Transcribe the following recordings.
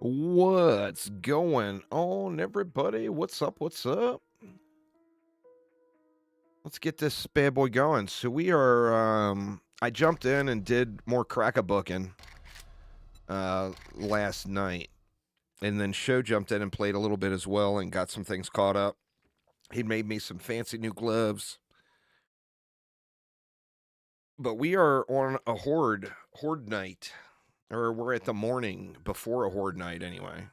What's going on, everybody? What's up? What's up? Let's get this bad boy going. So we are. I jumped in and did more crack-a-booking last night, and then Show jumped in and played a little bit as well, and got some things caught up. He made me some fancy new gloves, but we are on a horde night, or we're at the morning before a horde night anyway.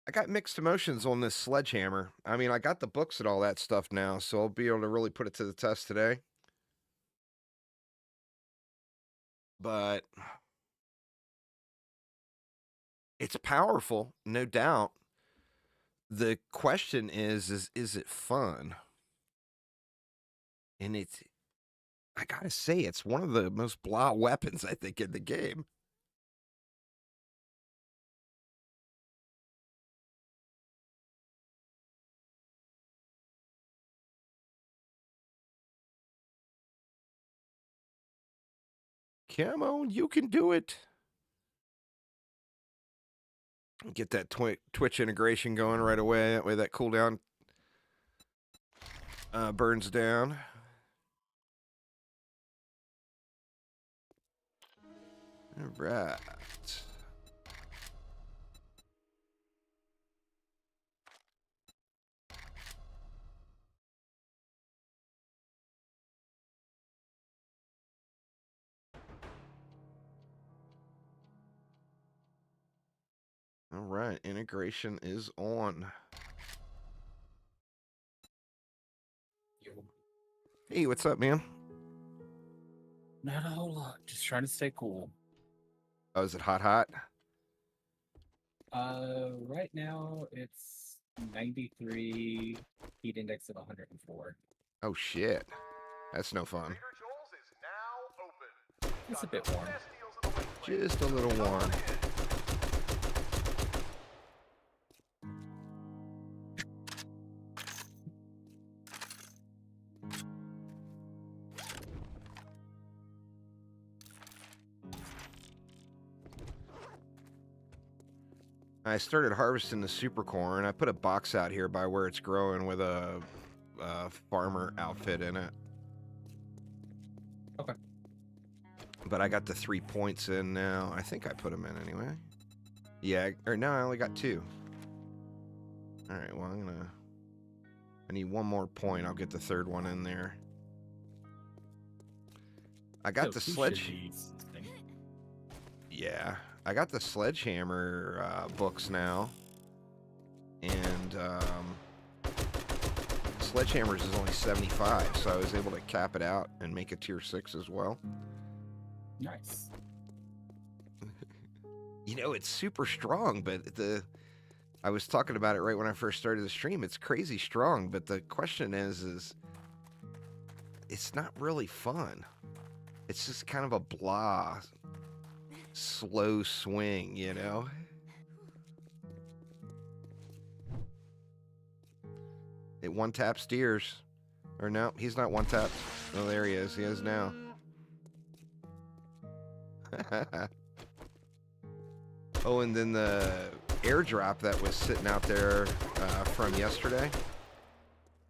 I got mixed emotions on this sledgehammer. I mean, I got the books and all that stuff now, so I'll be able to really put it to the test today. But it's powerful, no doubt. The question is it fun? And I gotta say, it's one of the most blah weapons, I think, in the game. Come on, you can do it. Get that Twitch integration going right away. That way that cooldown burns down. All right. All right, integration is on. Hey, what's up, man? Not a whole lot. Just trying to stay cool. Oh, is it hot? Right now it's 93, heat index of 104. Oh, shit. That's no fun. It's a bit warm. Just a little warm. I started harvesting the super corn. I put a box out here by where it's growing with a farmer outfit in it. Okay. But I got the 3 points in now. I think I put them in anyway. Yeah, or no, I only got 2. All right, well, I need 1 more point. I'll get the 3rd one in there. I got the sledge. Yeah, I got the sledgehammer books now, and sledgehammers is only 75, so I was able to cap it out and make a tier 6 as well. Nice. You know, it's super strong, but I was talking about it right when I first started the stream. It's crazy strong, but the question is it's not really fun. It's just kind of a blah, slow swing, you know? It one-tap steers. Or no, he's not one-tapped. Oh, there he is. He is now. Oh, and then the airdrop that was sitting out there from yesterday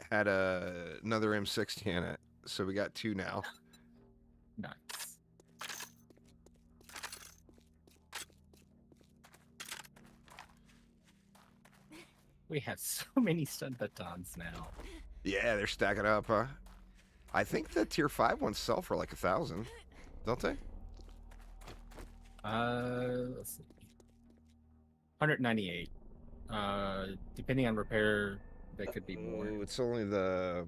had another M60 in it. So we got 2 now. Nice. We have so many stun batons now. Yeah, they're stacking up, huh? I think the tier 5 ones sell for like 1,000, don't they? Let's see. 198. Depending on repair, that could be more. Ooh, it's only the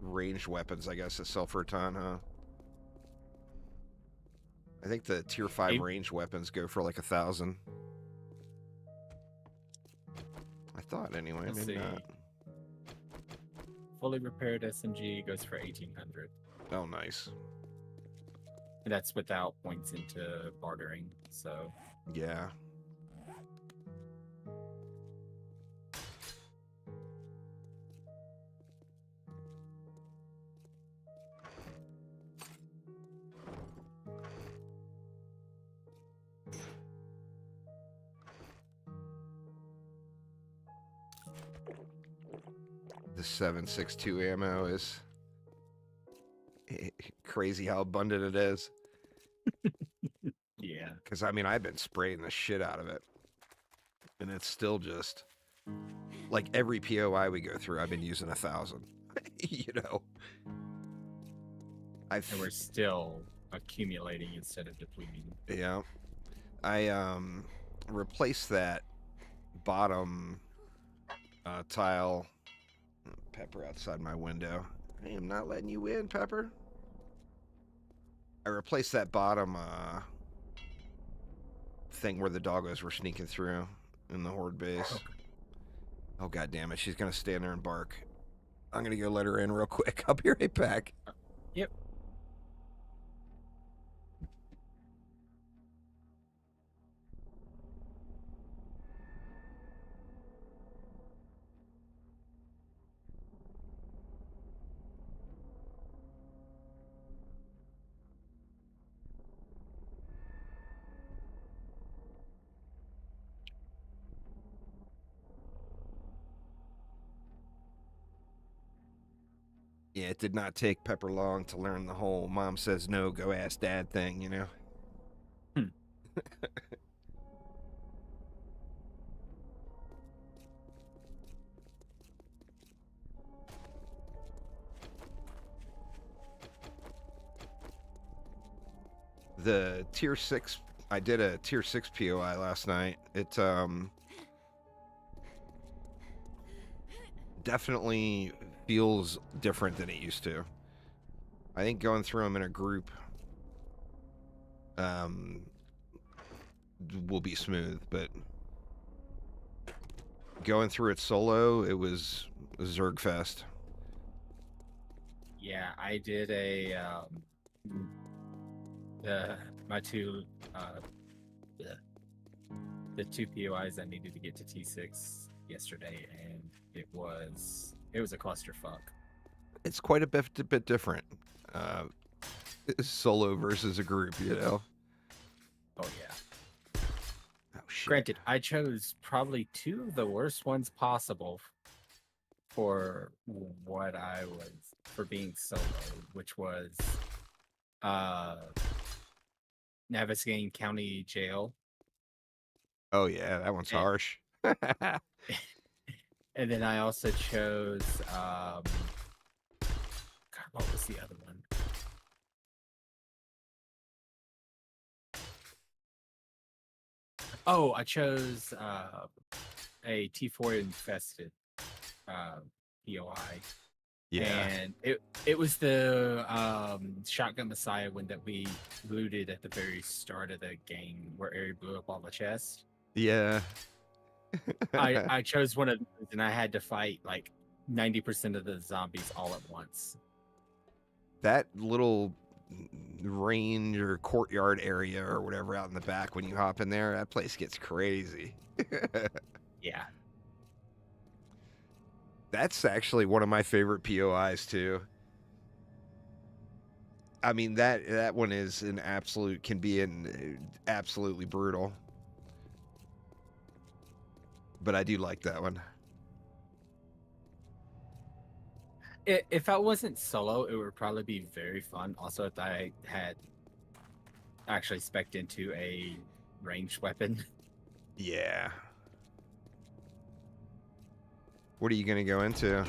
ranged weapons, I guess, that sell for a ton, huh? I think the tier 5 ranged weapons go for like 1,000. I thought anyway, Let's maybe see. not. Fully repaired SMG goes for 1,800. Oh, nice. And that's without points into bartering, so. Yeah. 7.62 ammo is crazy how abundant it is. Yeah. Because, I mean, I've been spraying the shit out of it. And it's still just... Like, every POI we go through, I've been using 1,000. You know? And we're still accumulating instead of depleting. Yeah. I replaced that bottom tile. Pepper outside my window. I am not letting you in, Pepper. I replaced that bottom thing where the doggos were sneaking through in the Horde base. Okay. Oh, god damn it. She's going to stand there and bark. I'm going to go let her in real quick. I'll be right back. Yep. Yeah, it did not take Pepper long to learn the whole mom says no, go ask dad thing, you know? The tier 6, I did a tier 6 POI last night. It definitely feels different than it used to. I think going through them in a group will be smooth, but going through it solo, it was Zergfest. Yeah, I did my two the two POIs I needed to get to T6 yesterday, and it was a clusterfuck. It's quite a bit different. Solo versus a group, you know? Oh yeah. Oh shit. Granted, I chose probably two of the worst ones possible for what I was for being solo, which was navigating county jail. Oh yeah, that one's harsh. And then I also chose God, what was the other one? Oh, I chose a T4 infested POI. Yeah. And it was the Shotgun Messiah one that we looted at the very start of the game where Ari blew up all the chests. Yeah. I chose one of those, and I had to fight like 90% of the zombies all at once. That little range or courtyard area or whatever out in the back, when you hop in there, that place gets crazy. Yeah. That's actually one of my favorite POIs too. I mean, that one is an absolute, can be absolutely brutal. But I do like that one. If I wasn't solo, it would probably be very fun. Also, if I had actually spec'd into a ranged weapon. Yeah. What are you going to go into?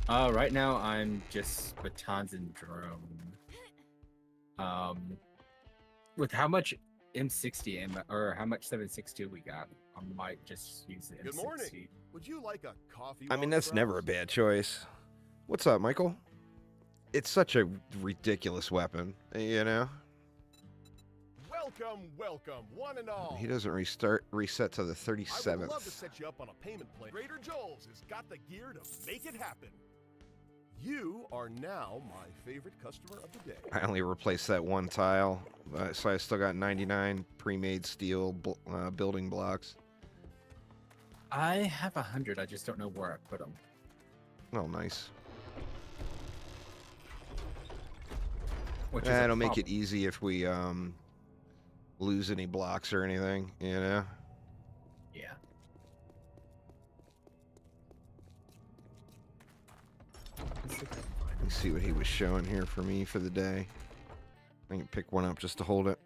Right now I'm just batons and drone. With how much M60 or how much 7.62 we got, I might just use the M60. Good morning. Would you like a coffee? I mean, that's never a bad choice. What's up, Michael? It's such a ridiculous weapon, you know? Welcome, welcome, one and all. He doesn't reset to the 37th. I would love to set you up on a payment plan. Trader Joel's has got the gear to make it happen. You are now my favorite customer of the day. I only replaced that one tile, so I still got 99 pre-made steel building blocks. I have 100. I just don't know where I put them. Oh, nice. Which That'll make it easy if we lose any blocks or anything, you know? Yeah. Let me see what he was showing here for me for the day. I can pick one up just to hold it.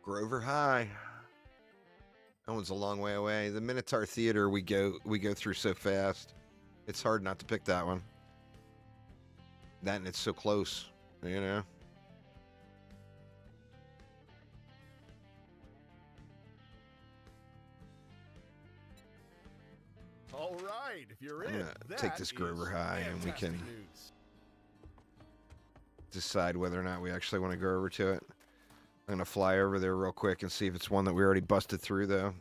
Grover High. That one's a long way away. The Minotaur Theater we go through so fast. It's hard not to pick that one. That and it's so close, you know. All right, if you're I'm in, gonna that take this is Grover High and we fantastic can news. decide whether or not we actually want to go over to it. I'm gonna fly over there real quick and see if it's one that we already busted through, though.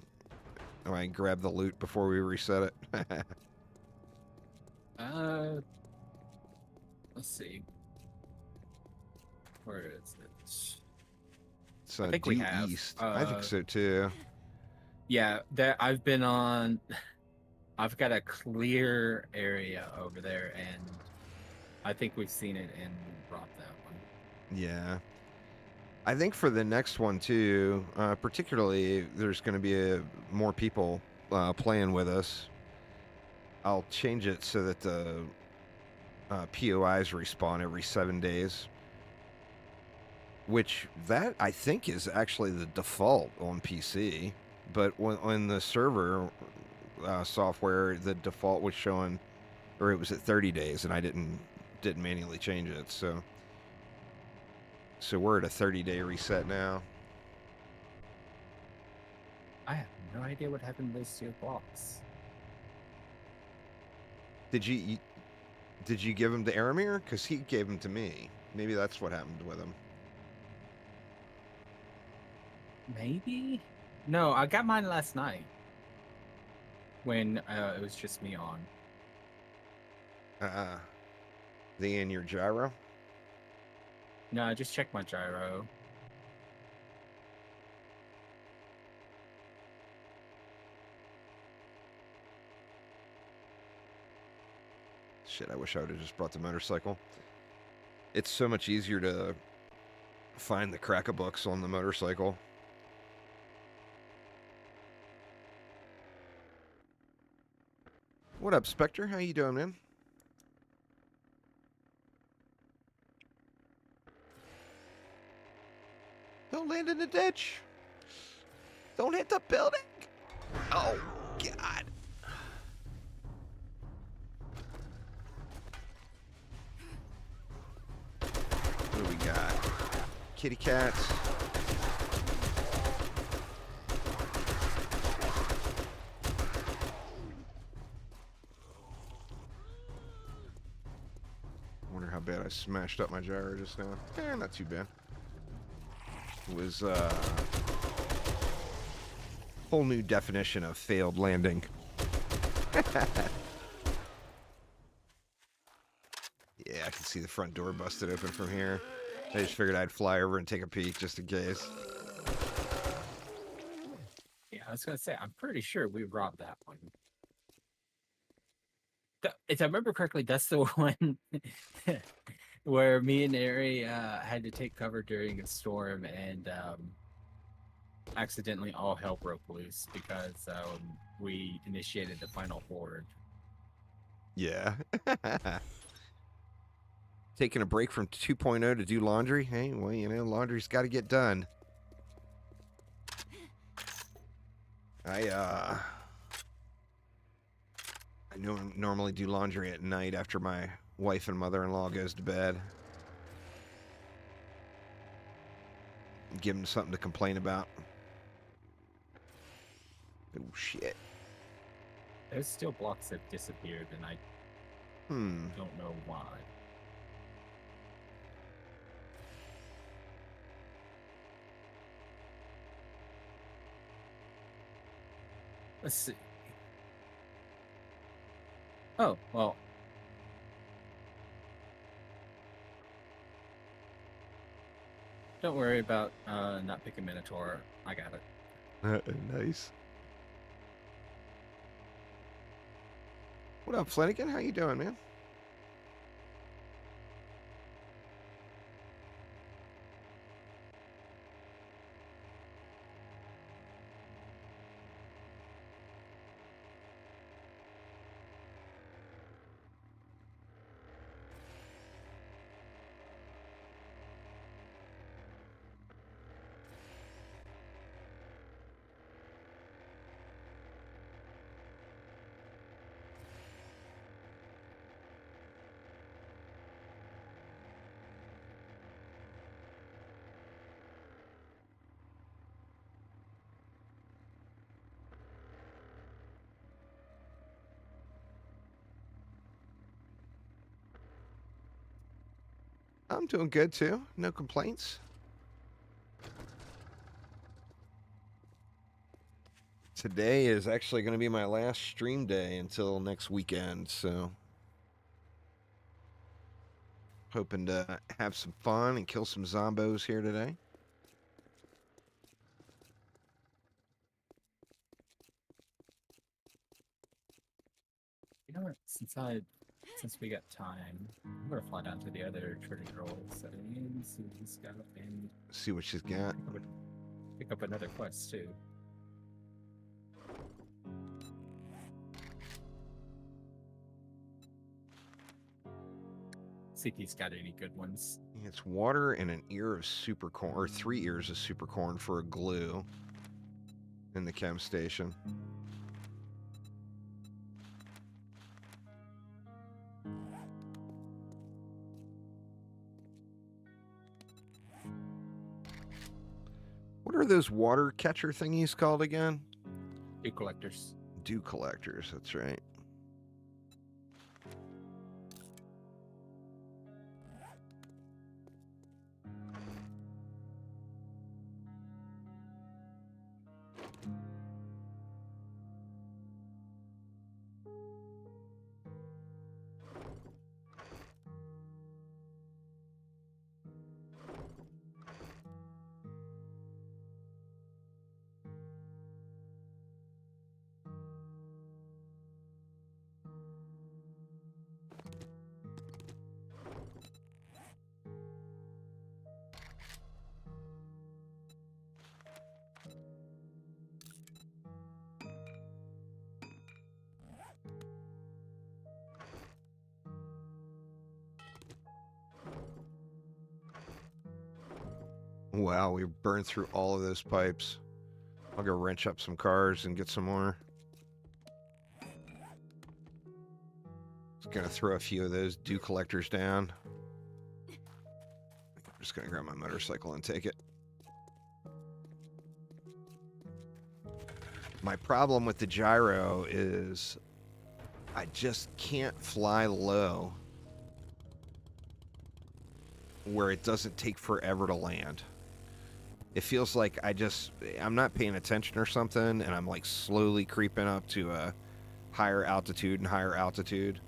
I might grab the loot before we reset it. Let's see. Where is it? It's I think we due have. east. I think so too. Yeah, there. I've been on. I've got a clear area over there, and I think we've seen it and dropped that one. Yeah. I think for the next one too, particularly there's going to be more people playing with us. I'll change it so that the POIs respawn every 7 days. Which that I think is actually the default on PC, but on the server software, the default was showing, or it was at 30 days, and I didn't manually change it. So we're at a 30-day reset now. I have no idea what happened to those two blocks. Did you give him to Aramir? Because he gave them to me. Maybe that's what happened with him. Maybe? No, I got mine last night when it was just me on. The in your gyro? No, I just checked my gyro. Shit, I wish I would have just brought the motorcycle. It's so much easier to find the crack-a-books on the motorcycle. What up, Spectre? How you doing, man? Don't land in the ditch. Don't hit the building. Oh, God. What do we got? Kitty cats. Wonder how bad I smashed up my gyro just now. Not too bad. It was whole new definition of failed landing. Yeah, I can see the front door busted open from here. I just figured I'd fly over and take a peek just in case. Yeah, I was gonna say, I'm pretty sure we robbed that one. If I remember correctly, that's the one where me and Ari had to take cover during a storm, and accidentally all hell broke loose because we initiated the final horde. Yeah. Taking a break from 2.0 to do laundry. Hey, well, you know, laundry's got to get done. I normally do laundry at night after my wife and mother-in-law goes to bed. Give them something to complain about. Oh, shit. There's still blocks that disappeared, and I don't know why. Let's see. Oh, well. Don't worry about not picking Minotaur. I got it. Nice. What up, Flanagan? How you doing, man? I'm doing good too. No complaints. Today is actually going to be my last stream day until next weekend, so hoping to have some fun and kill some zombos here today. You know what? Since we got time, I'm gonna fly down to the other Trader Girl settings, see what he's got, and See what she's got. pick up another quest too. See if he's got any good ones. It's water and an ear of super corn, or 3 ears of super corn for a glue in the chem station. What are those water catcher thingies called again? Dew collectors. Dew collectors, that's right. Wow, we burned through all of those pipes. I'll go wrench up some cars and get some more. Just gonna throw a few of those dew collectors down. I'm just gonna grab my motorcycle and take it. My problem with the gyro is I just can't fly low where it doesn't take forever to land. It feels like I'm not paying attention or something, and I'm like slowly creeping up to a higher altitude and higher altitude.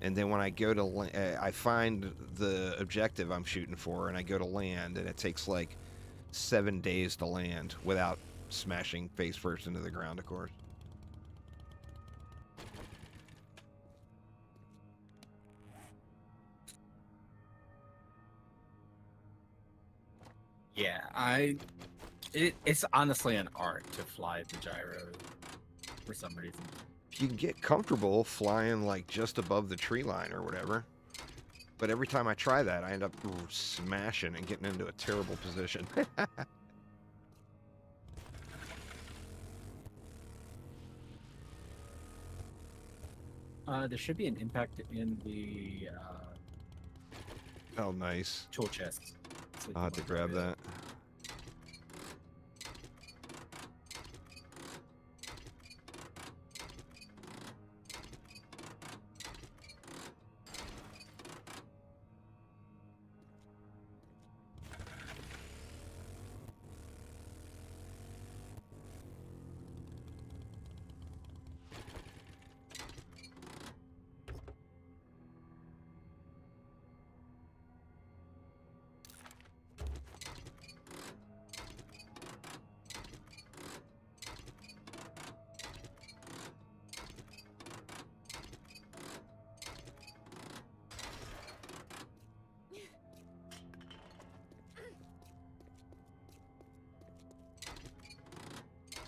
And then when I go to, I find the objective I'm shooting for, and I go to land, and it takes like 7 days to land without smashing face first into the ground, of course. Yeah, it's honestly an art to fly the gyro for some reason. You can get comfortable flying like just above the tree line or whatever. But every time I try that, I end up smashing and getting into a terrible position. There should be an impact in the Oh, nice. tool chest. So I'll have to grab that.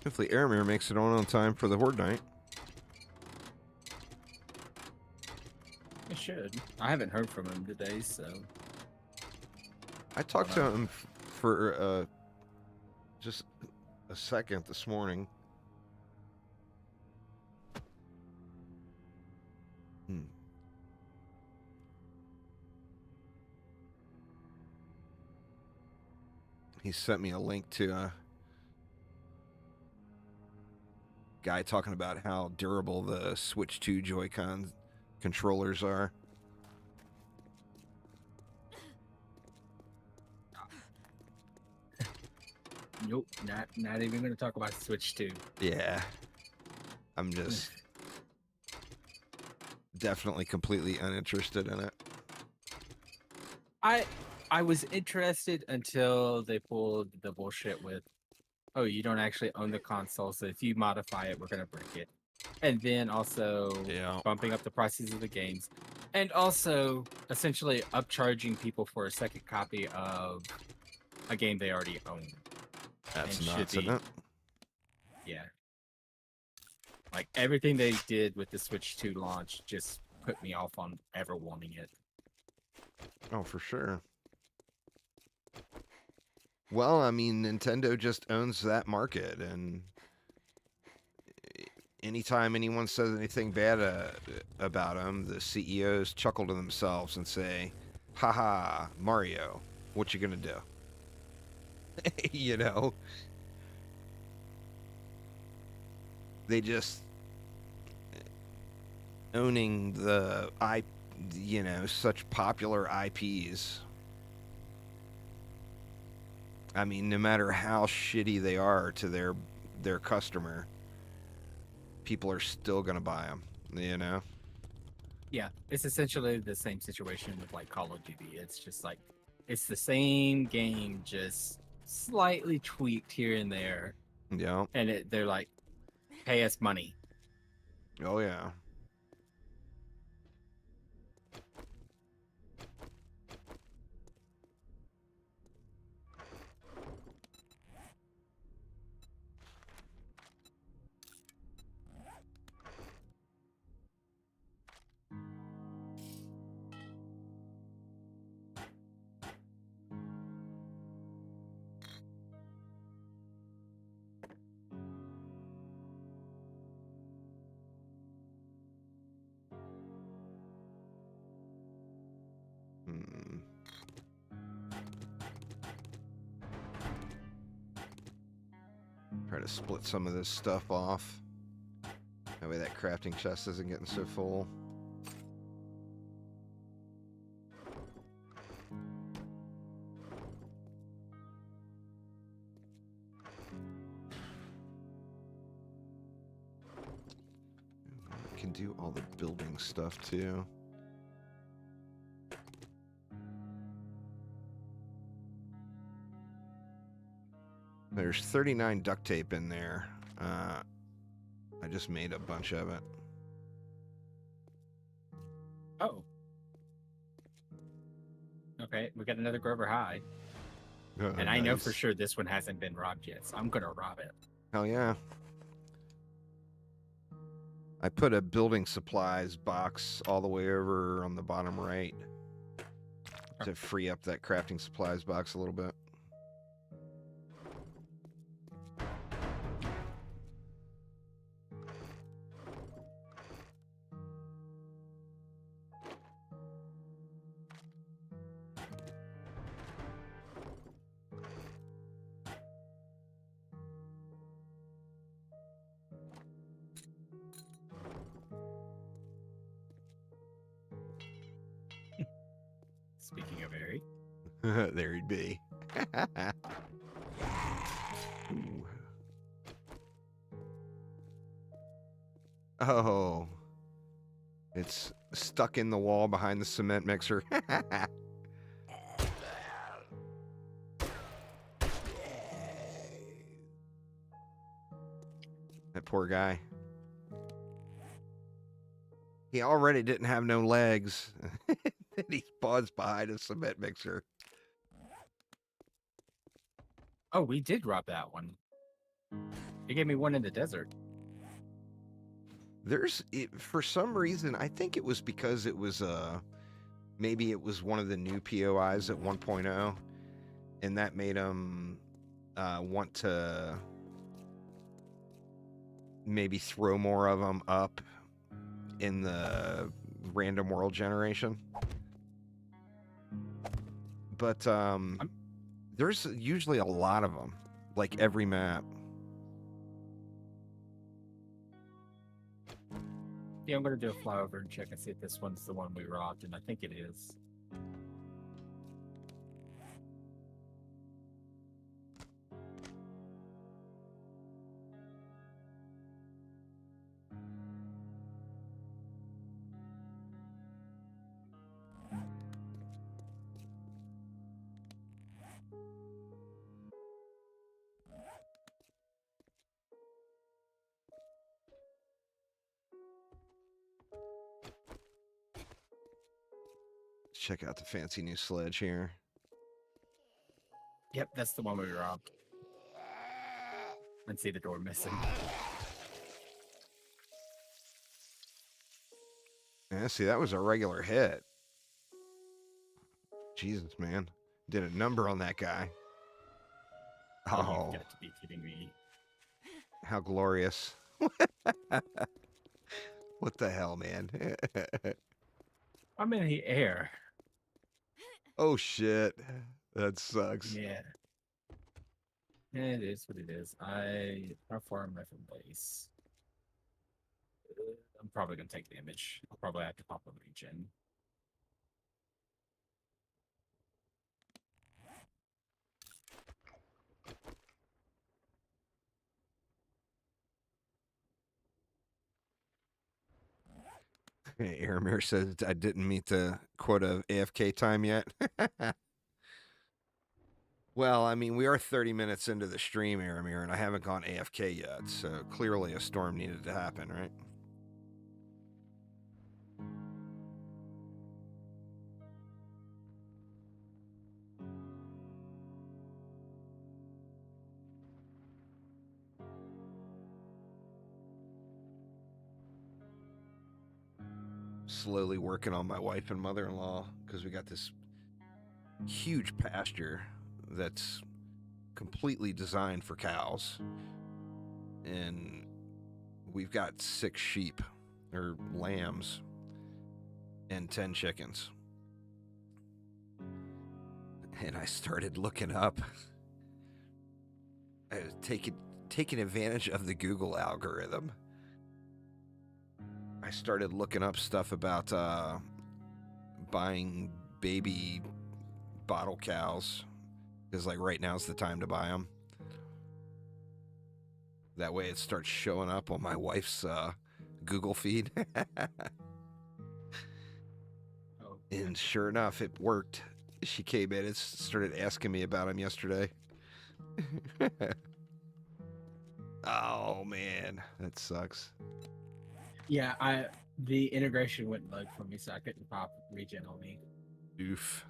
Hopefully Aramir makes it on time for the Horde night. It should. I haven't heard from him today, so I talked to him for just a second this morning. He sent me a link to a guy talking about how durable the Switch 2 Joy-Con controllers are. Nope, not even gonna talk about Switch 2. Yeah. I'm just definitely completely uninterested in it. I was interested until they pulled the bullshit with, oh, you don't actually own the console, so if you modify it, we're gonna break it. And then also Yeah. bumping up the prices of the games. And also essentially upcharging people for a second copy of a game they already own. That's And should nuts, be- isn't it? Yeah. Like everything they did with the Switch 2 launch just put me off on ever wanting it. Oh, for sure. Well, I mean, Nintendo just owns that market, and anytime anyone says anything bad about them, the CEOs chuckle to themselves and say, haha, Mario, what you gonna do? You know? They just owning such popular IPs. I mean, no matter how shitty they are to their customer, people are still gonna buy them. You know? Yeah, it's essentially the same situation with like Call of Duty. It's just like it's the same game, just slightly tweaked here and there, Yeah. and they're like, pay us money. Oh yeah. Hmm. Try to split some of this stuff off. That way that crafting chest isn't getting so full. I can do all the building stuff too. There's 39 duct tape in there. I just made a bunch of it. Oh. Okay, we got another Grover High. And I know for Nice. sure this one hasn't been robbed yet, so I'm gonna rob it. Hell yeah. I put a building supplies box all the way over on the bottom right to free up that crafting supplies box a little bit. Speaking of Harry. There he'd be. Ooh. Oh. It's stuck in the wall behind the cement mixer. That poor guy. He already didn't have no legs. And he's paused behind a cement mixer. Oh, we did rob that one. He gave me one in the desert. For some reason, I think it was because it was maybe it was one of the new POIs at 1.0, and that made him want to maybe throw more of them up in the random world generation. But there's usually a lot of them, like every map. Yeah, I'm gonna do a flyover and check and see if this one's the one we robbed, and I think it is. check out the fancy new sledge here. Yep, that's the one we robbed. And see the door missing. Yeah, see, that was a regular hit. Jesus, man. Did a number on that guy. Oh, You've got to be kidding me. how glorious. What the hell, man? I'm in the air. Oh, shit. That sucks. Yeah. It is what it is. How far am I from base? I'm probably gonna take damage. I'll probably have to pop a regen. Hey, Aramir says I didn't meet the quota of AFK time yet. Well, I mean, we are 30 minutes into the stream, Aramir, and I haven't gone AFK yet, so clearly a storm needed to happen, right? Slowly working on my wife and mother-in-law because we got this huge pasture that's completely designed for cows, and we've got 6 sheep or lambs and 10 chickens. And I started looking up, taking advantage of the Google algorithm. I started looking up stuff about buying baby bottle cows, because like right now's the time to buy them. That way it starts showing up on my wife's Google feed. And sure enough, it worked. She came in and started asking me about them yesterday. Oh man, that sucks. Yeah, the integration wouldn't load for me, so I couldn't pop regen on me. Oof.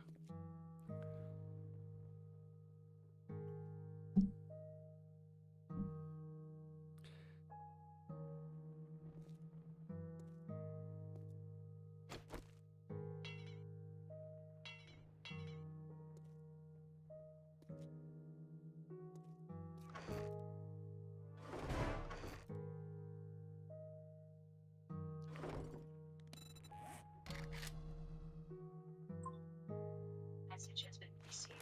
Message has been received.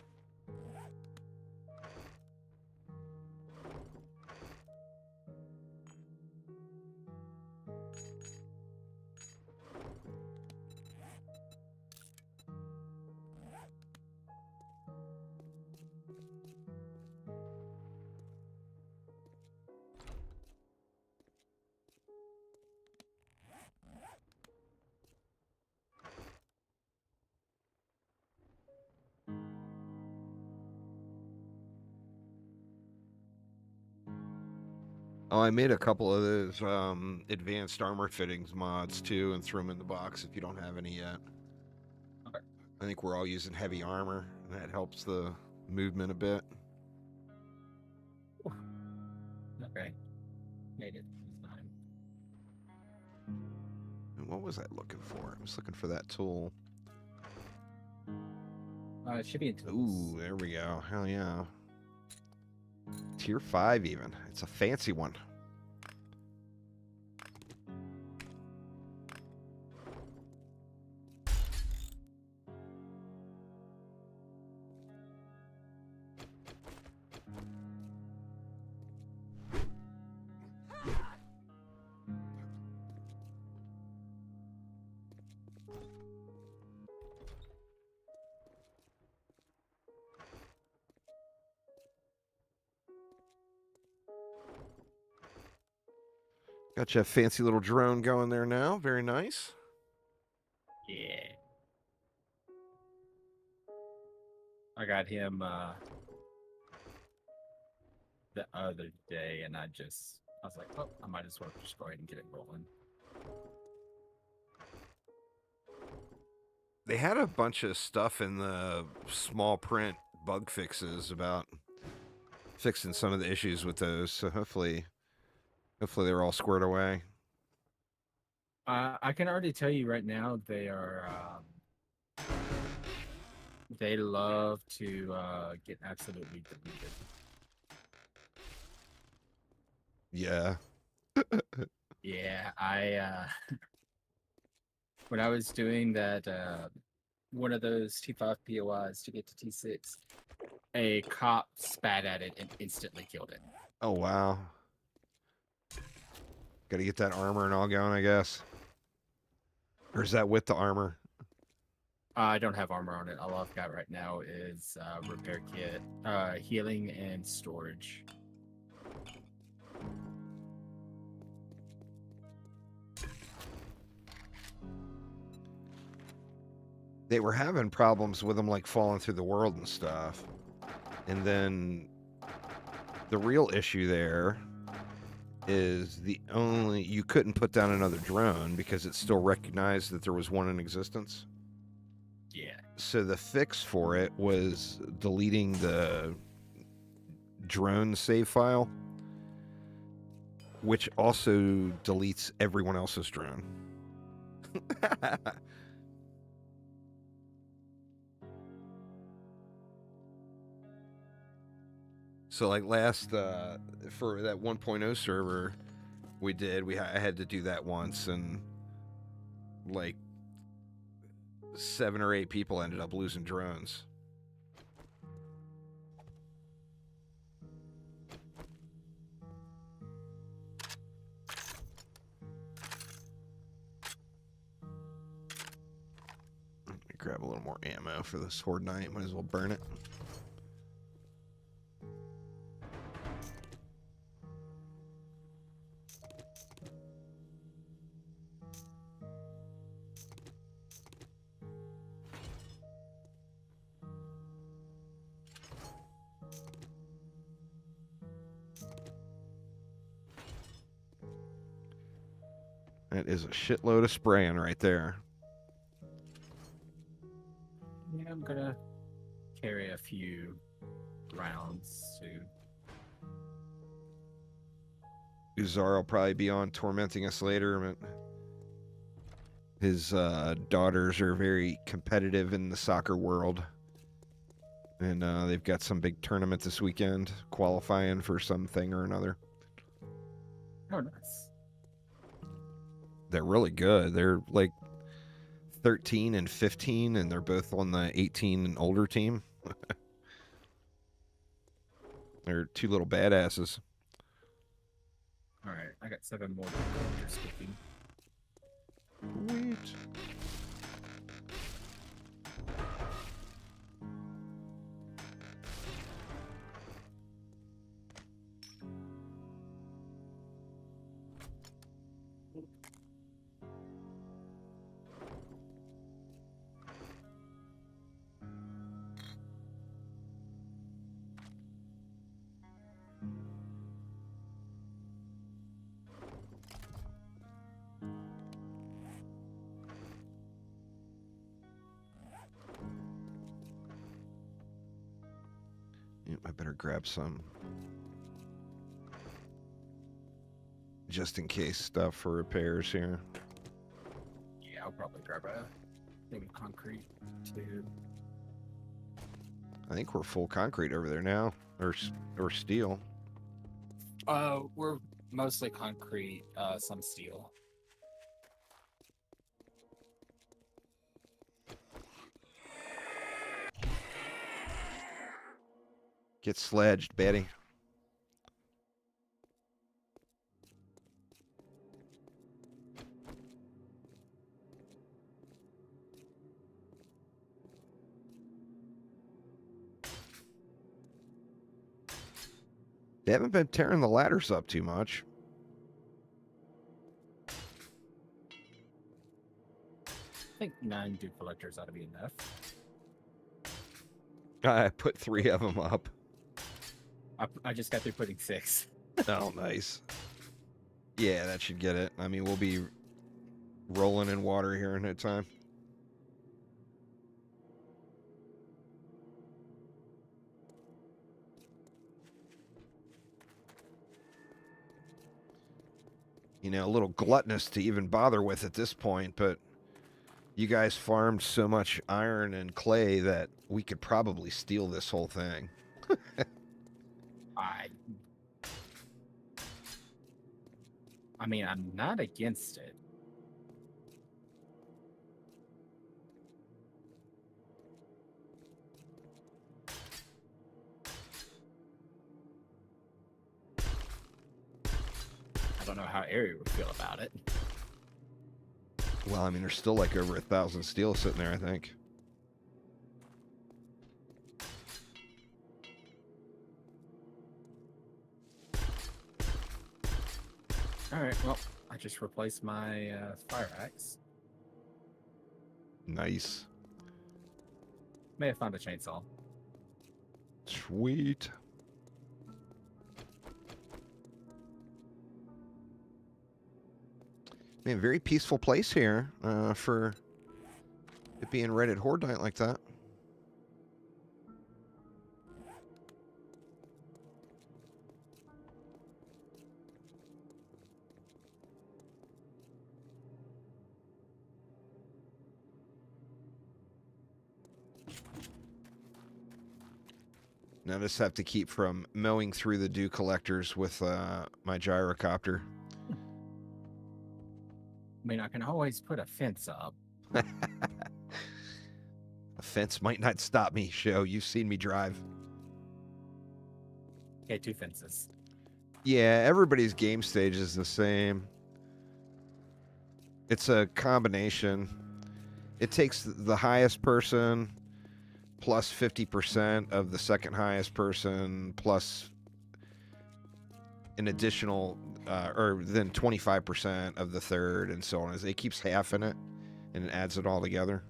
Oh, I made a couple of those advanced armor fittings mods too, and threw them in the box if you don't have any yet. Okay. I think we're all using heavy armor, and that helps the movement a bit. Okay. Made it this time. And what was I looking for? I was looking for that tool. It should be in tools. Ooh, there we go. Hell yeah. Tier 5 even. It's a fancy one. Got you a fancy little drone going there now. Very nice. Yeah. I got him the other day, and I was like, oh, I might as well just go ahead and get it rolling. They had a bunch of stuff in the small print bug fixes about fixing some of the issues with those. So hopefully they're all squared away. I can already tell you right now they are. They love to get absolutely deleted. Yeah. Yeah, when I was doing that one of those T5 POIs to get to T6, a cop spat at it and instantly killed it. Oh wow. Got to get that armor and all going, I guess. Or is that with the armor? I don't have armor on it. All I've got right now is repair kit, healing, and storage. They were having problems with them like falling through the world and stuff. And then the real issue there is you couldn't put down another drone because it still recognized that there was one in existence. Yeah. So the fix for it was deleting the drone save file, which also deletes everyone else's drone. So like last for that 1.0 server I had to do that once, and like 7 or 8 people ended up losing drones. Let me grab a little more ammo for this Horde night. Might as well burn it. That is a shitload of spraying right there. Yeah, I'm gonna carry a few rounds too. Uzar will probably be on tormenting us later. But his daughters are very competitive in the soccer world. And they've got some big tournament this weekend, qualifying for something or another. Oh, nice. They're really good. They're like 13 and 15, and they're both on the 18 and older team. They're two little badasses. All right, I got 7 more after skipping. Sweet. Yep, I better grab some just in case stuff for repairs here. Yeah, I'll probably grab a thing of concrete too. I think we're full concrete over there now, or steel. We're mostly concrete, some steel. Get sledged, Betty. They haven't been tearing the ladders up too much. I think 9 dew collectors ought to be enough. I put 3 of them up. I just got through putting 6. Oh, nice. Yeah, that should get it. I mean, we'll be rolling in water here in no time. you know, a little gluttonous to even bother with at this point, but you guys farmed so much iron and clay that we could probably steal this whole thing. I mean, I'm not against it. I don't know how Ari would feel about it. Well, I mean, there's still like over 1,000 steel sitting there, I think. All right, well, I just replaced my fire axe. Nice. May have found a chainsaw. Sweet. Man, very peaceful place here for it being right at Horde night like that. Now I just have to keep from mowing through the dew collectors with my gyrocopter. I mean, I can always put a fence up. A fence might not stop me, Show. You've seen me drive. Okay, 2 fences. Yeah, everybody's game stage is the same. It's a combination. It takes the highest person plus 50% of the second highest person plus an additional or then 25% of the third and so on. It keeps half in it and it adds it all together.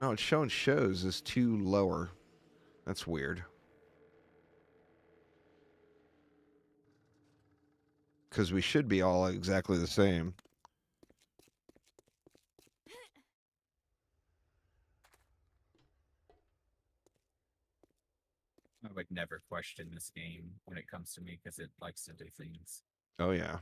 Oh, it's showing shows as 2 lower. That's weird. Because we should be all exactly the same. I would never question this game when it comes to me because it likes to do things. Oh, yeah.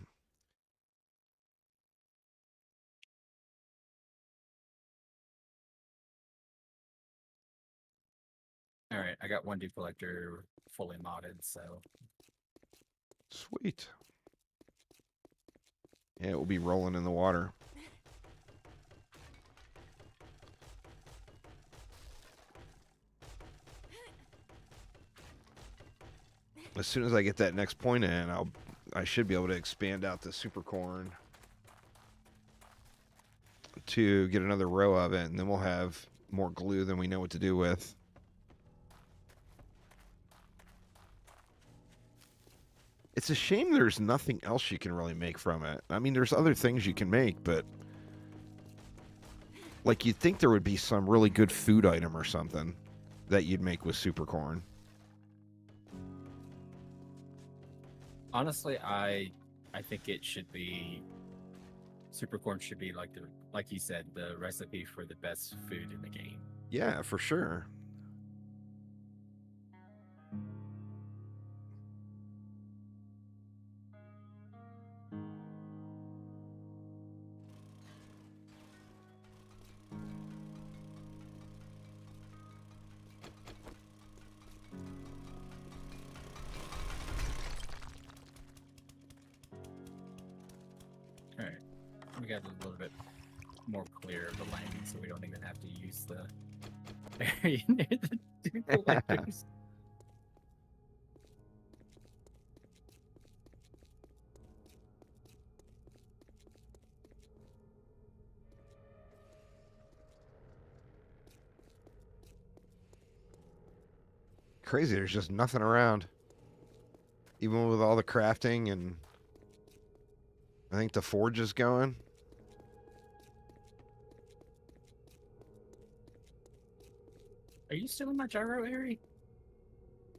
All right, I got 1 dew collector fully modded, so Sweet. Yeah, it will be rolling in the water. As soon as I get that next point in, I should be able to expand out the super corn to get another row of it, and then we'll have more glue than we know what to do with. It's a shame there's nothing else you can really make from it. I mean, there's other things you can make, but like you'd think there would be some really good food item or something that you'd make with super corn. honestly, I think it should be super corn should be like you said, the recipe for the best food in the game. Yeah, for sure. All right, we got a little bit more clear of the landing, so we don't even have to use the area near the dew collectors. Crazy, there's just nothing around. Even with all the crafting, and I think the forge is going. Are you still in my gyro area?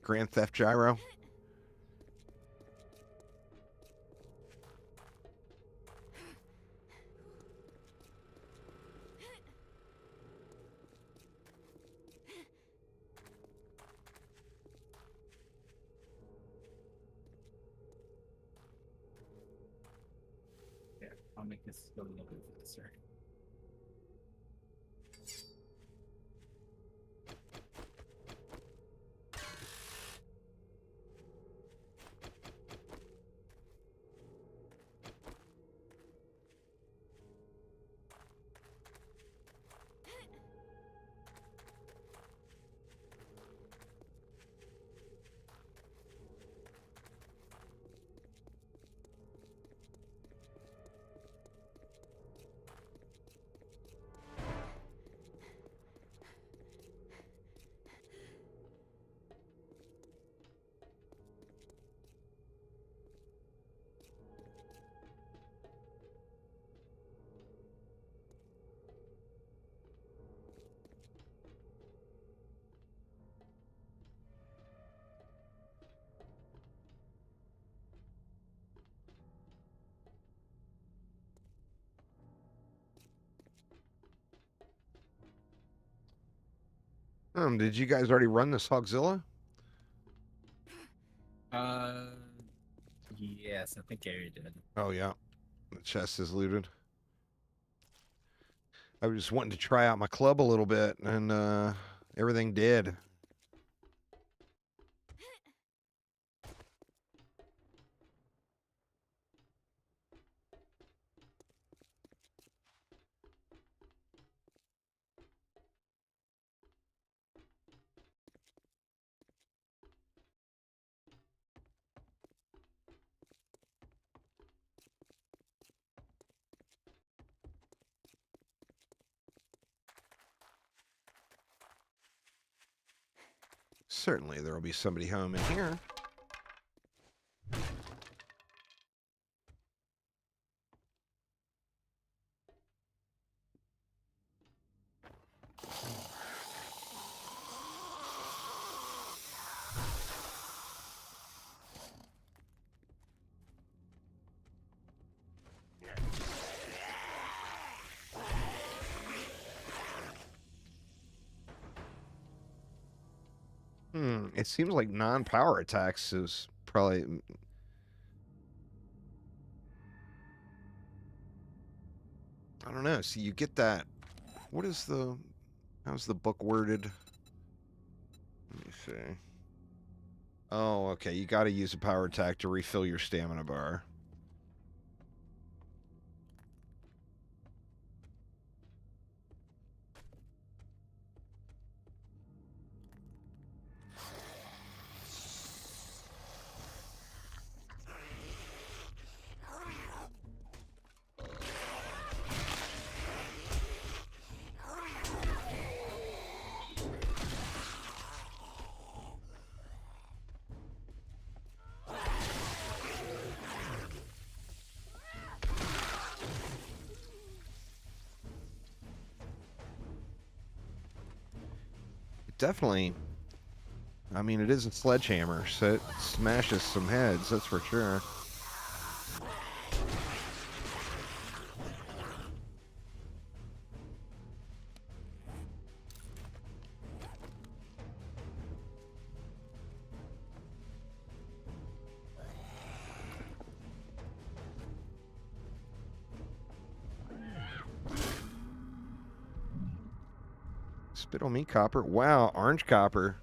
Grand Theft Gyro. I'll make this go a little bit faster. Did you guys already run this Hogzilla? Yes, I think Gary did. Oh yeah, the chest is looted. I was just wanting to try out my club a little bit, and everything did. Certainly, there will be somebody home in here. It seems like non-power attacks is probably... I don't know. See, you get that... What is the... How's the book worded? Let me see. Oh, okay. You got to use a power attack to refill your stamina bar. Definitely. I mean, it is a sledgehammer, so it smashes some heads, that's for sure. Spit on me, copper. Wow, orange copper.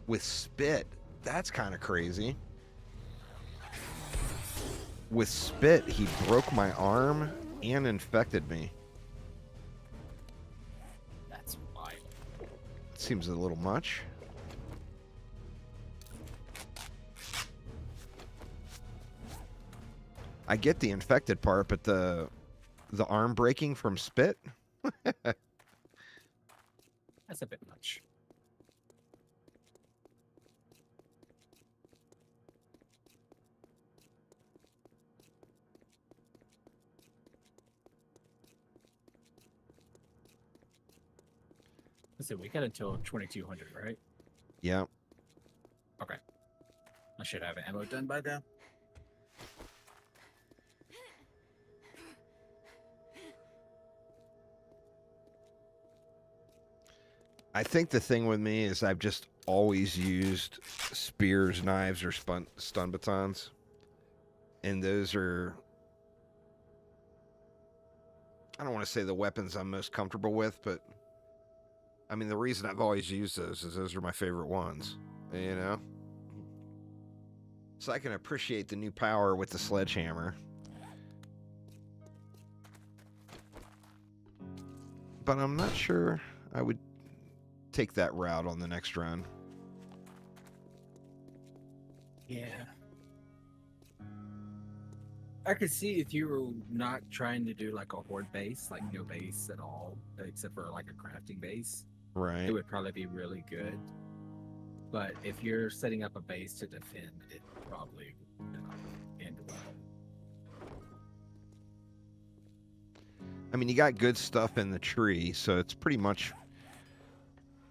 With spit. That's kind of crazy. With spit, he broke my arm and infected me. That's wild. Seems a little much. I get the infected part, but the arm breaking from spit? That's a bit much. So we got until 2200, right? Yeah. Okay. I should have ammo done by now. I think the thing with me is I've just always used spears, knives, or stun batons. And those are I don't want to say the weapons I'm most comfortable with, but I mean, the reason I've always used those is those are my favorite ones, you know? So I can appreciate the new power with the sledgehammer. But I'm not sure I would take that route on the next run. Yeah. I could see if you were not trying to do like a horde base, like no base at all, except for like a crafting base, it Right. would probably be really good. But if you're setting up a base to defend, it probably would not end well. I mean, you got good stuff in the tree, so it's pretty much,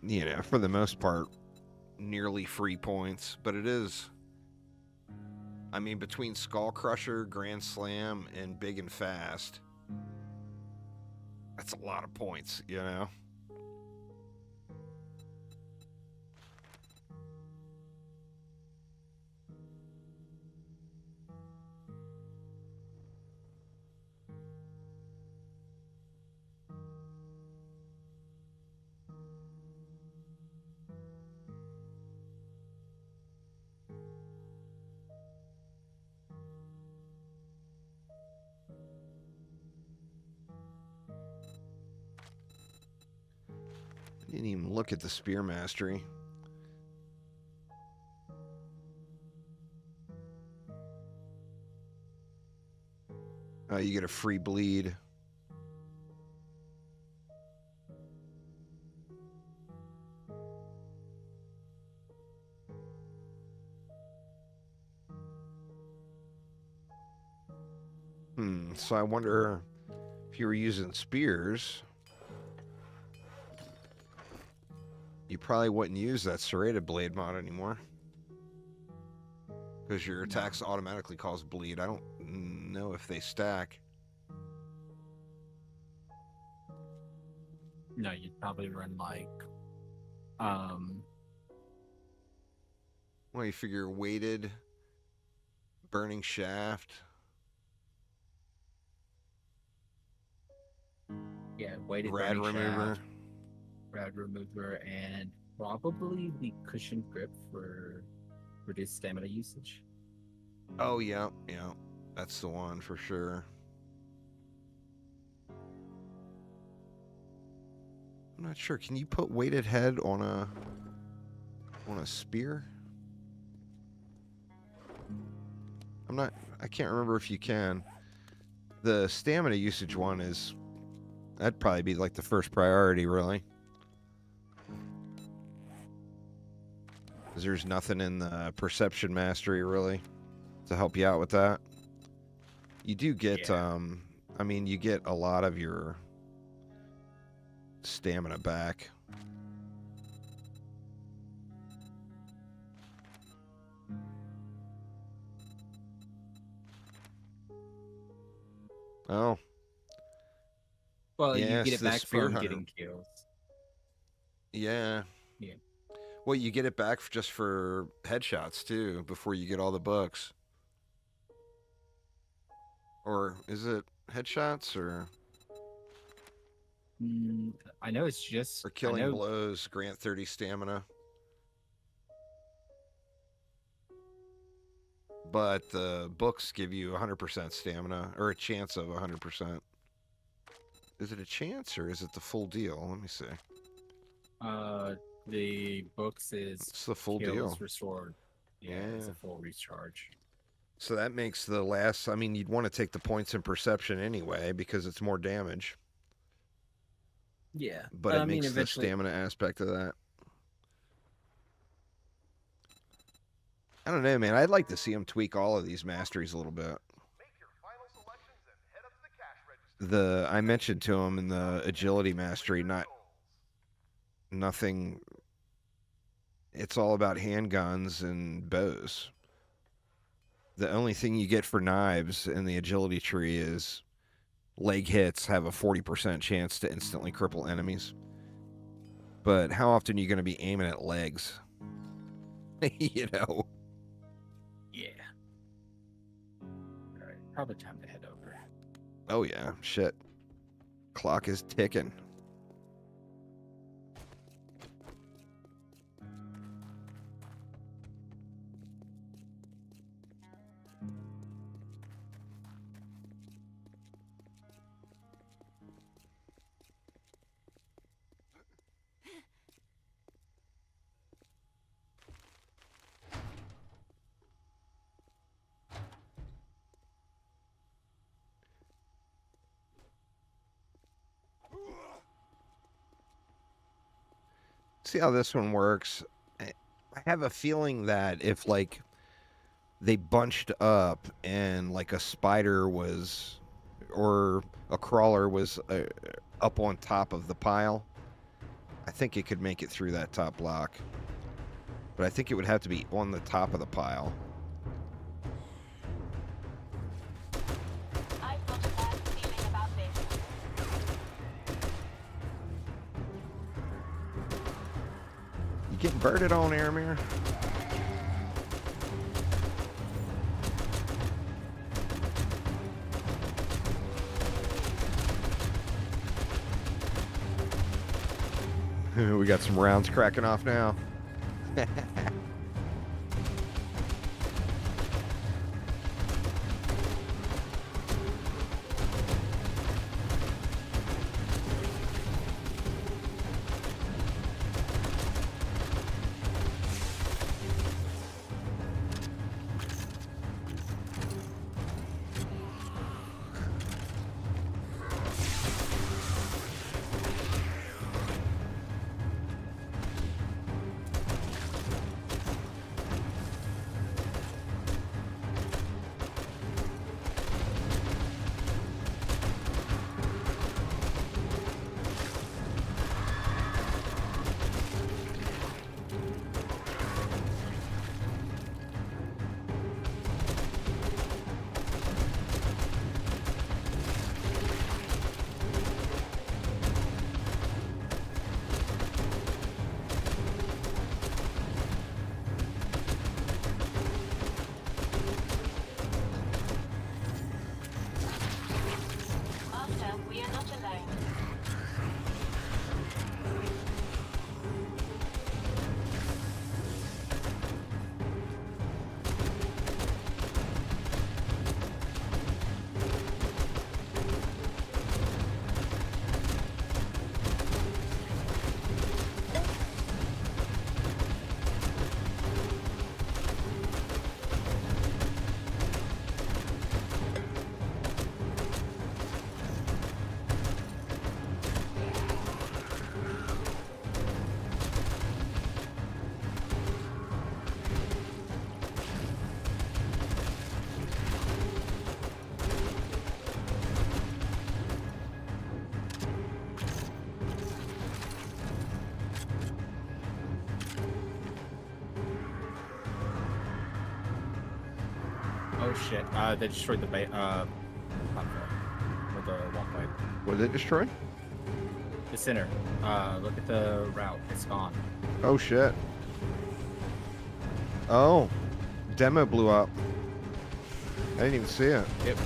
you know, for the most part, nearly free points. But it is, I mean, between Skull Crusher, Grand Slam, and Big and Fast, that's a lot of points, you know? Didn't even look at the Spear Mastery. You get a free bleed. So I wonder if you were using spears, you probably wouldn't use that serrated blade mod anymore. Because your attacks automatically cause bleed. I don't know if they stack. No, you'd probably run like, Well, you figure weighted, burning shaft. yeah, weighted Rad burning remover. shaft, rad remover, and probably the cushioned grip for reduced stamina usage. Oh, yeah, yeah. That's the one for sure. I'm not sure. Can you put weighted head on a spear? I can't remember if you can. The stamina usage one is, that'd probably be like the first priority, really. Because there's nothing in the perception mastery, really, to help you out with that. You do get, Yeah. I mean, you get a lot of your stamina back. Oh, Well, you yes, get it the back spear from hunter. getting kills. Yeah. Yeah. Well, you get it back just for headshots, too, before you get all the books. Or is it headshots or I know it's just killing blows, grant 30 stamina? But the books give you 100% stamina, or a chance of 100%. Is it a chance, or is it the full deal? Let me see. The books is It's the full kills deal. restored. Yeah, it's Yeah. a full recharge. So that makes the last, I mean, you'd want to take the points in perception anyway, because it's more damage. Yeah, But it makes the stamina aspect of that. I don't know, man. I'd like to see them tweak all of these masteries a little bit. I mentioned to him in the agility mastery, nothing. It's all about handguns and bows. The only thing you get for knives in the agility tree is leg hits have a 40% chance to instantly cripple enemies. But how often are you going to be aiming at legs? You know? Yeah. All right, probably time to head over. Oh, yeah. Shit. Clock is ticking. See how this one works. I have a feeling that if like they bunched up and like a spider was or a crawler was up on top of the pile, I think it could make it through that top block. But I think it would have to be on the top of the pile. I've got a bad feeling about this. You getting birded on, Aramir? We got some rounds cracking off now. Master, we are not alone. Oh shit! They destroyed the platform with the walkway. Was it destroyed? The center. Look at the route. It's gone. Oh shit. Oh, demo blew up. I didn't even see it. It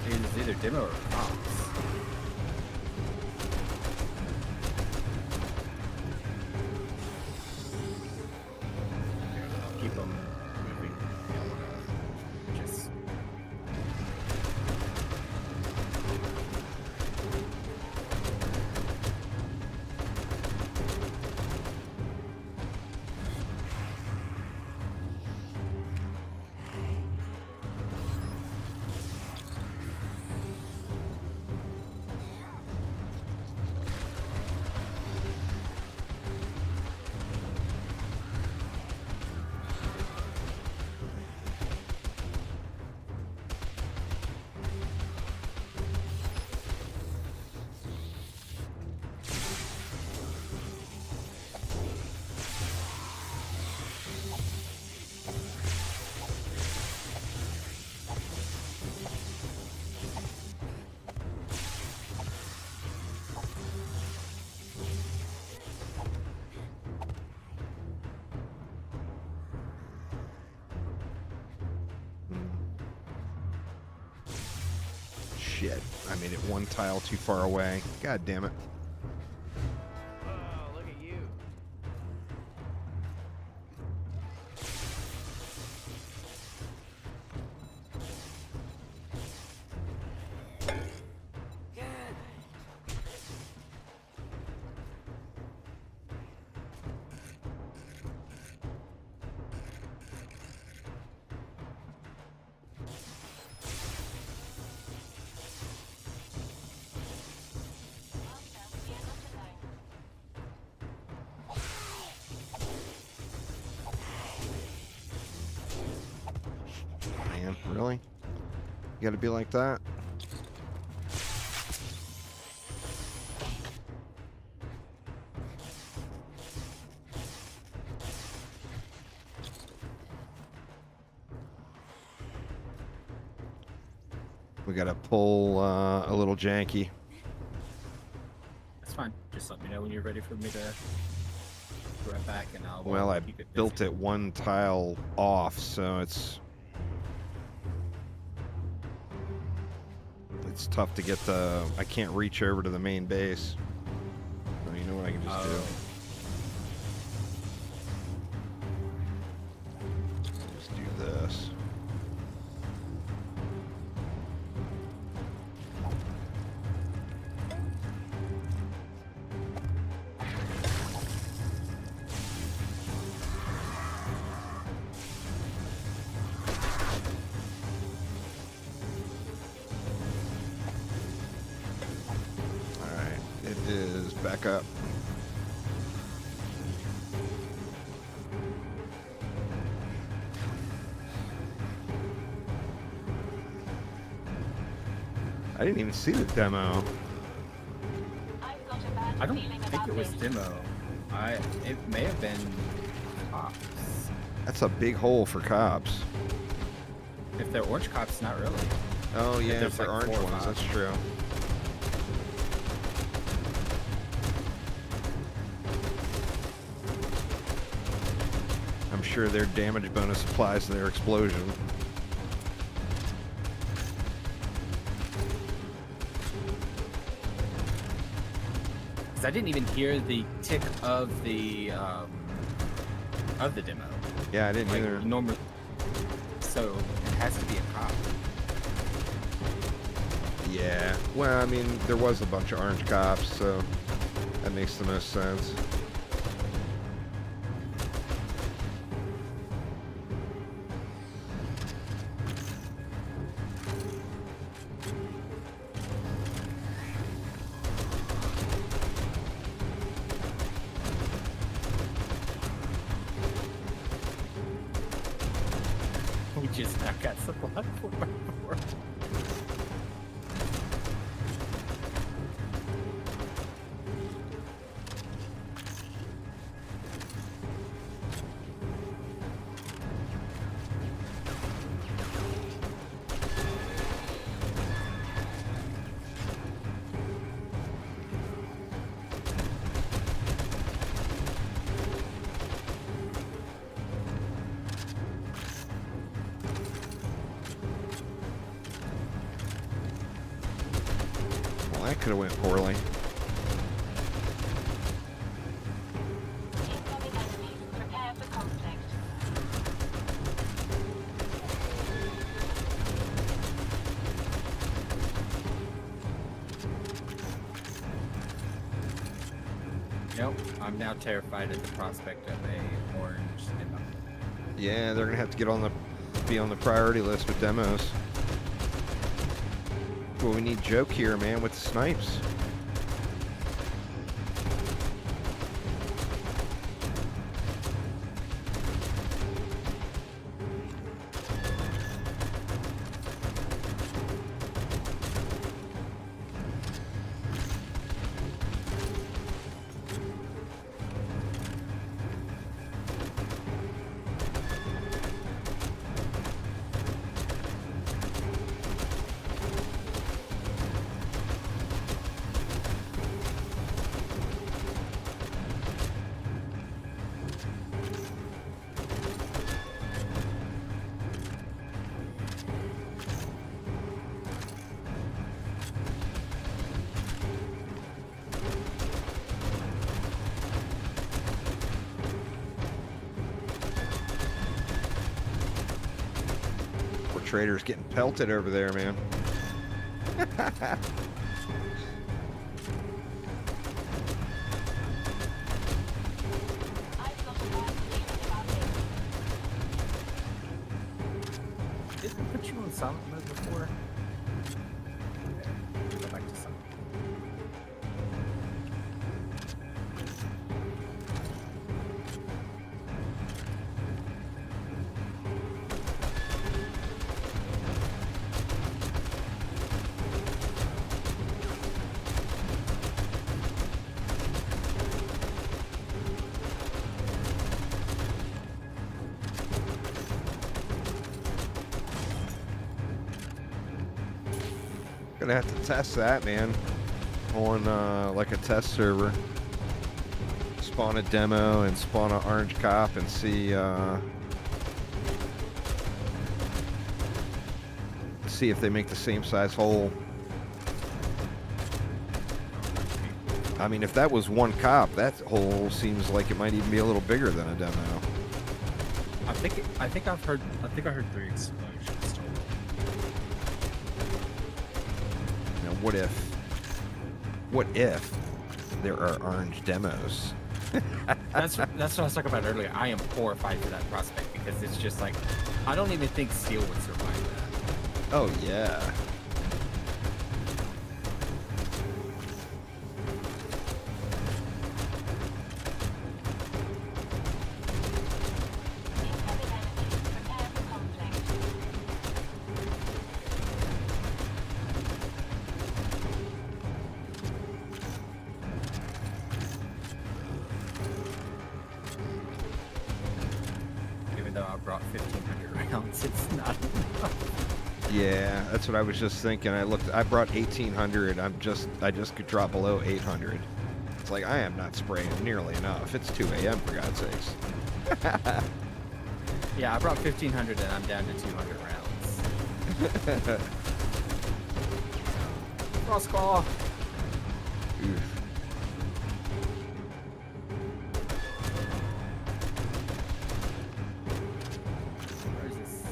is either demo or cops. Keep them moving. Just Shit. I made it one tile too far away. God damn it. Oh, look at you. Good. Master, we are not alone. Man, really? You gotta be like that? We gotta pull a little janky. That's fine. Just let me know when you're ready for me to go right back, and I'll. Well, I keep it built busy. it one tile off, so it's tough to get the. I can't reach over to the main base. Oh, you know what I can just do? Just do this. Alright, it is back up. I didn't even see the demo. I've got a bad I don't feeling think about it was this. demo. It may have been cops. That's a big hole for cops. If they're orange cops, not really. Oh yeah, there's if they're like orange 4 or ones, 5. that's true. I'm sure their damage bonus applies to their explosion. Because I didn't even hear the tick of the demo. Yeah, I didn't Like either. normal. So it has to be a cop. Yeah. Well, I mean, there was a bunch of orange cops, so that makes the most sense. We just now got supply for my board. Well, that could have went poorly. Incoming enemies. Prepare for conflict. Nope. I'm now terrified at the prospect of a orange demo. Yeah, they're gonna have to be on the priority list with demos. Well, we need Joke here, man, with the snipes. infiltrators getting pelted over there, man. I've got a bad feeling about it. Didn't I put you on silent mode before? Go back to silent. Gonna have to test that, man, on like a test server. Spawn a demo and spawn an orange cop and see if they make the same size hole. I mean, if that was one cop, that hole seems like it might even be a little bigger than a demo. I think I heard 3 explosions total. Now, what if there are orange demos? That's what I was talking about earlier. I am horrified for that prospect because it's just like I don't even think steel would survive that. Oh yeah. Incoming enemy. Prepare for conflict. Even though I brought 1,500 rounds, it's not enough. Yeah, that's what I was just thinking. I brought 1,800. I just could drop below 800. It's like I am not spraying nearly enough. It's 2 a.m. for God's sakes. Yeah, I brought 1,500 and I'm down to 200 rounds. Cross claw. Oof. Where is this?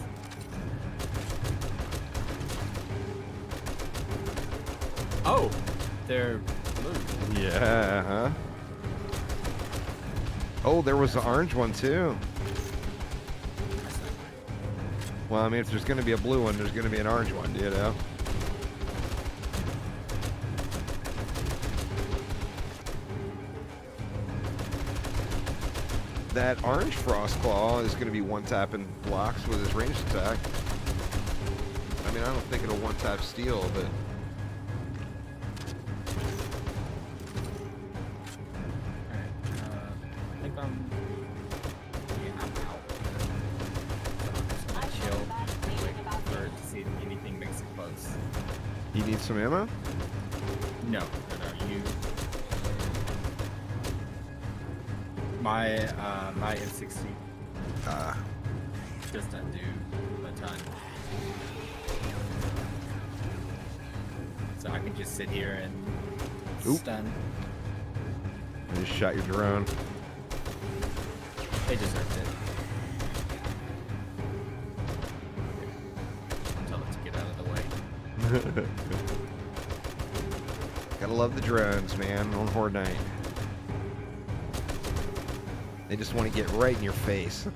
Oh, they're blue. Yeah, huh? Oh, there was the orange one too. That's not right. Well, I mean, if there's going to be a blue one, there's going to be an orange one, you know? That orange frost claw is going to be one-tapping blocks with his ranged attack. I mean, I don't think it'll one-tap steel, but... Alright, I think yeah, I'm out. So I'm just gonna I've got chill, a bad feeling wait about for it. it to see if anything makes it close. You need some ammo? No, you. My M60 Ah. does not do a ton. So I can just sit here and Oop. stun. I just shot your drone. They deserved it. Tell it to get out of the way. Gotta love the drones, man, on Horde night. They just want to get right in your face.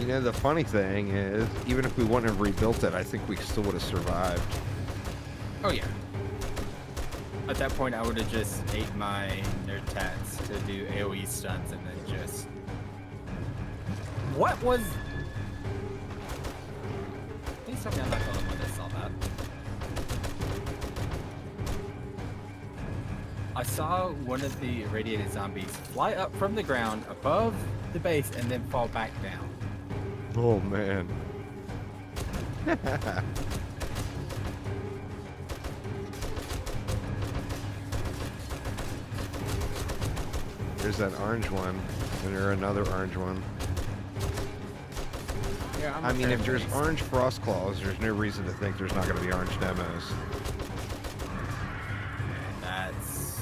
You know, the funny thing is, even if we wouldn't have rebuilt it, I think we still would have survived. Oh yeah. At that point, I would have just ate my nerd tats to do AoE stuns and then just. What was? Please tell me I'm not the only one that saw that. I saw one of the irradiated zombies fly up from the ground above the base and then fall back down. Oh man. There's that orange one, and there's another orange one. Yeah, I'm I mean, if there's paraphrasing. orange frost claws, there's no reason to think there's not going to be orange demos. That's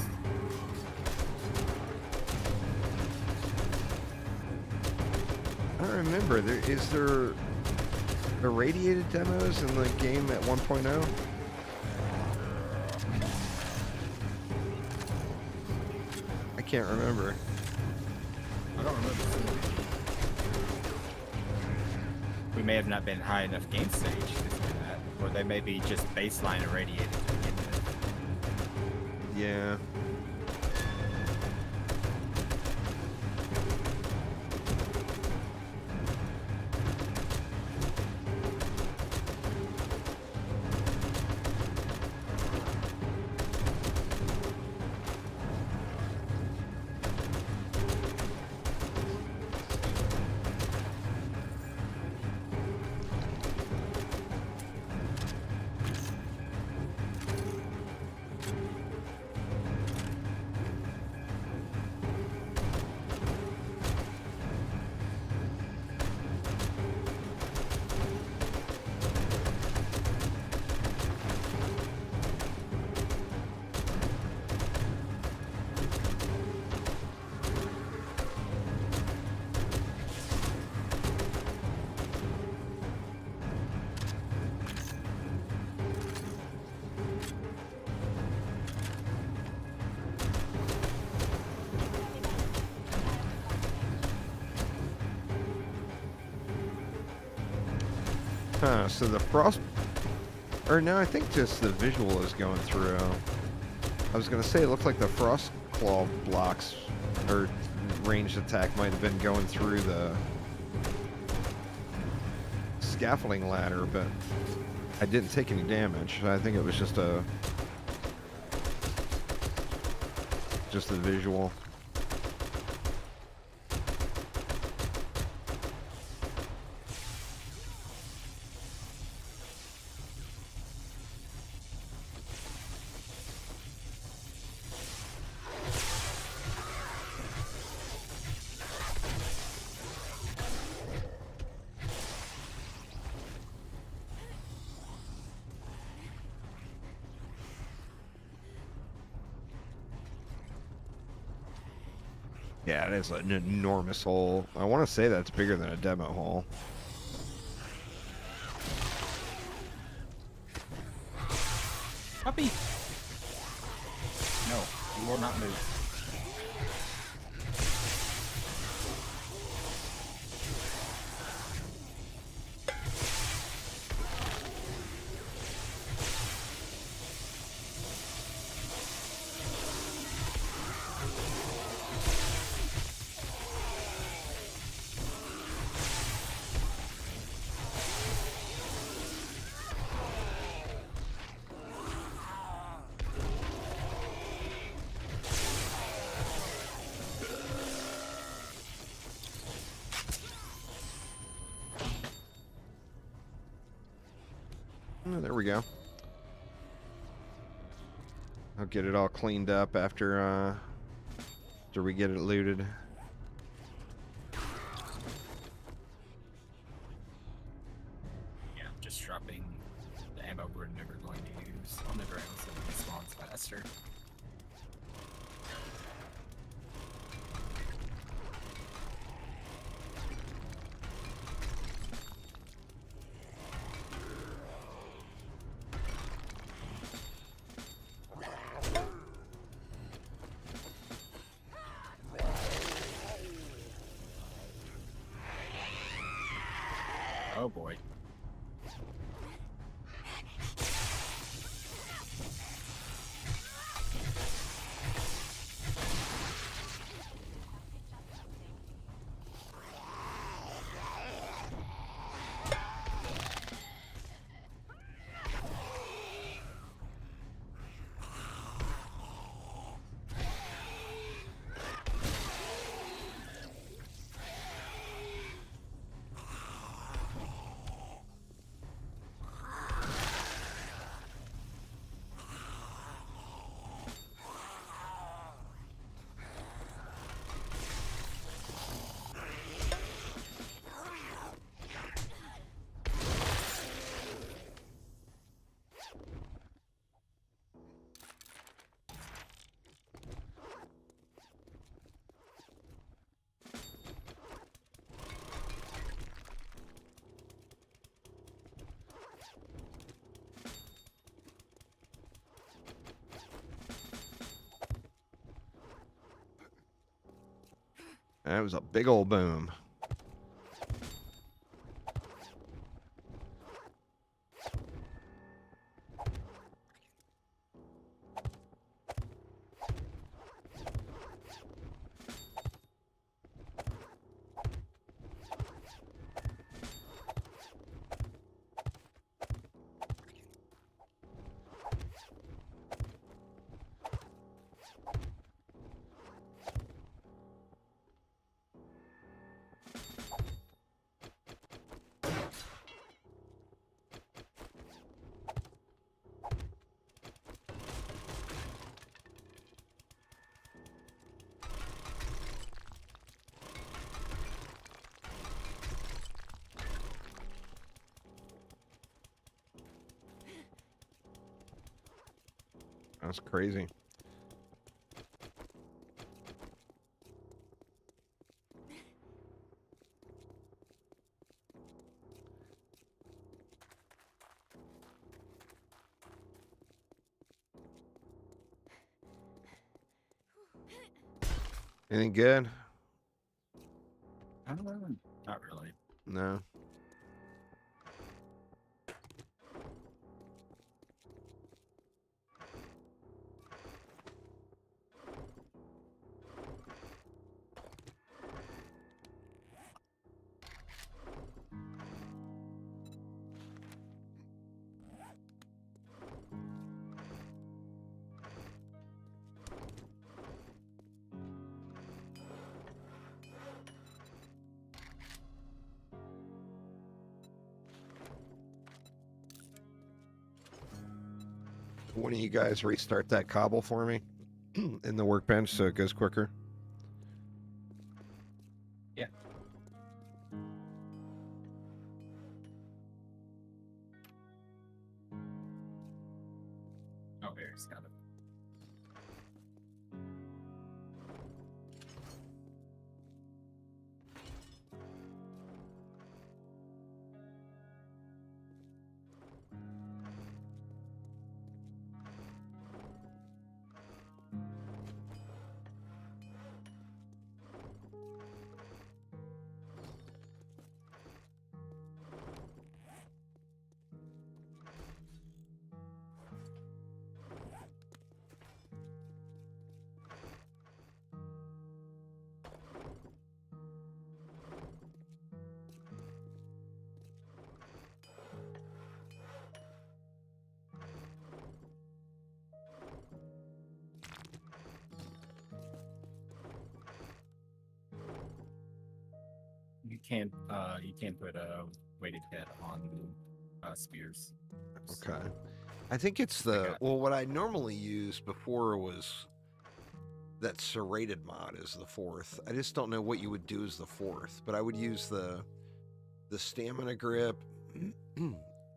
I don't remember. Is there irradiated demos in the game at 1.0? I can't remember. I don't remember. We may have not been high enough game stage to do that, or they may be just baseline irradiated to begin with. Yeah. Huh, so the frost... Or no, I think just the visual is going through. I was going to say it looked like the frost claw blocks, or ranged attack might have been going through the scaffolding ladder, but I didn't take any damage. I think it was just the visual. Yeah, it is an enormous hole. I want to say that's bigger than a demo hole. Puppy! No, you will not move. Oh, there we go. I'll get it all cleaned up after we get it looted. Yeah, I'm just dropping the ammo we're never going to use on the ground so it spawns faster. Oh boy. That was a big old boom. That's crazy. Anything good? Not really. No. One of you guys restart that cobble for me in the workbench so it goes quicker. Yeah. Oh, here's got it. You can't put a weighted head on spears. Okay. I think it's the, well, what I normally use before was that serrated mod as the fourth. I just don't know what you would do as the fourth, but I would use the stamina grip,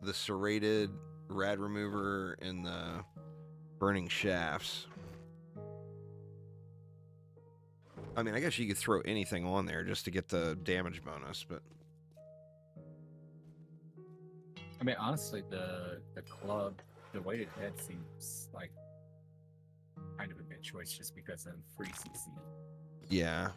the serrated rad remover, and the burning shafts. I mean, I guess you could throw anything on there just to get the damage bonus, but I mean, honestly, the club, the weighted head seems like kind of a good choice just because of free CC. yeah.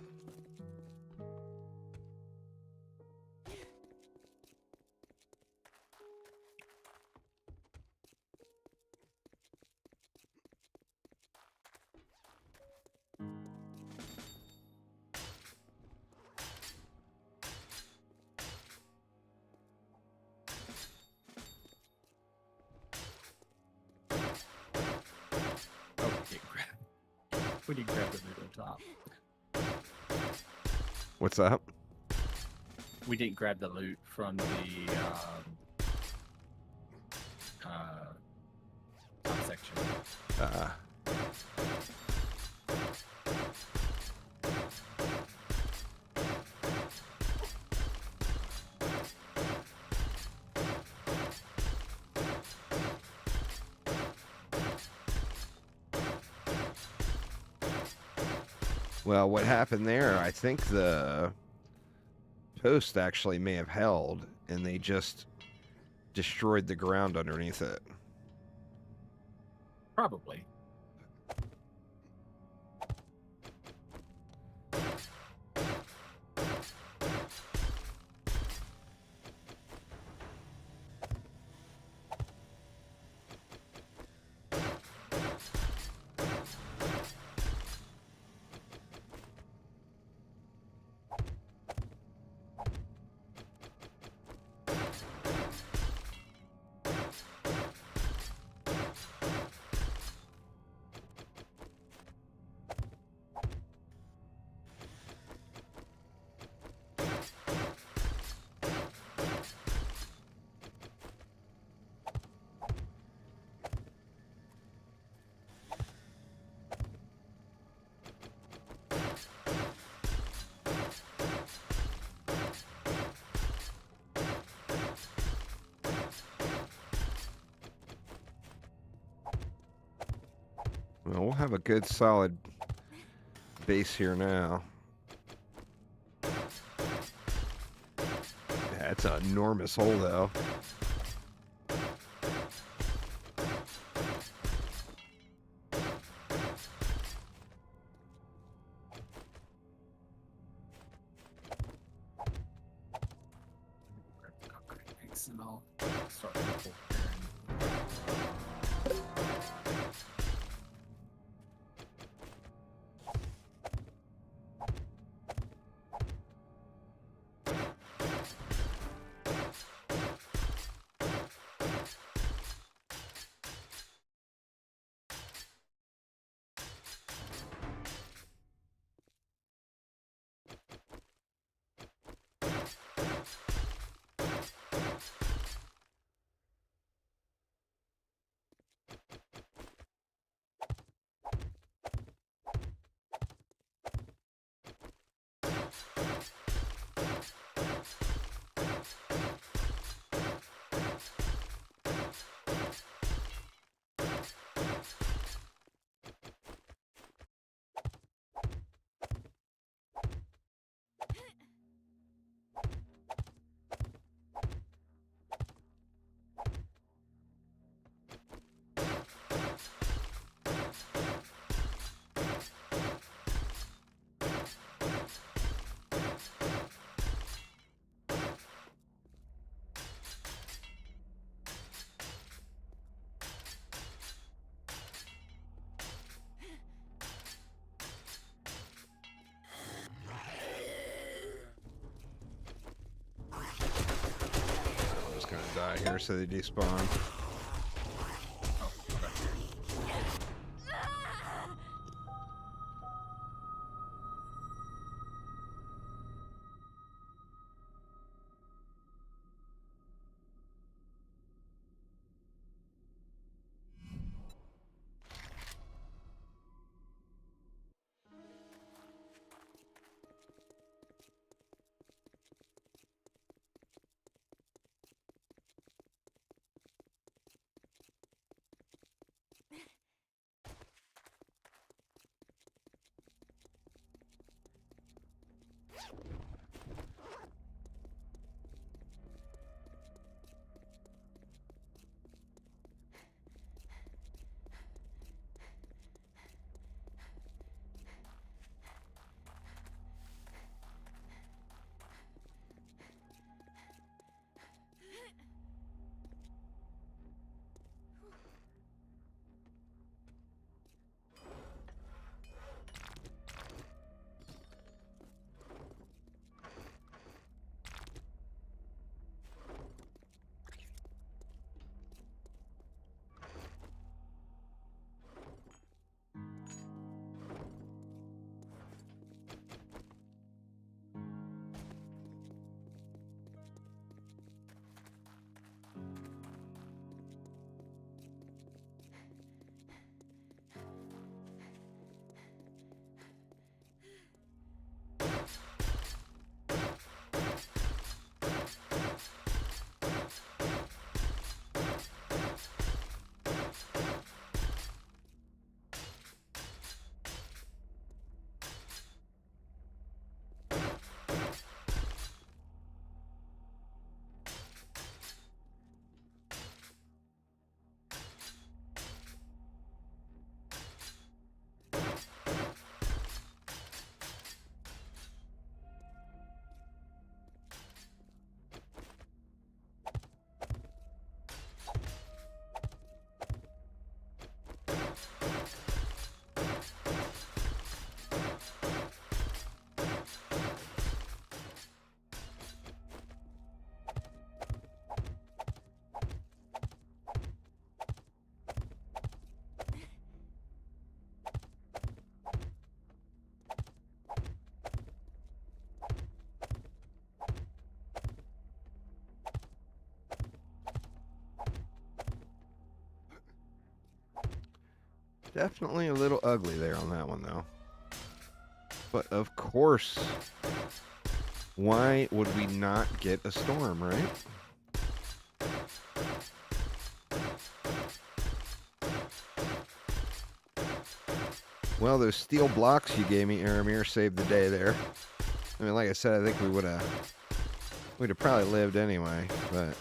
Oh, we didn't grab the loot on top. What's up? We didn't grab the loot from the top section. Well, what happened there, I think the post actually may have held, and they just destroyed the ground underneath it. Probably. Well, we'll have a good solid base here now. Yeah, it's an enormous hole, though. Grab the concrete mix and I'll start with the I'm just gonna die here so they despawn. Definitely a little ugly there on that one, though. But of course, why would we not get a storm, right? Well, those steel blocks you gave me, Aramir, saved the day there. I mean, like I said, I think we'd have probably lived anyway, but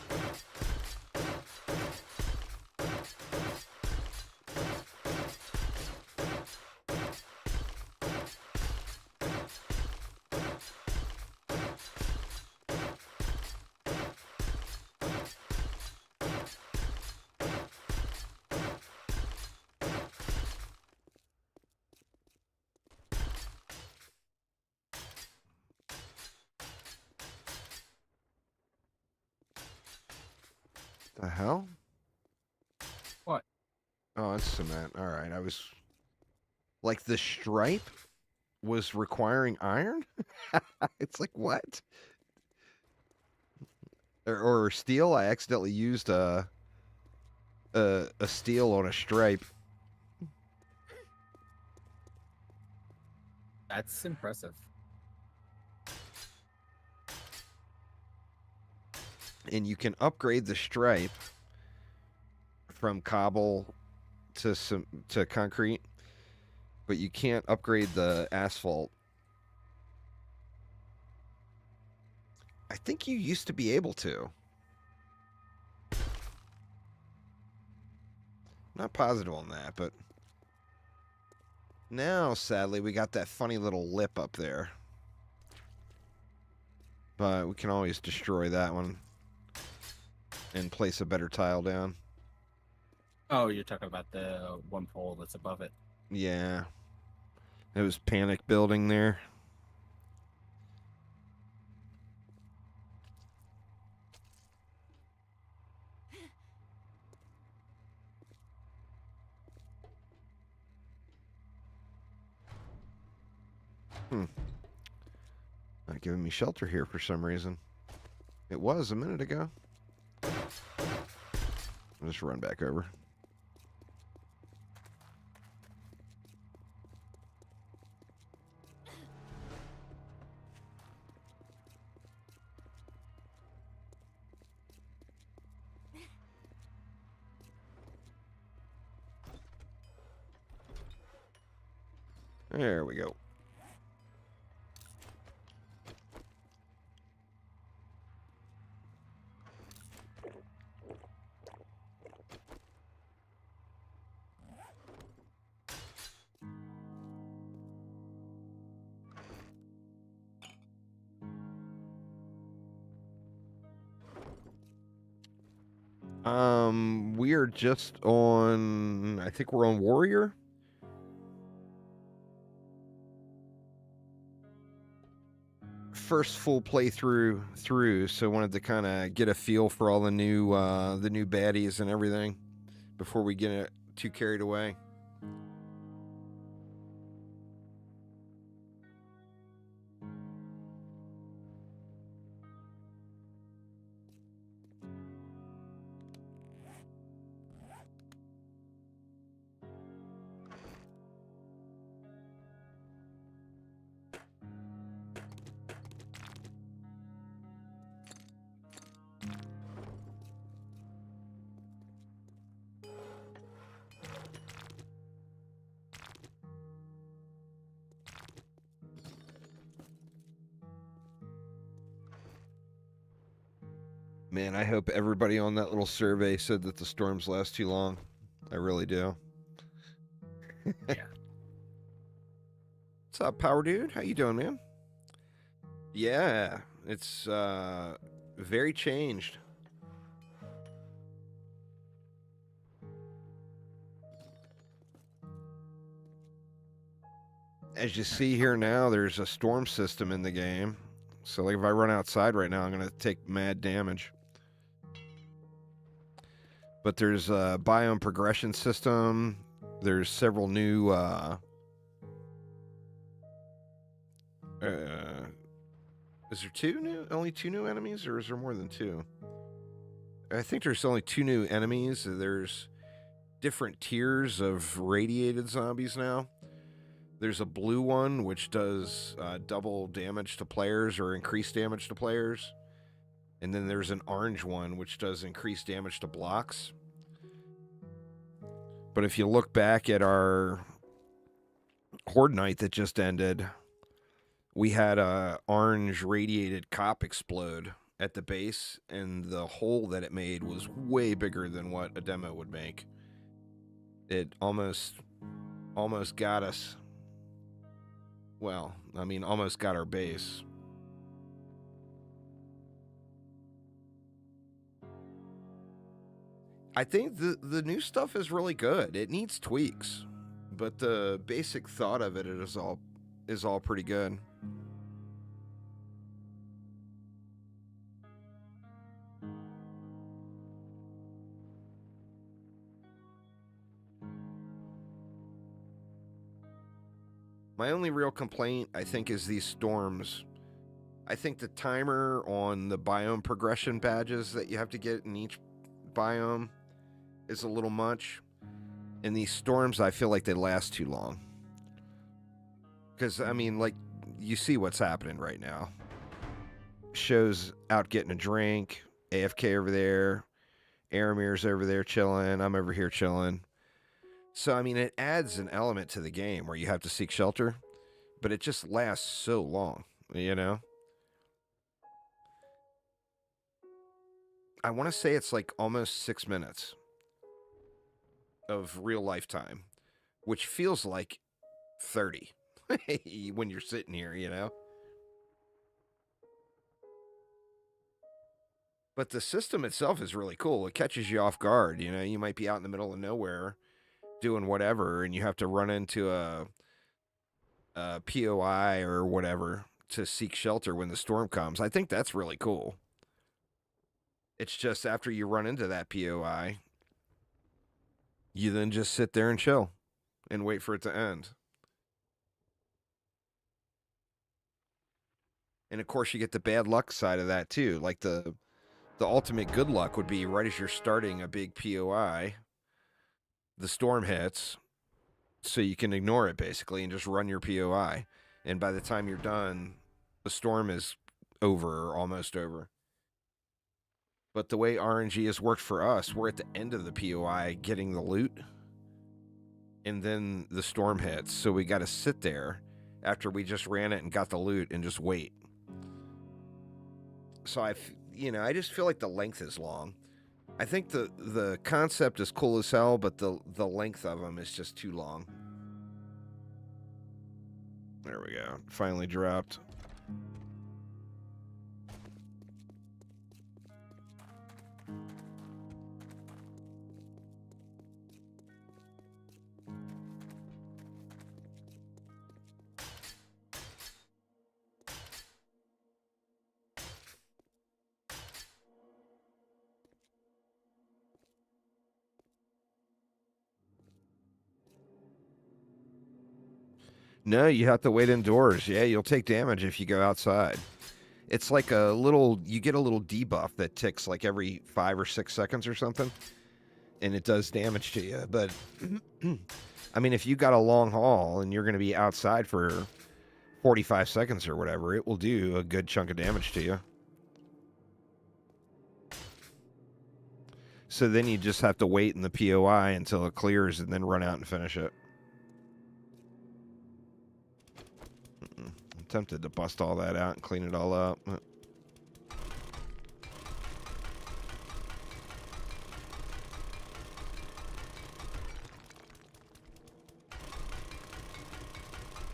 the hell? What? Oh, it's cement. All right, I was like the stripe was requiring iron. It's like what? Or steel? I accidentally used a steel on a stripe. That's impressive. And you can upgrade the stripe from cobble to concrete, but you can't upgrade the asphalt. I think you used to be able to. Not positive on that, but now, sadly, we got that funny little lip up there. But we can always destroy that one and place a better tile down. Oh, you're talking about the one pole that's above it. Yeah. It was panic building there. Not giving me shelter here for some reason. It was a minute ago. I'll just run back over. There we go. We are just on, I think we're on Warrior. First full playthrough through, so wanted to kind of get a feel for all the new baddies and everything before we get too carried away. Man, I hope everybody on that little survey said that the storms last too long. I really do. Yeah. What's up, Power Dude? How you doing, man? Yeah, it's very changed. As you see here now, there's a storm system in the game. So like if I run outside right now, I'm going to take mad damage. But there's a biome progression system. There's several new is there only two new enemies, or is there more than two? I think there's only two new enemies. There's different tiers of radiated zombies now. There's a blue one, which does double damage to players or increased damage to players. And then there's an orange one, which does increased damage to blocks. But if you look back at our Horde night that just ended, we had a orange radiated cop explode at the base, and the hole that it made was way bigger than what a demo would make. It almost got us. Well, I mean, almost got our base. I think the new stuff is really good. It needs tweaks, but the basic thought of it is all pretty good. My only real complaint, I think, is these storms. I think the timer on the biome progression badges that you have to get in each biome is a little much. And these storms, I feel like they last too long. Because, I mean, like, you see what's happening right now. Show's out getting a drink, AFK over there, Aramir's over there chilling, I'm over here chilling. So, I mean, it adds an element to the game where you have to seek shelter, but it just lasts so long, you know? I want to say it's like almost 6 minutes of real lifetime, which feels like 30 when you're sitting here, you know? But the system itself is really cool. It catches you off guard, you know? You might be out in the middle of nowhere doing whatever, and you have to run into a POI or whatever to seek shelter when the storm comes. I think that's really cool. It's just after you run into that POI, you then just sit there and chill and wait for it to end. And of course, you get the bad luck side of that too. Like the ultimate good luck would be right as you're starting a big POI, the storm hits, so you can ignore it basically and just run your POI. And by the time you're done, the storm is over or almost over. But the way RNG has worked for us, we're at the end of the POI getting the loot, and then the storm hits. So we got to sit there after we just ran it and got the loot and just wait. So I just feel like the length is long. I think the concept is cool as hell, but the length of them is just too long. There we go. Finally dropped. No, you have to wait indoors. Yeah, you'll take damage if you go outside. It's like you get a little debuff that ticks like every 5 or 6 seconds or something, and it does damage to you. But, I mean, if you got a long haul and you're going to be outside for 45 seconds or whatever, it will do a good chunk of damage to you. So then you just have to wait in the POI until it clears and then run out and finish it. I'm tempted to bust all that out and clean it all up. At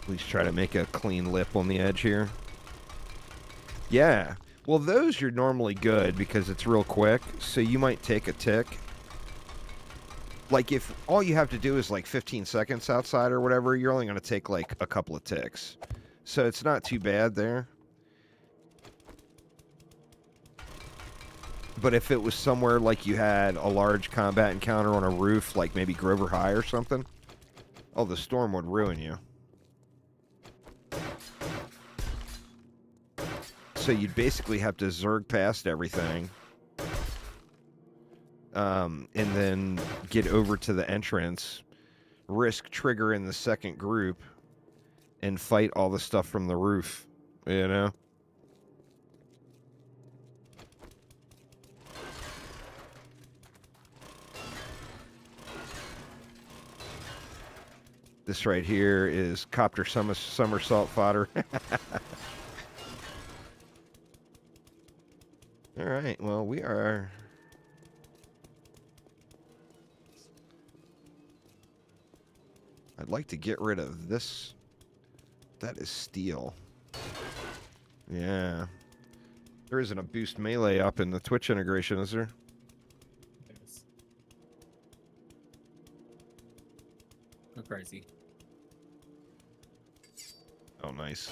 least try to make a clean lip on the edge here. Yeah. Well, those you're normally good because it's real quick, so you might take a tick. Like, if all you have to do is like 15 seconds outside or whatever, you're only going to take like a couple of ticks. So it's not too bad there. But if it was somewhere like you had a large combat encounter on a roof, like maybe Grover High or something, oh, the storm would ruin you. So you'd basically have to zerg past everything. And then get over to the entrance, risk trigger in the second group, and fight all the stuff from the roof, you know? This right here is copter somersault fodder. All right, well, we are... I'd like to get rid of this. That is steel. Yeah. There isn't a boost melee up in the Twitch integration, is there? Yes. Go crazy. Oh, nice.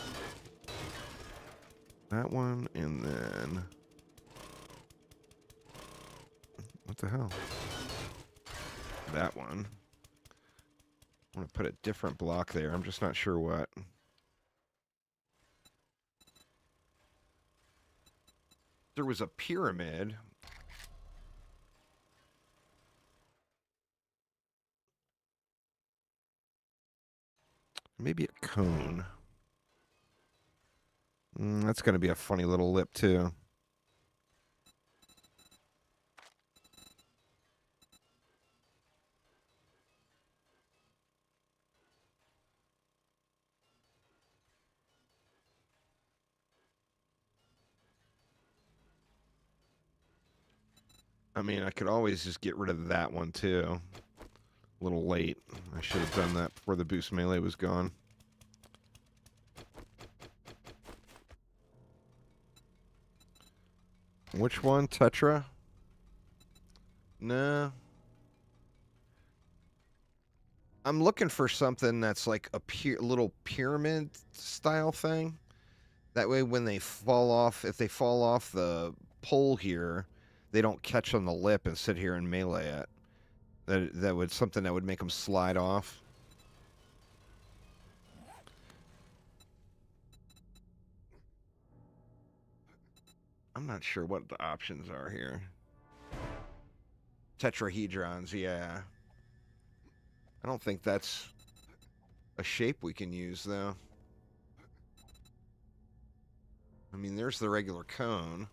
That one, and then... What the hell? That one. I want to put a different block there. I'm just not sure what. There was a pyramid. Maybe a cone. That's going to be a funny little lip, too. I mean, I could always just get rid of that one, too. A little late. I should have done that before the boost melee was gone. Which one? Tetra? No. I'm looking for something that's like a little pyramid style thing. That way when they fall off, if they fall off the pole here, they don't catch on the lip and sit here and melee it. That would something that would make them slide off. I'm not sure what the options are here. Tetrahedrons, yeah. I don't think that's a shape we can use, though. I mean, there's the regular cone.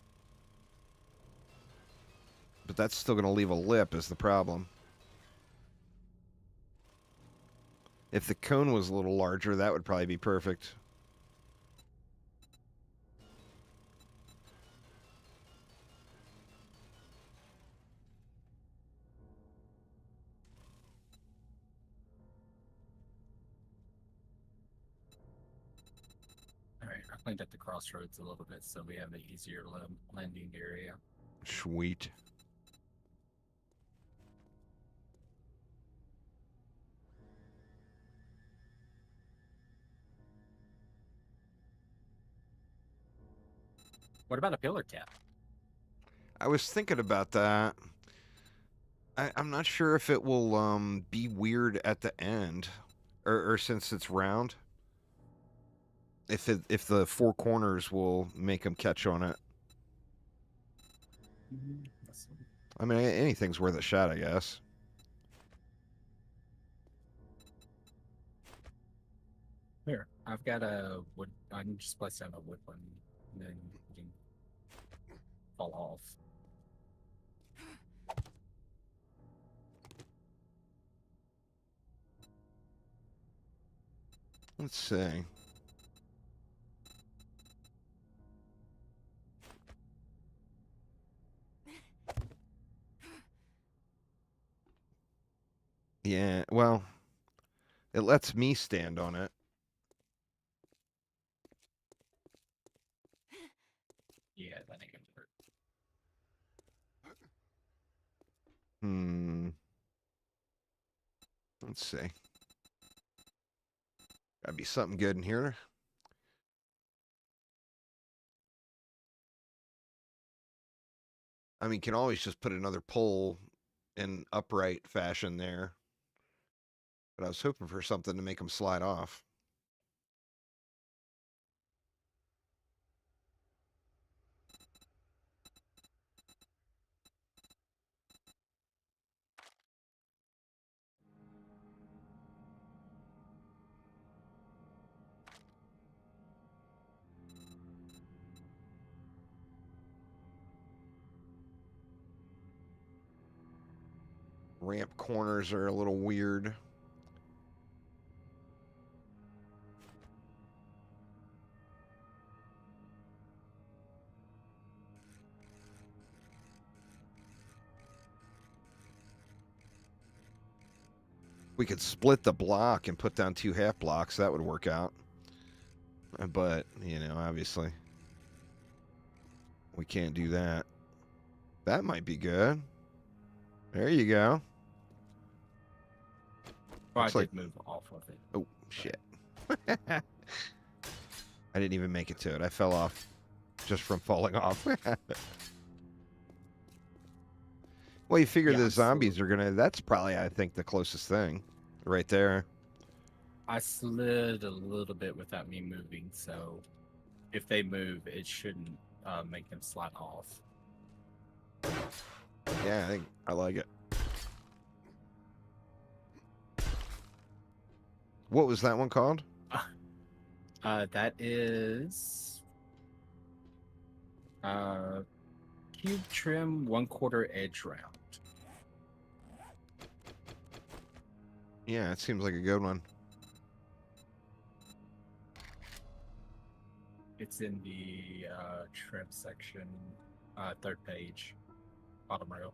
But that's still going to leave a lip is the problem. If the cone was a little larger, that would probably be perfect. All right, I cleaned up the crossroads a little bit so we have an easier landing area. Sweet. What about a pillar cap? I was thinking about that. I'm not sure if it will be weird at the end, or since it's round. If the four corners will make them catch on it. I mean, anything's worth a shot, I guess. Here, I've got a wood. I can just place down a wood one, and then you can fall off. Let's see. Yeah, well, it lets me stand on it. Yeah, that ain't gonna hurt. Let's see. Gotta be something good in here. I mean, can always just put another pole in upright fashion there. But I was hoping for something to make them slide off. Ramp corners are a little weird. We could split the block and put down 2 half blocks. That would work out. But, you know, obviously, we can't do that. That might be good. There you go. Well, Looks I like- did move off of it. Oh, shit. I didn't even make it to it. I fell off just from falling off. Well, you figure Yeah, the I'm zombies are gonna... That's probably, I think, the closest thing. Right there. I slid a little bit without me moving, so if they move, it shouldn't make them slide off. Yeah, I think I like it. What was that one called? That is cube trim 1/4 edge round. Yeah, it seems like a good one. It's in the trim section, 3rd page, bottom row.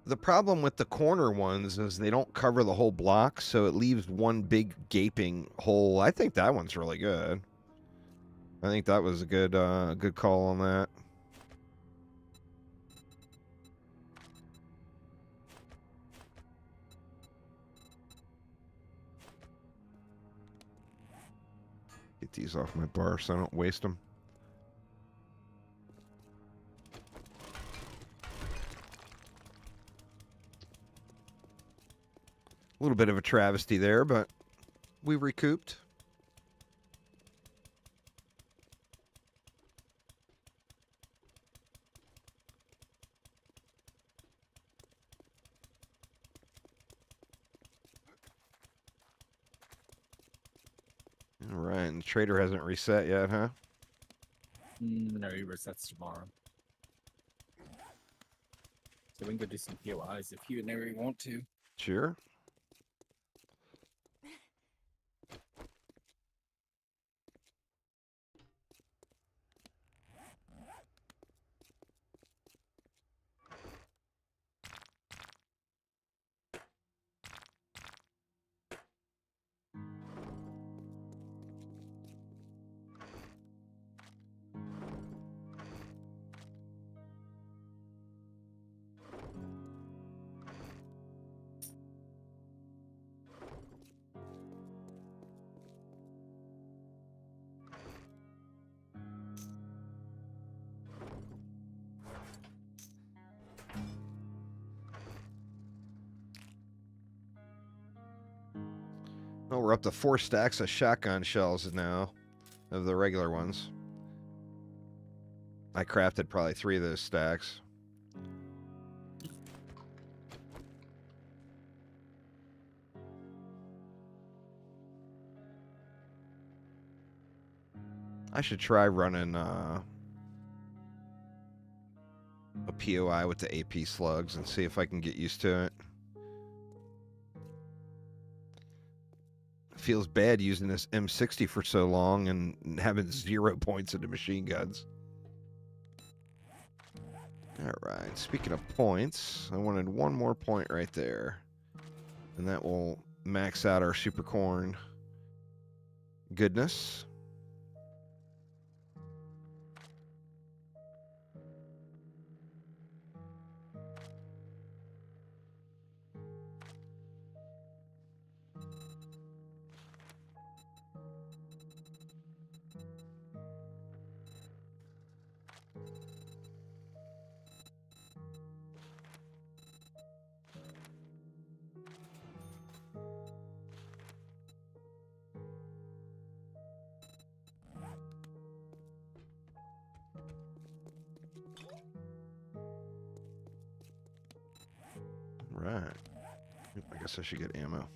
The problem with the corner ones is they don't cover the whole block, so it leaves one big gaping hole. I think that one's really good. I think that was a good call on that. Get these off my bar so I don't waste them. A little bit of a travesty there, but we recouped. All right, and the trader hasn't reset yet, huh? No, he resets tomorrow. So we can go do some POIs if you and Mary want to. Sure. Well, we're up to 4 stacks of shotgun shells now, of the regular ones. I crafted probably 3 of those stacks. I should try running a POI with the AP slugs and see if I can get used to it. Feels bad using this M60 for so long and having 0 points into machine guns. Alright, speaking of points, I wanted 1 more point right there. And that will max out our super corn goodness. Right. I guess I should get ammo.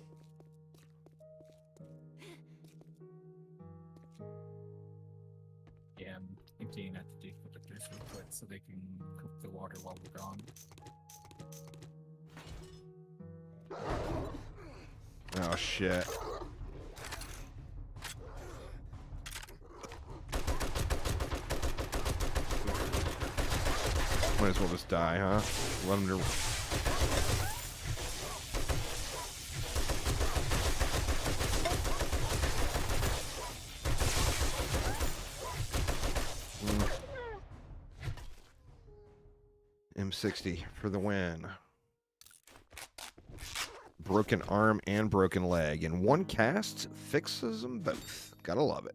Yeah, I'm emptying out the deflectors real quick so they can cook the water while we're gone. Oh, shit. Might as well just die, huh? Let him to... M60 for the win. Broken arm and broken leg. In one cast, fixes them both. Gotta love it.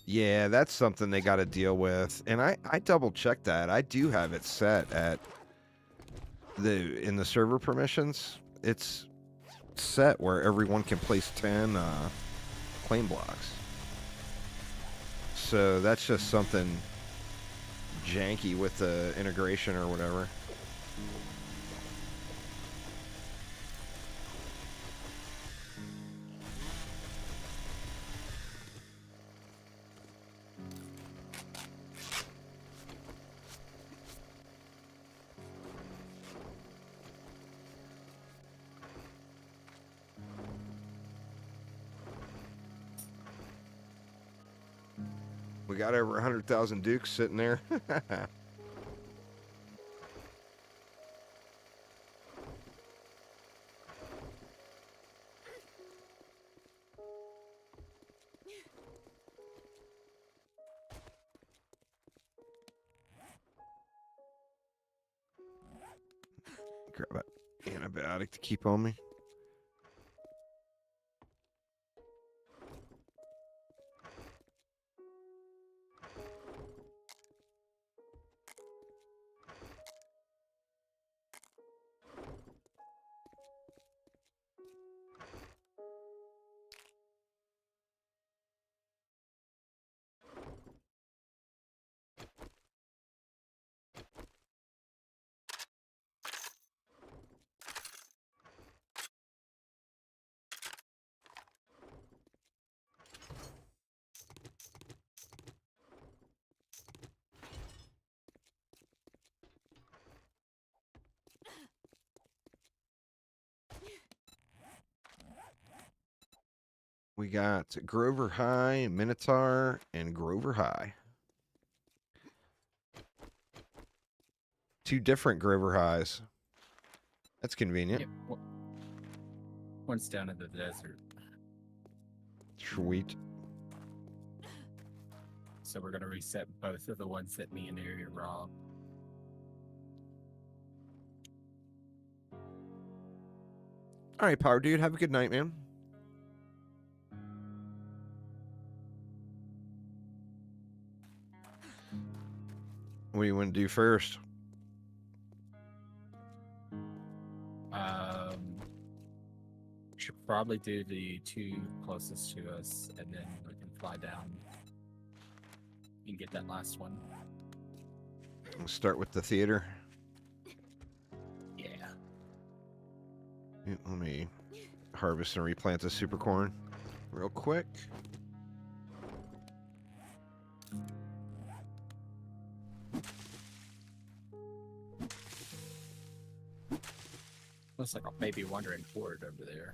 Yeah, that's something they gotta deal with. And I double-checked that. I do have it set at... in the server permissions. It's set where everyone can place 10 claim blocks. So that's just something janky with the integration or whatever. We got over 100,000 dukes sitting there. Grab an antibiotic to keep on me. We got Grover High, Minotaur, and Grover High. Two different Grover Highs. That's convenient. Yeah, one's down in the desert. Sweet. So we're going to reset both of the ones that me and Ari robbed. All right, Power Dude. Have a good night, man. What do you want to do first? Should probably do the two closest to us, and then we can fly down and get that last one. We'll start with the theater. Yeah. Let me harvest and replant the super corn real quick. Looks like a maybe wandering horde over there.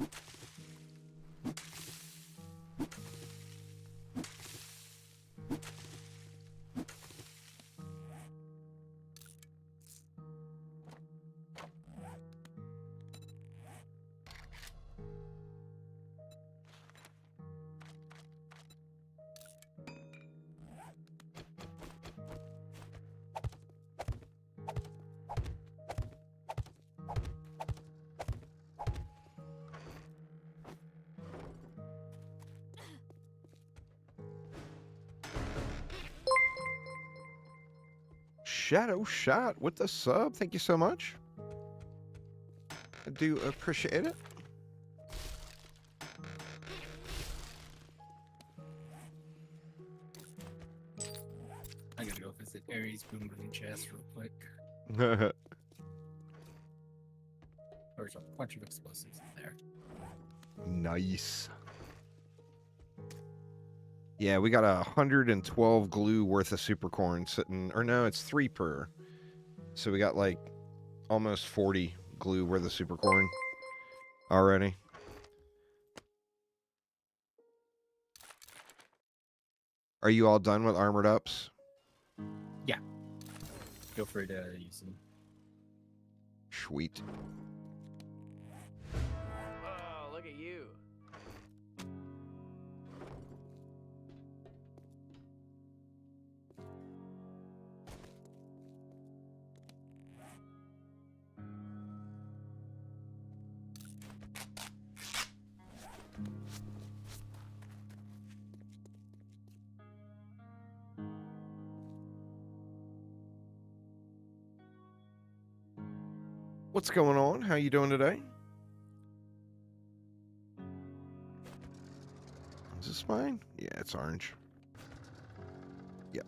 Shadow Shot with the sub. Thank you so much. I do appreciate it. I gotta go visit Aries' boom boom chest real quick. There's a bunch of explosives in there. Nice. Yeah, we got 112 glue worth of super corn sitting, or no, it's 3 per. So we got like almost 40 glue worth of super corn already. Are you all done with armored ups? Feel free to use them. Sweet. Oh, look at you. What's going on? How you doing today? Is this mine? Yeah, it's orange. Yep.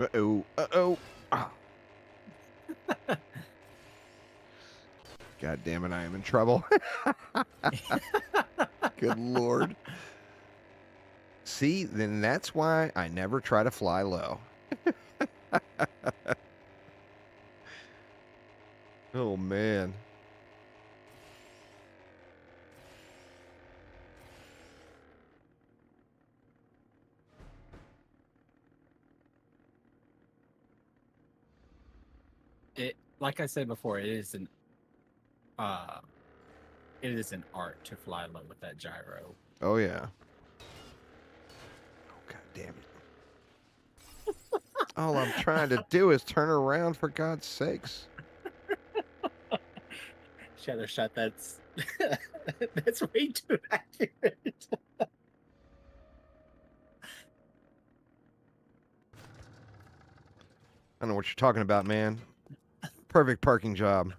Uh-oh. Uh-oh. Ah. God damn it, I am in trouble. Good Lord. See, then that's why I never try to fly low. Oh, man. It, like I said before, it is an art to fly low with that gyro. Oh, yeah. Oh, God damn it. All I'm trying to do is turn around, for God's sakes. Shadow shot. That's that's way too accurate. I don't know what you're talking about, man. Perfect parking job.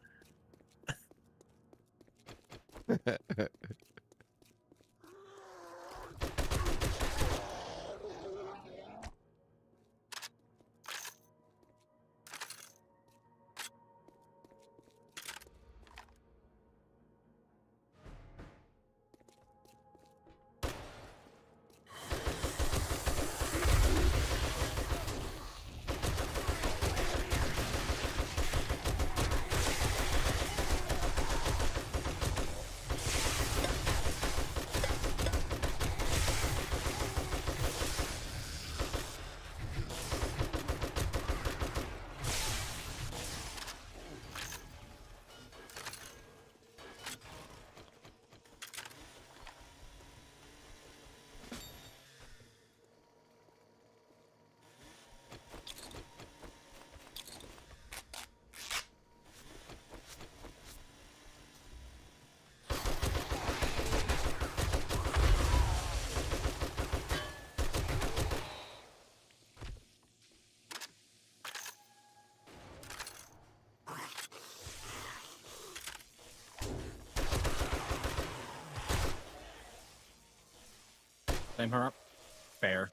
Flame her up. Fair.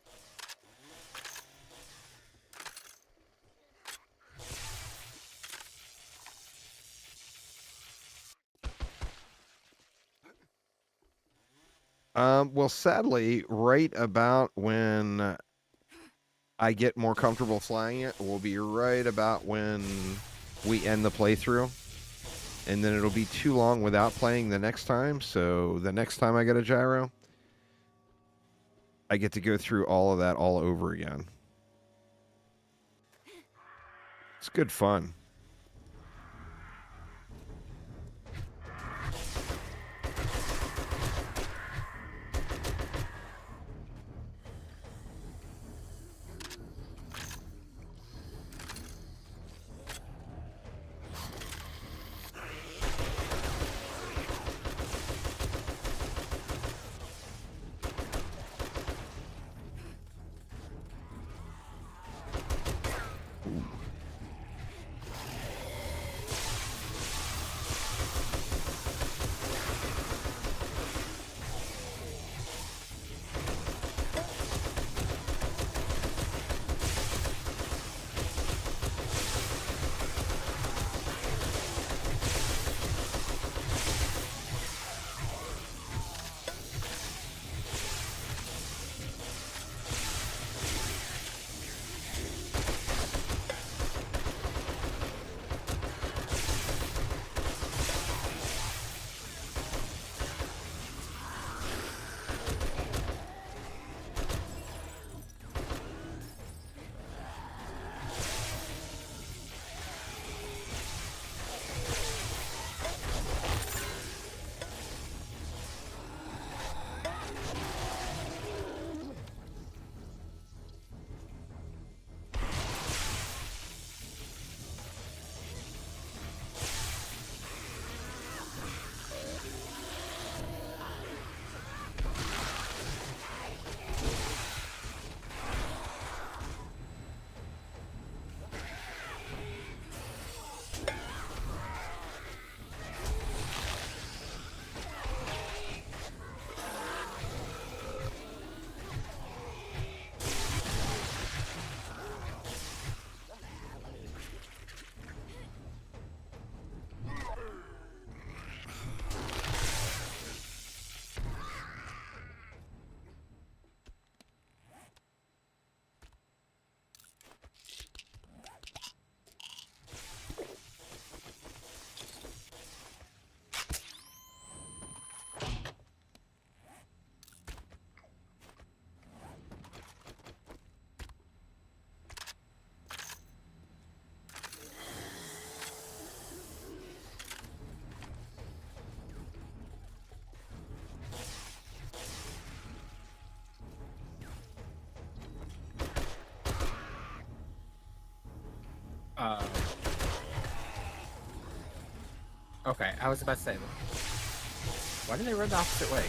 Well, sadly, right about when I get more comfortable flying it will be right about when we end the playthrough. And then it'll be too long without playing the next time. So the next time I get a gyro, I get to go through all of that all over again. It's good fun. Okay, I was about to say, why did they run the opposite way?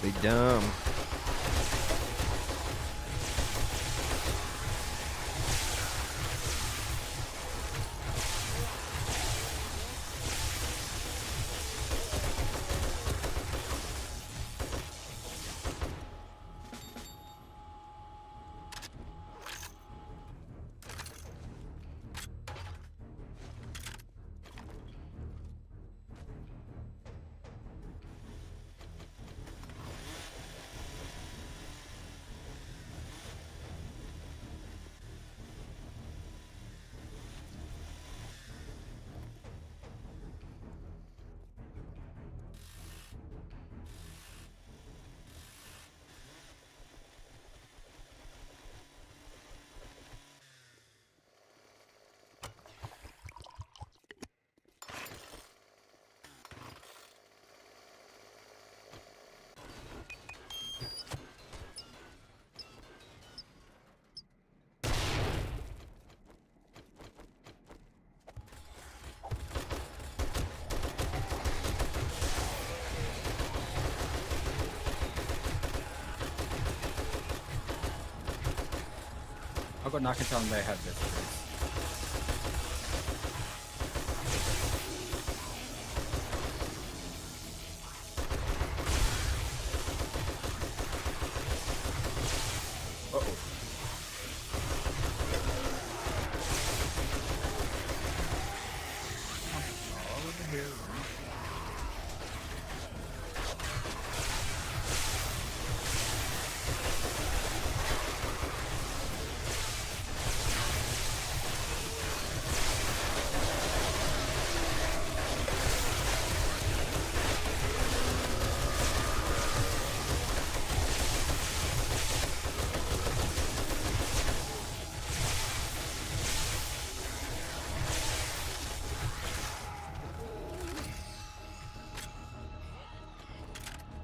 They dumb. I'll go knock and tell them they have visitors. Uh-oh. All over here.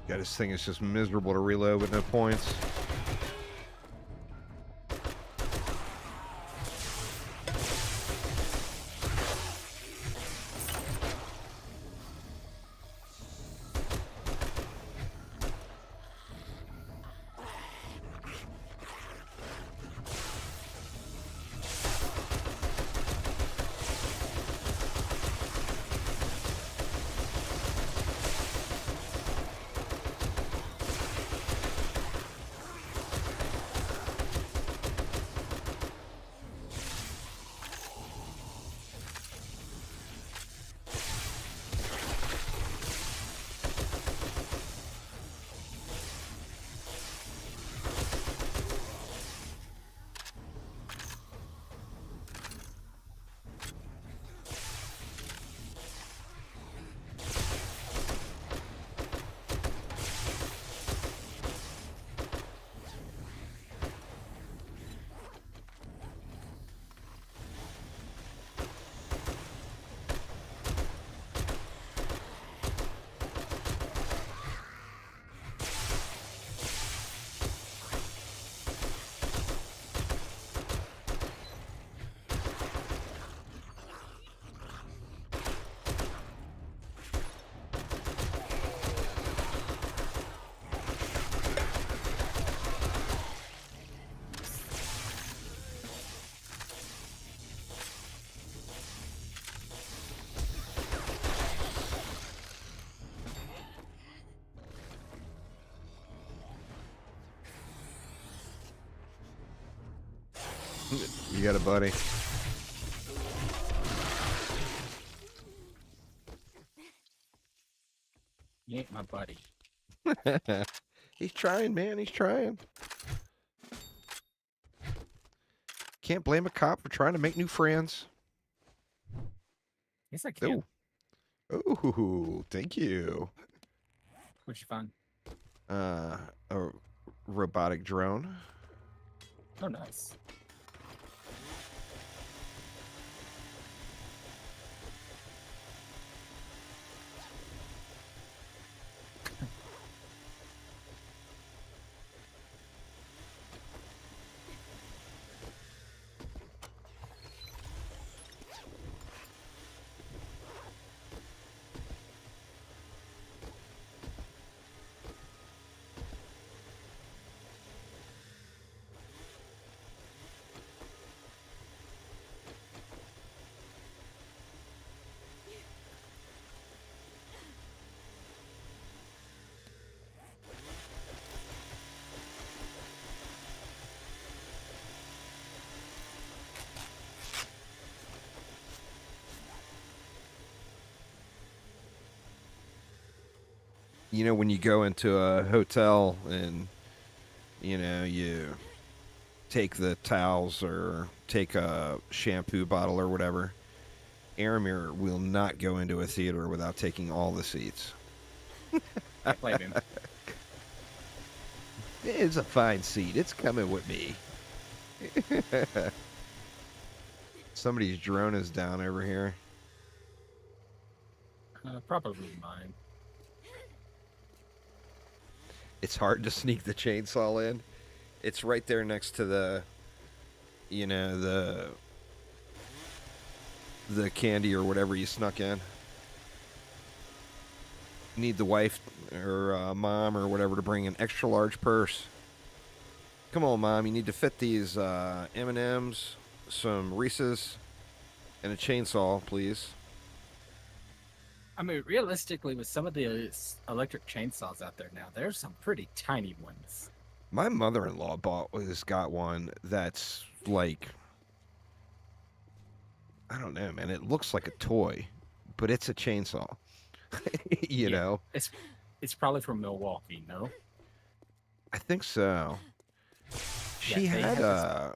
God, this thing is just miserable to reload with no points. You got a buddy. You ain't my buddy. He's trying, man. He's trying. Can't blame a cop for trying to make new friends. Yes, I can. Oh, thank you. What you find? A robotic drone. Oh, nice. You know, when you go into a hotel and, you take the towels or take a shampoo bottle or whatever, Aramir will not go into a theater without taking all the seats. I blame him. It's a fine seat. It's coming with me. Somebody's drone is down over here. Probably mine. It's hard to sneak the chainsaw in. It's right there next to the, the candy or whatever you snuck in. Need the wife or mom or whatever to bring an extra large purse. Come on, Mom. You need to fit these M&Ms, some Reese's, and a chainsaw, please. I mean, realistically, with some of the electric chainsaws out there now, there's some pretty tiny ones. My mother-in-law got one that's like, I don't know, man. It looks like a toy, but it's a chainsaw. you know? It's probably from Milwaukee, no? I think so. She Yeah, they had have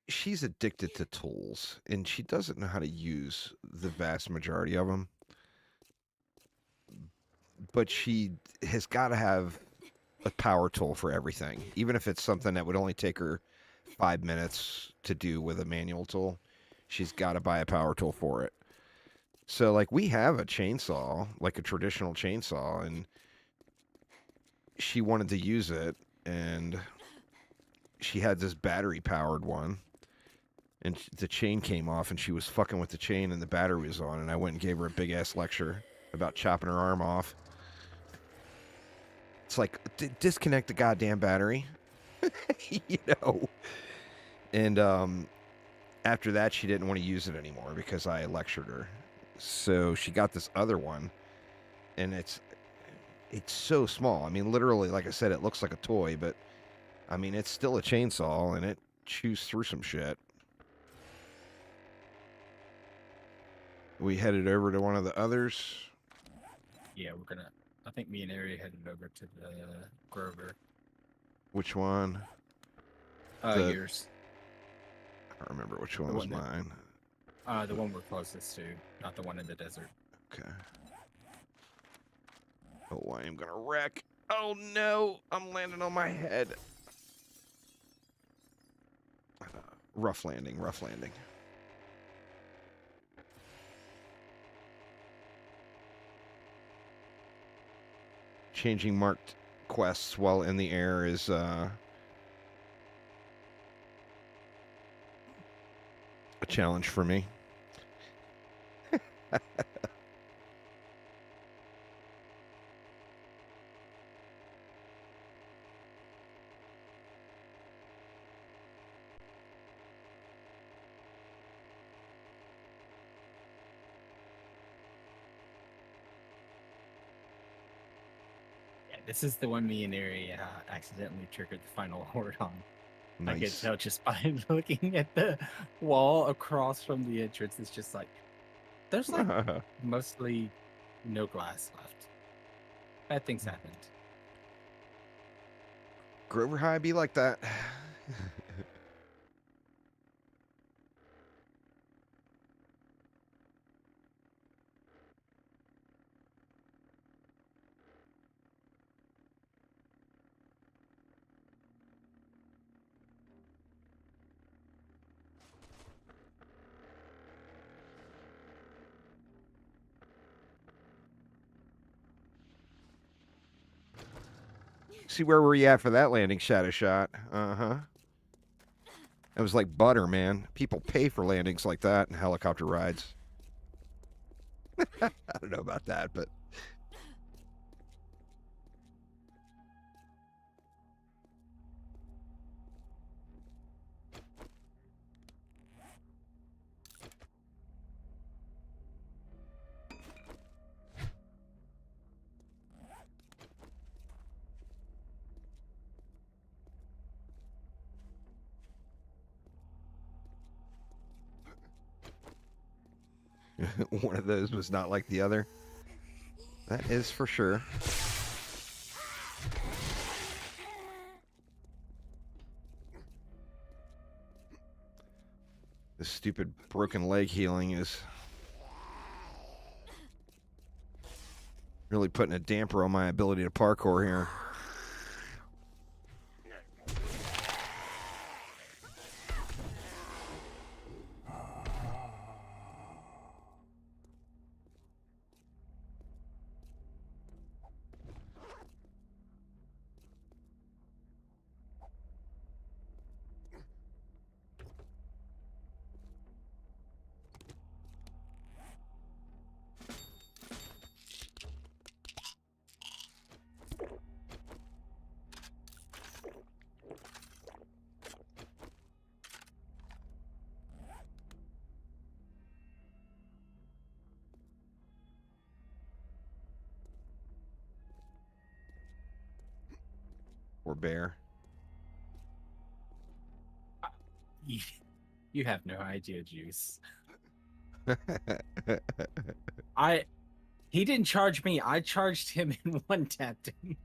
she's addicted to tools, and she doesn't know how to use the vast majority of them. But she has got to have a power tool for everything, even if it's something that would only take her 5 minutes to do with a manual tool. She's got to buy a power tool for it. So, like, we have a chainsaw, like a traditional chainsaw, and she wanted to use it, and she had this battery-powered one, and the chain came off, and she was fucking with the chain, and the battery was on, and I went and gave her a big-ass lecture about chopping her arm off. It's like, disconnect the goddamn battery. And after that, she didn't want to use it anymore because I lectured her. So she got this other one, and it's so small. I mean, literally, like I said, it looks like a toy, but I mean, it's still a chainsaw, and it chews through some shit. We headed over to one of the others. Yeah, I think me and Ari headed over to the Grover. Which one? Yours. I don't remember which one The was one mine. The one we're closest to, not the one in the desert. Okay. Oh, I am gonna wreck. Oh no, I'm landing on my head. Rough landing, rough landing. Changing marked quests while in the air is a challenge for me. Yeah, this is the one me and Ari accidentally triggered the final horde on. I could Nice. tell just by looking at the wall across from the entrance. It's just like, there's like mostly no glass left. Bad things happened. Grover High be like that. See, where were you at for that landing shadow shot? Uh-huh. It was like butter, man. People pay for landings like that and helicopter rides. I don't know about that, but... One of those was not like the other. That is for sure. This stupid broken leg healing is really putting a damper on my ability to parkour here. Or bear. You have no idea, Juice. He didn't charge me. I charged him and one tapped him.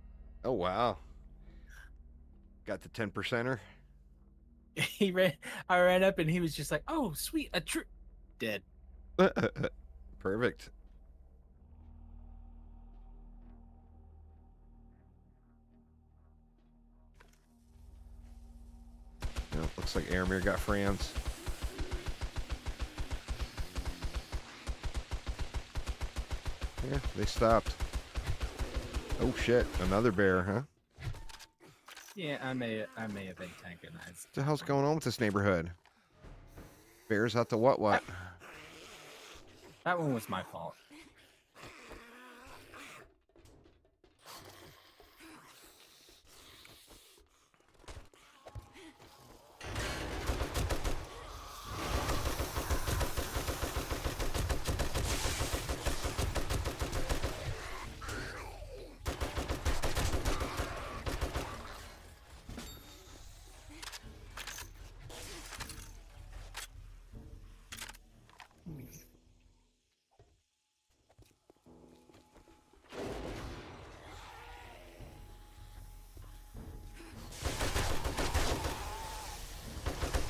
Oh, wow. Got the 10%er? I ran up and he was just like, "Oh, sweet, a true dead." Perfect. Well, looks like Aramir got friends. Yeah, they stopped. Oh shit, another bear, huh? Yeah, I may have antagonized. What the hell's going on with this neighborhood? Bears out to what? That one was my fault.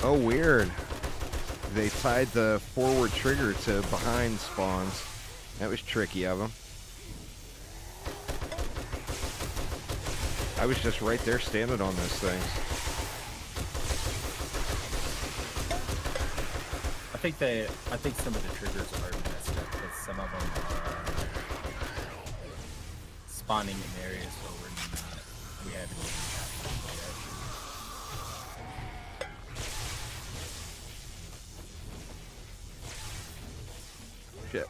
Oh, weird. They tied the forward trigger to behind spawns. That was tricky of them. I was just right there standing on those things. I think some of the triggers are messed up because some of them are spawning in areas where we haven't even gotten yet. Shit.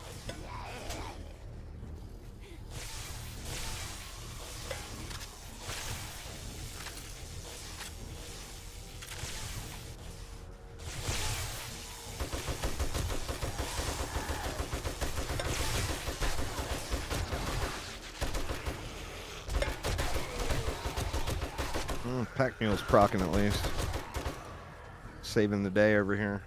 Pack mule's procking at least. Saving the day over here.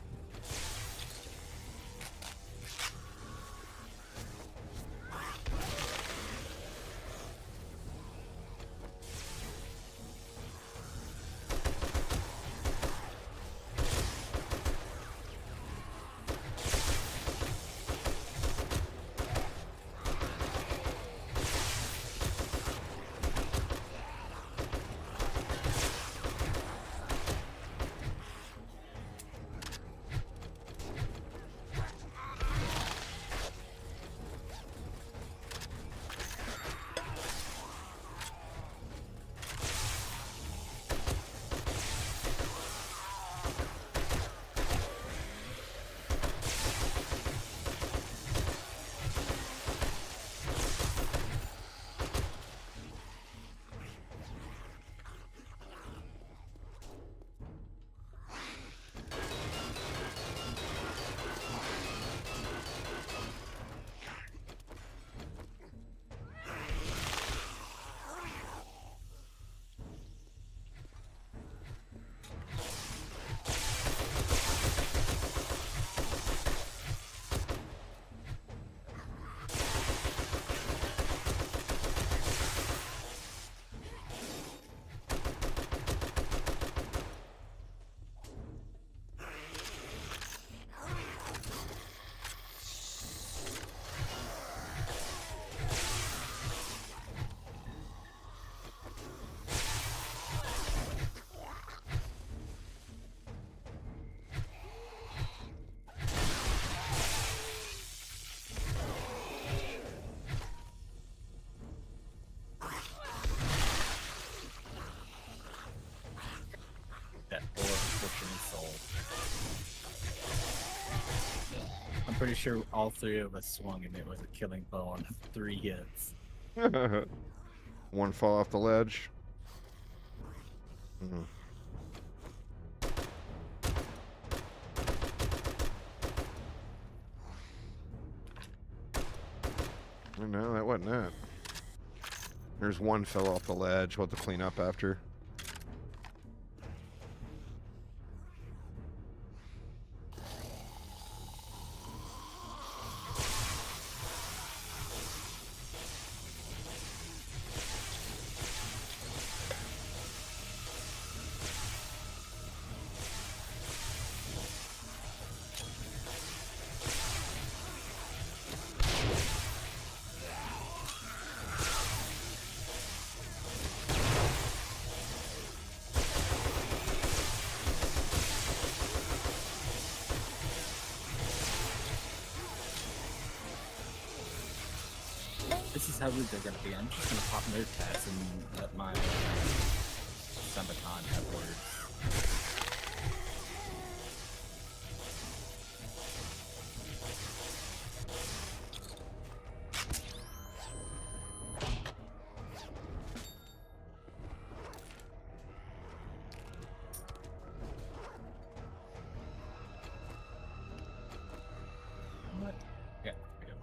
pretty sure all three of us swung and it was a killing blow on 3 hits. One fall off the ledge. Mm. No, that wasn't it. There's one fell off the ledge. We'll have to clean up after. This is how rude they're gonna be. I'm just gonna pop nerd tags and let my Sabaton have words. What? Yeah, we go.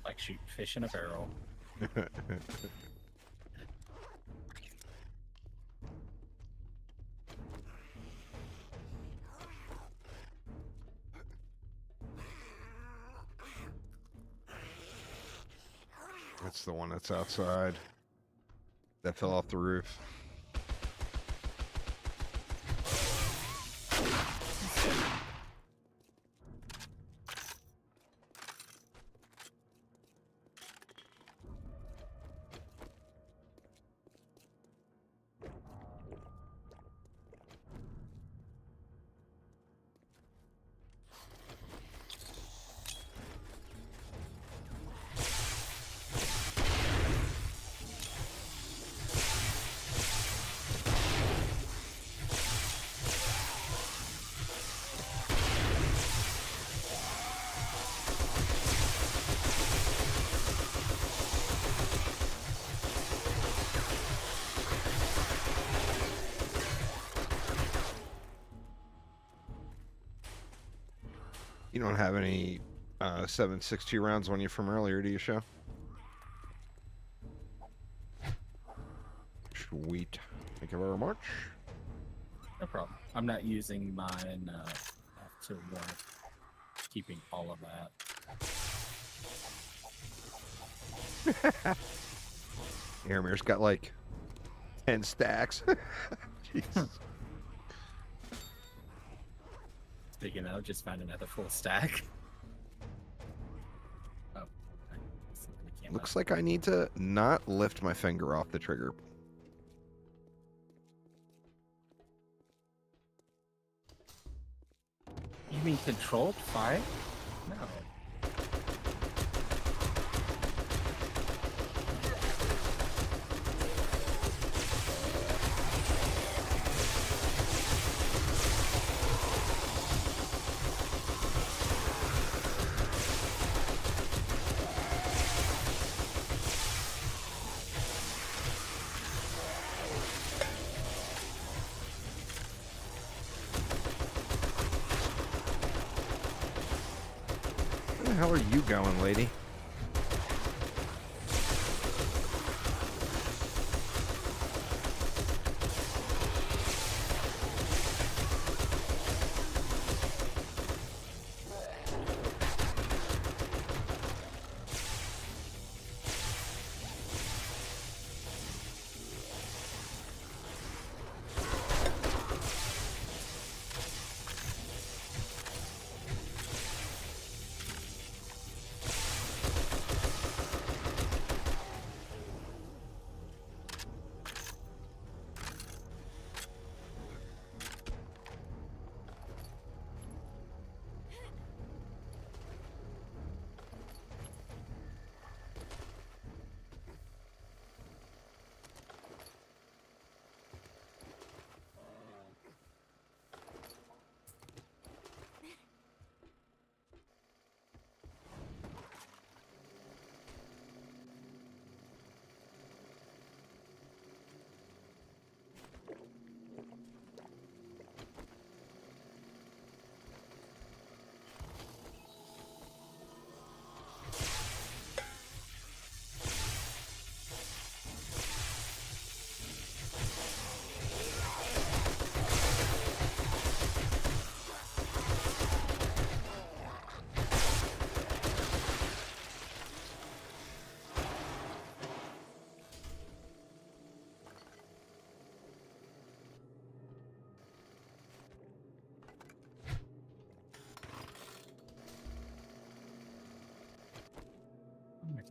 Like shooting fish in a barrel. That's the one that's outside. That fell off the roof. You don't have any 7.62 rounds on you from earlier, do you, Show? Sweet. Thank you very much. No problem. I'm not using mine to keeping all of that. Aramir's got like 10 stacks. Jeez. Speaking of, just found another full stack. Oh. Looks like I need to not lift my finger off the trigger. You mean controlled fire? No. Where the hell are you going, lady?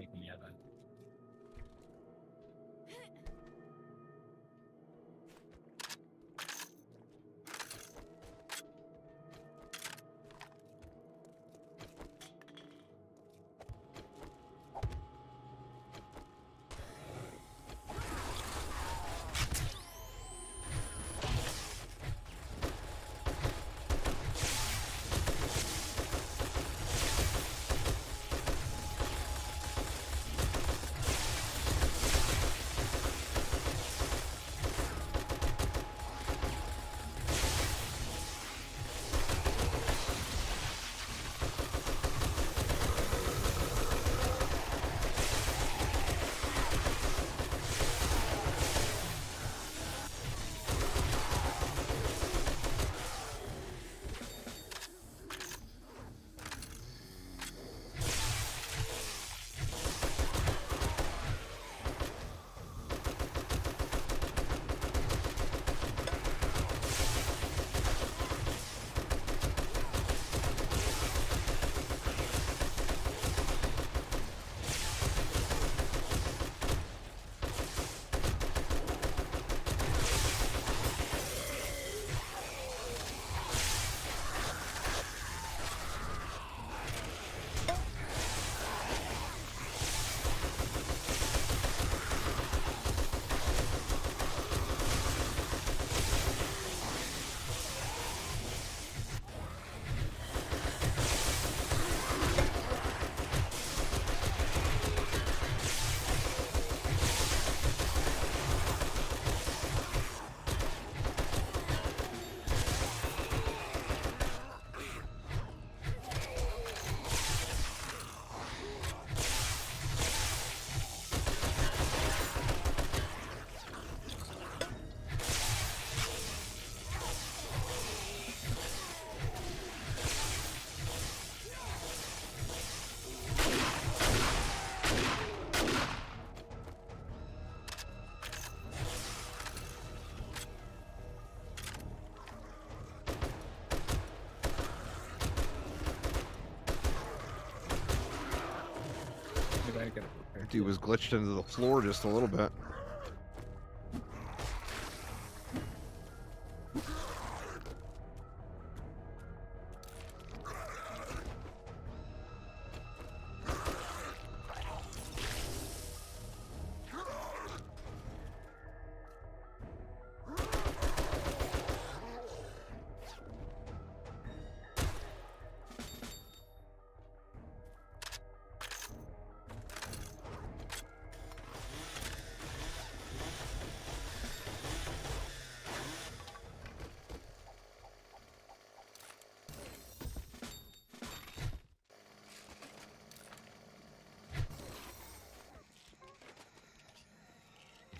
thinking of it. Maybe I gotta prepare. Dude was glitched into the floor just a little bit.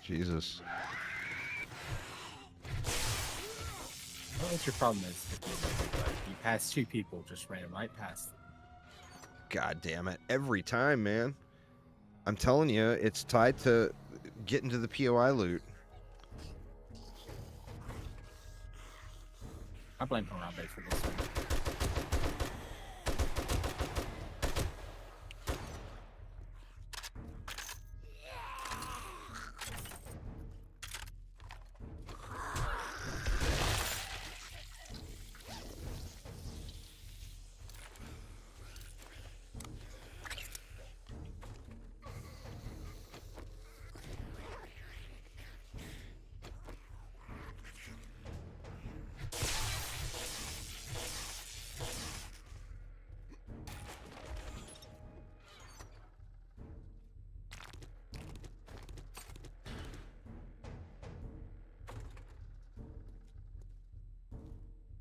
Jesus. Well, what your problem is? You pass two people, just ran right past. God damn it. Every time, man. I'm telling you, it's tied to getting to the POI loot. I blame Harambe for this one.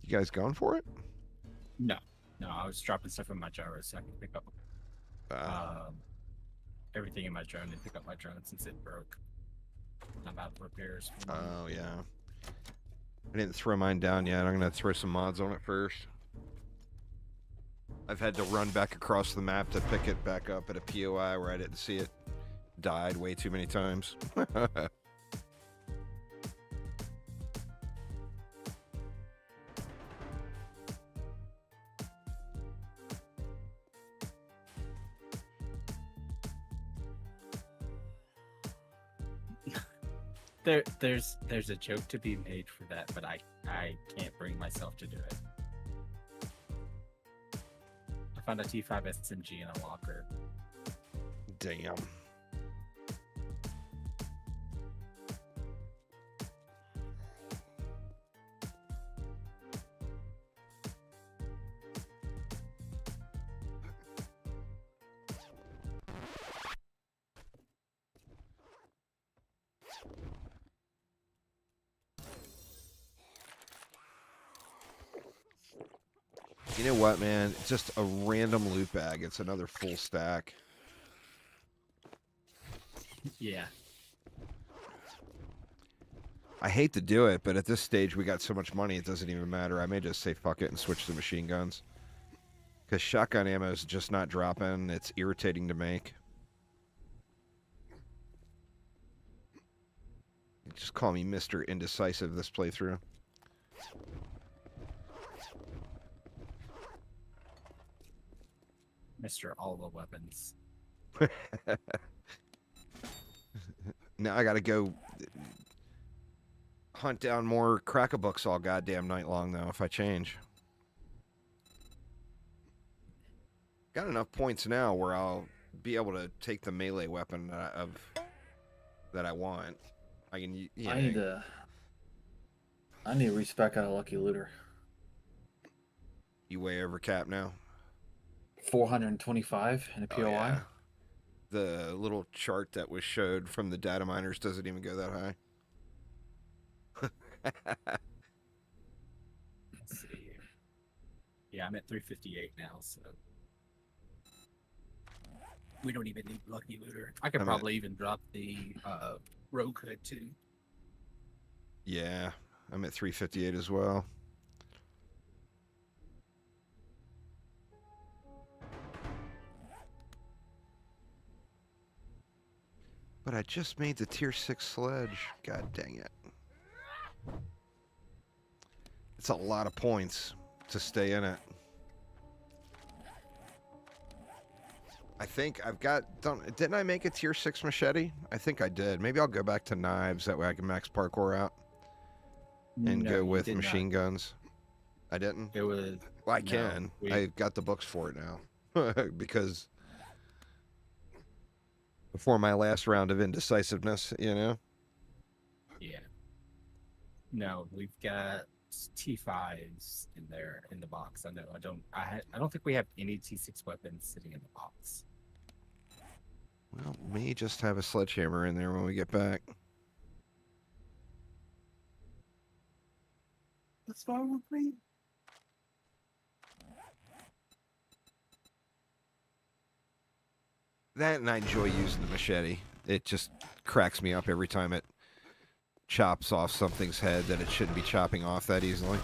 You guys going for it? No, I was dropping stuff in my gyro so I can pick up everything in my drone and pick up my drone since it broke. I'm out of repairs. Oh, yeah. I didn't throw mine down yet. I'm going to throw some mods on it first. I've had to run back across the map to pick it back up at a POI where I didn't see it. Died way too many times. There's a joke to be made for that, but I can't bring myself to do it. I found a T5 SMG in a locker. Damn. You know what, man? It's just a random loot bag. It's another full stack. Yeah. I hate to do it, but at this stage we got so much money it doesn't even matter. I may just say fuck it and switch to machine guns. Because shotgun ammo is just not dropping. It's irritating to make. Just call me Mr. Indecisive this playthrough. Mr. All the Weapons. Now I gotta go hunt down more crack-a-books all goddamn night long, though, if I change. Got enough points now where I'll be able to take the melee weapon that I want. I can, yeah. I need to respec out a Lucky Looter. You way over cap now. 425 in a POI. Oh, yeah. The little chart that was showed from the data miners doesn't even go that high. Let's see here. Yeah, I'm at 358 now, so we don't even need Lucky Looter. I could probably even drop the Rogue Hood too. Yeah, I'm at 358 as well. But I just made the tier 6 sledge. God dang it. It's a lot of points to stay in it. I think I've got... Didn't I make a tier 6 machete? I think I did. Maybe I'll go back to knives. That way I can max parkour out. And No, go you with did machine not. guns. I didn't? It was... Well, I no, can. I've got the books for it now. Because... before my last round of indecisiveness, you know? Yeah. No, we've got T5s in there in the box. I know. I don't think we have any T6 weapons sitting in the box. Well, may just have a sledgehammer in there when we get back. What's wrong with me? That, and I enjoy using the machete. It just cracks me up every time it chops off something's head that it shouldn't be chopping off that easily.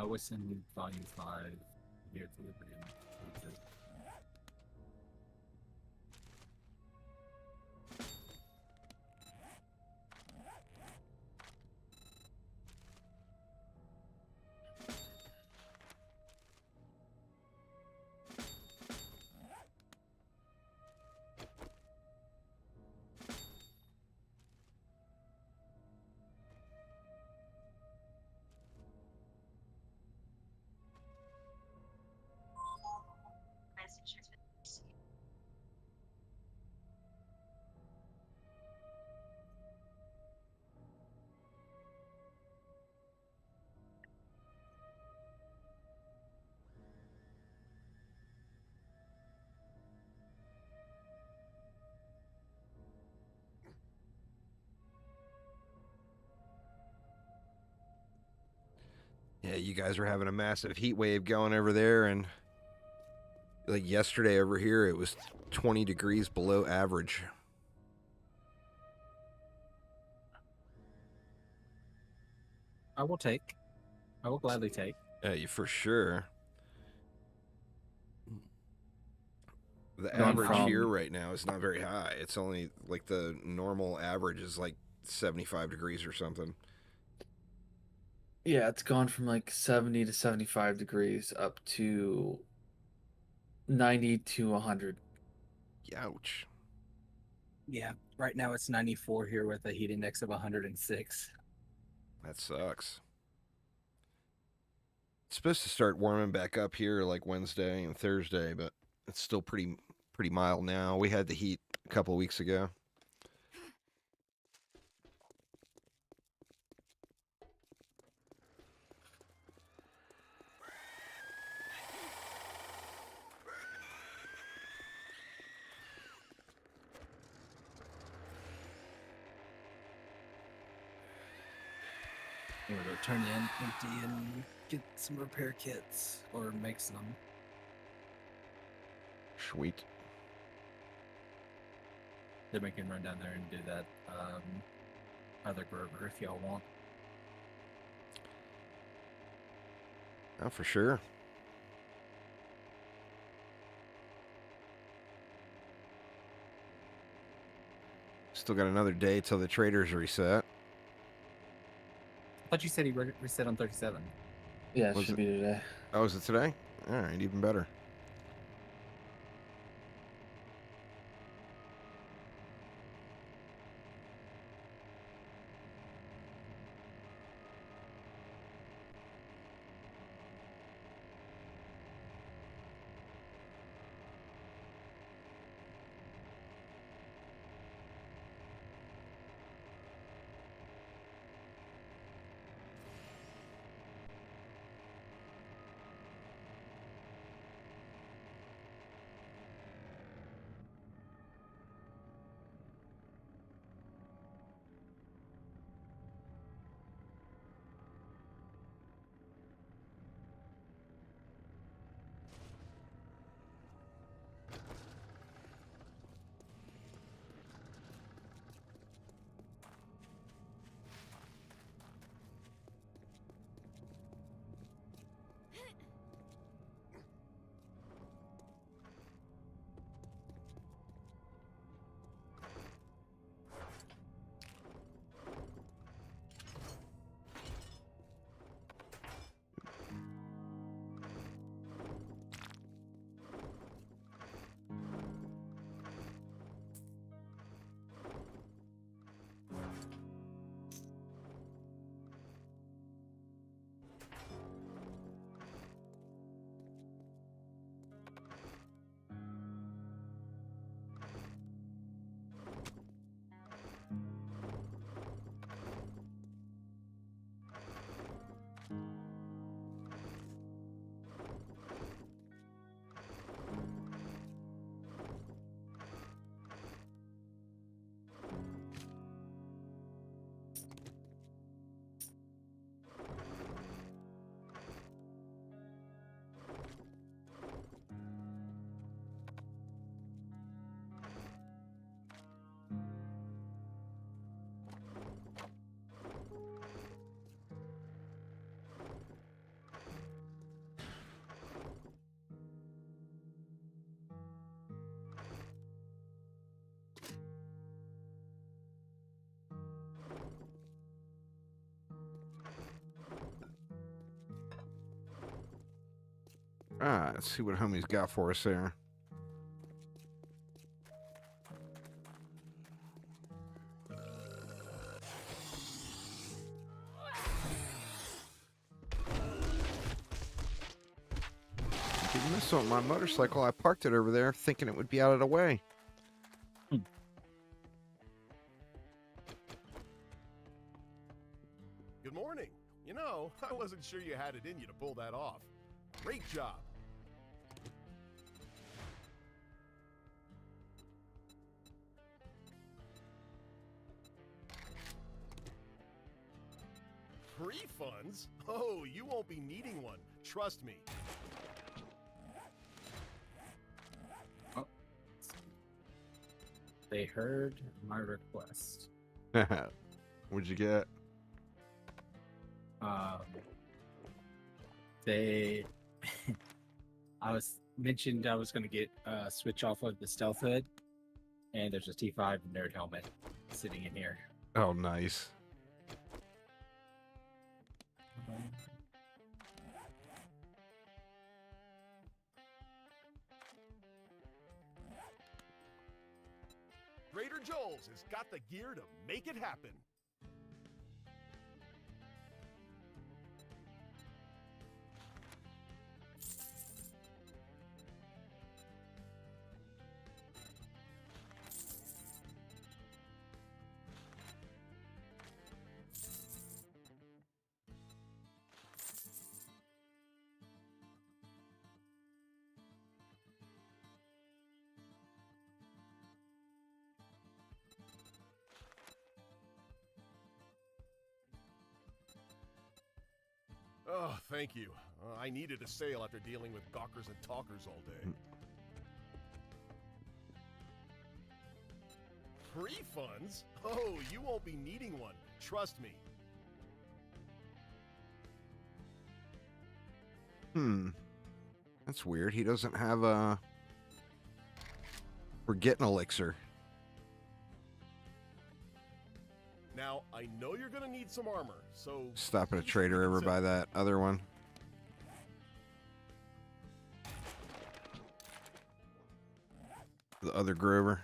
Wasteland Volume 5 here at the Liberty. Yeah, you guys are having a massive heat wave going over there, and like yesterday over here, it was 20 degrees below average. I will gladly take. Yeah, you for sure. The Going average from- here right now is not very high. It's only like the normal average is like 75 degrees or something. Yeah, it's gone from like 70 to 75 degrees up to 90 to 100. Ouch. Yeah, right now it's 94 here with a heat index of 106. That sucks. It's supposed to start warming back up here like Wednesday and Thursday, but it's still pretty mild now. We had the heat a couple of weeks ago. I'm gonna turn in empty and get some repair kits or make some. Sweet. Then we can run down there and do that other Grover if y'all want. Oh, for sure. Still got another day till the traders reset. I thought you said he reset on 37. Yeah, it Was should it- be today. Oh, is it today? All right, even better. All right, let's see what homie's got for us there. Didn't miss on my motorcycle. I parked it over there thinking it would be out of the way. Good morning. You know, I wasn't sure you had it in you to pull that off. Great job. Refunds? Oh, you won't be needing one. Trust me. They heard my request. What'd you get? They I was mentioned I was gonna get switch off of the stealth hood, and there's a T5 nerd helmet sitting in here. Oh, nice. Raider Joel's has got the gear to make it happen. Oh, thank you. I needed a sale after dealing with gawkers and talkers all day. Refunds? Oh, you won't be needing one. Trust me. That's weird. He doesn't have a forgetting elixir. Now, I know you're gonna need some armor, so... Stopping a please trader over reconsider. by that other one. The other Grover.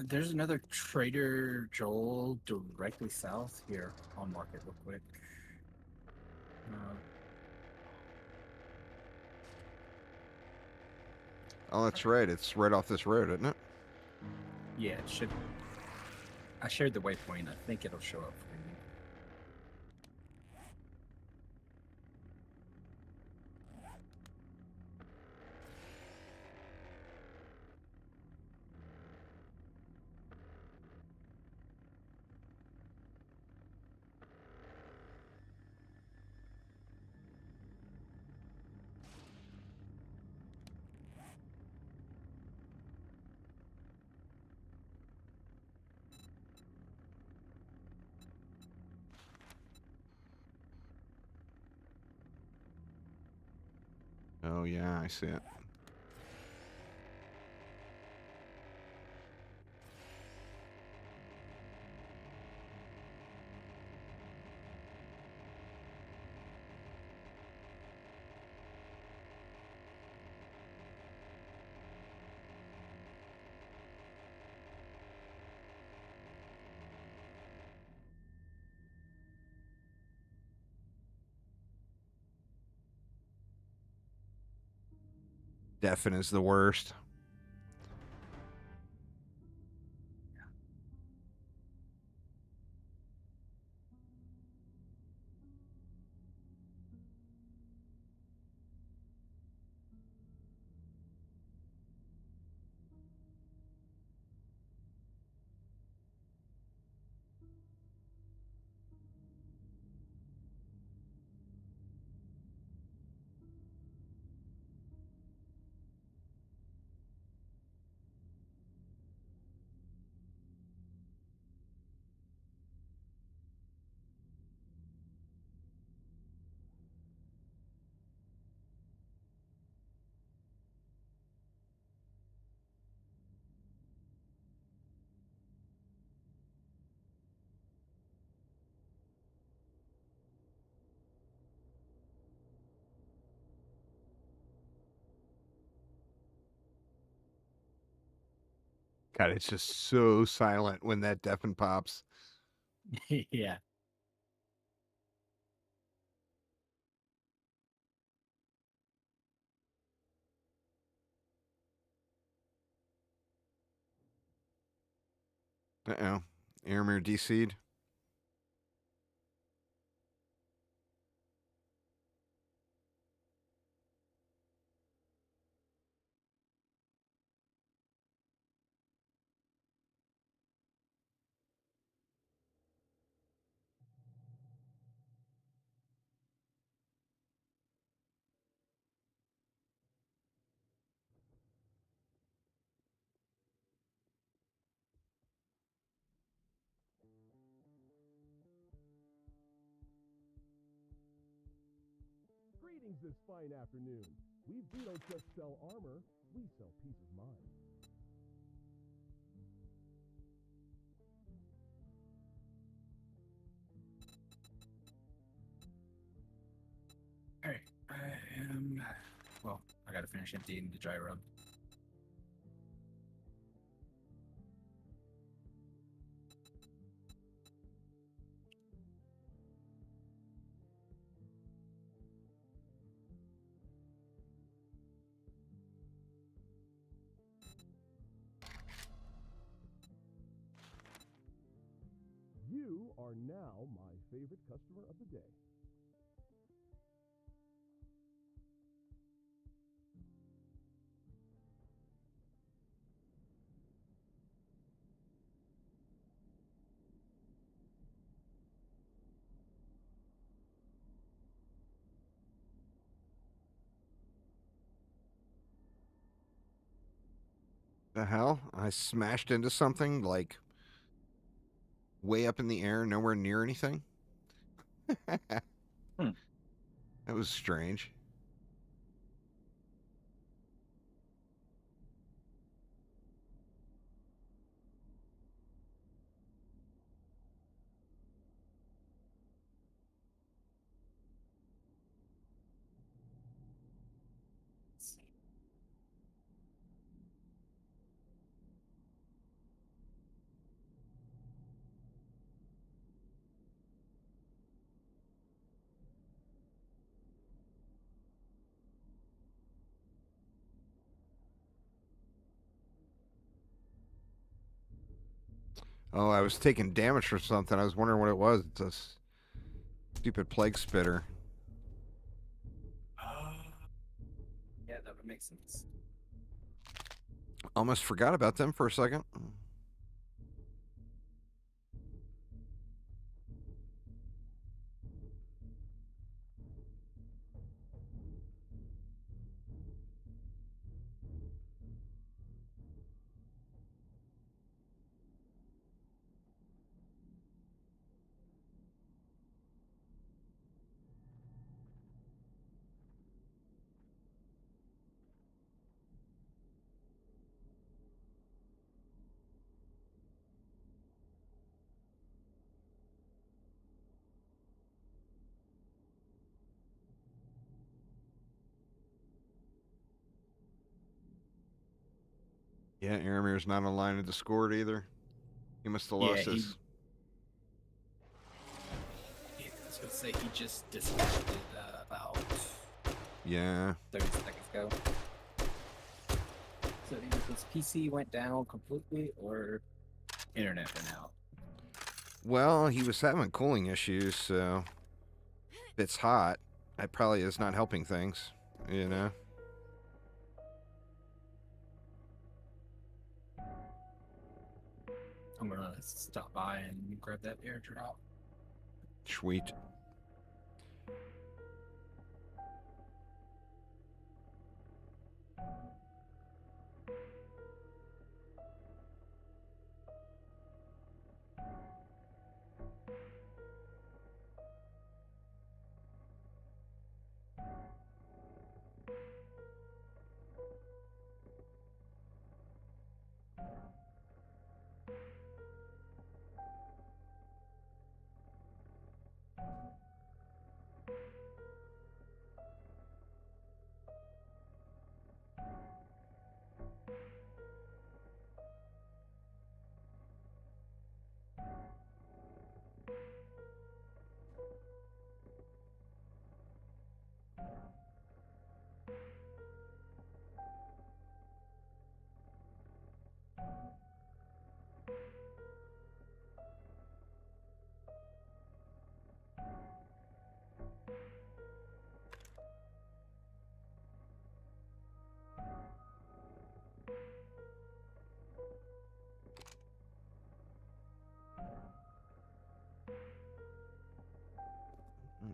There's another Trader Joel directly south here on market real quick. Oh, that's right. It's right off this road, isn't it? Yeah, it should. I shared the waypoint. I think it'll show up for you. Oh, yeah, I see it. Deafin is the worst. God, it's just so silent when that deafin pops. Yeah. Uh-oh. Aramir DC'd. Greetings this fine afternoon. We don't just sell armor, we sell peace of mind. All right, I am. Well, I gotta finish emptying the dry rub. You are now my favorite customer of the day. The hell? I smashed into something like way up in the air, nowhere near anything. That was strange. Oh, I was taking damage from something. I was wondering what it was. It's a stupid plague spitter. Yeah, that would make sense. Almost forgot about them for a second. Yeah, Aramir's not online in Discord either. He must have Yeah, lost his. I was gonna say he just disconnected about Yeah. 30 seconds ago. So either his PC went down completely or internet went out. Well, he was having cooling issues, so if it's hot, that probably is not helping things, you know? I'm gonna stop by and grab that airdrop. Sweet.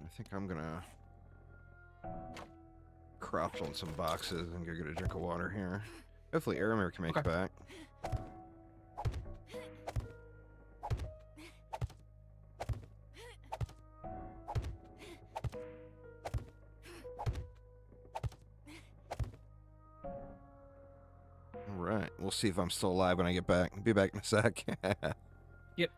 I think I'm gonna crouch on some boxes and go get a drink of water here. Hopefully Aramir can make it back. Alright, we'll see if I'm still alive when I get back. Be back in a sec. Yep.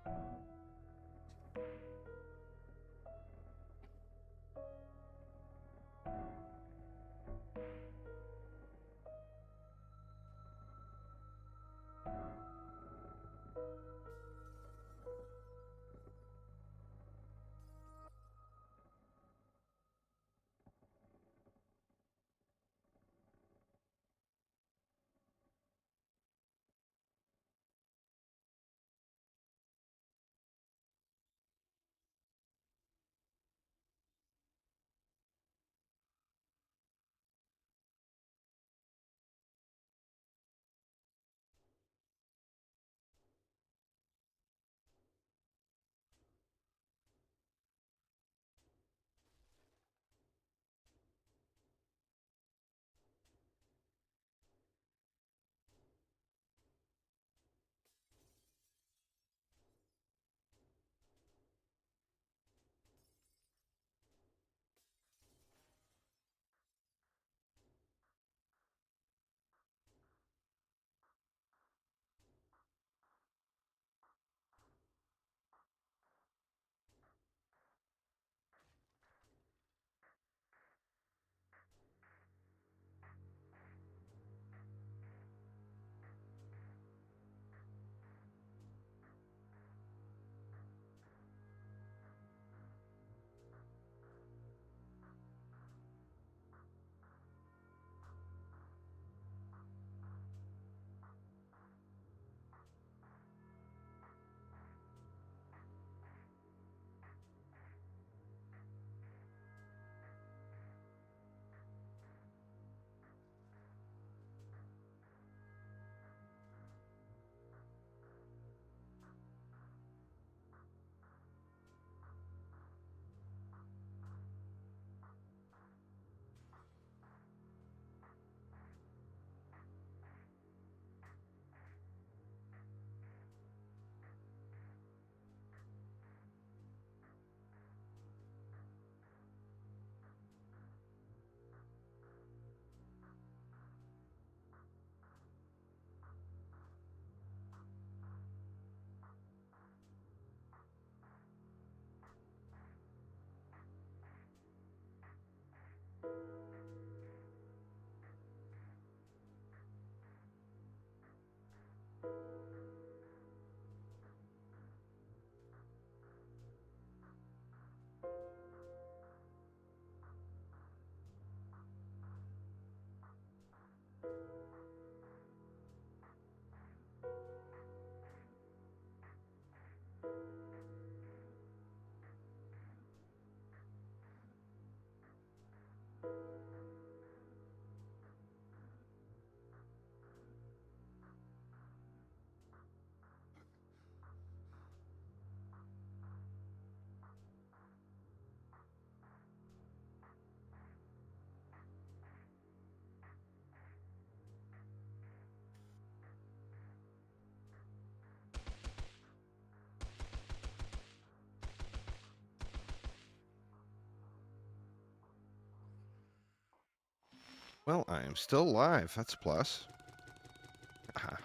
Well, I am still alive. That's a plus.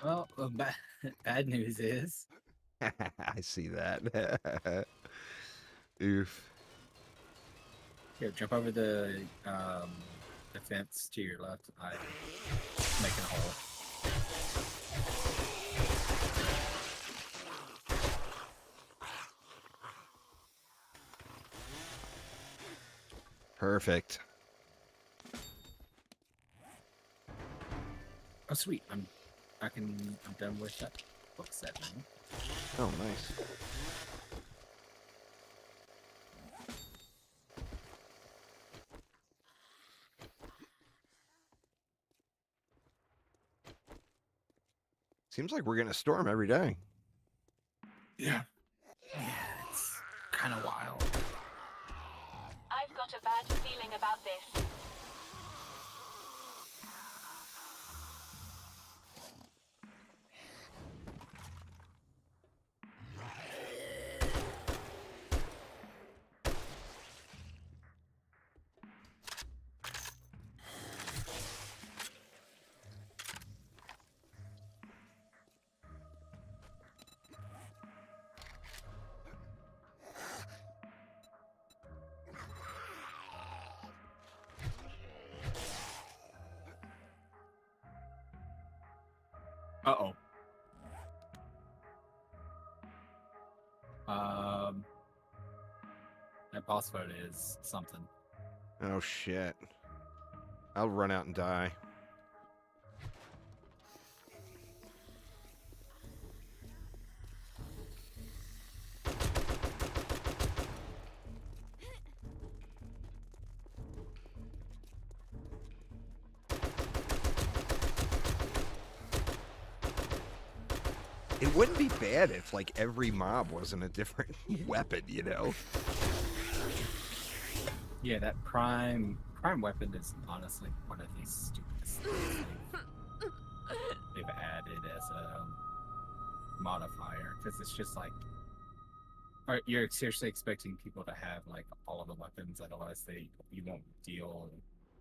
Well, bad news is I see that. Oof. here. Jump over the fence to your left. I making a hole. Perfect. Oh, sweet. I'm done with that book set now. Oh, nice. Seems like we're getting a storm every day. Yeah. Yeah, it's kind of wild. I've got a bad feeling about this. Uh-oh. That boss fight is something. Oh shit. I'll run out and die. It wouldn't be bad if, like, every mob wasn't a different weapon, you know? Yeah, that prime weapon is honestly one of the stupidest things they've added as a modifier, because it's just like, you're seriously expecting people to have like all of the weapons, otherwise you won't deal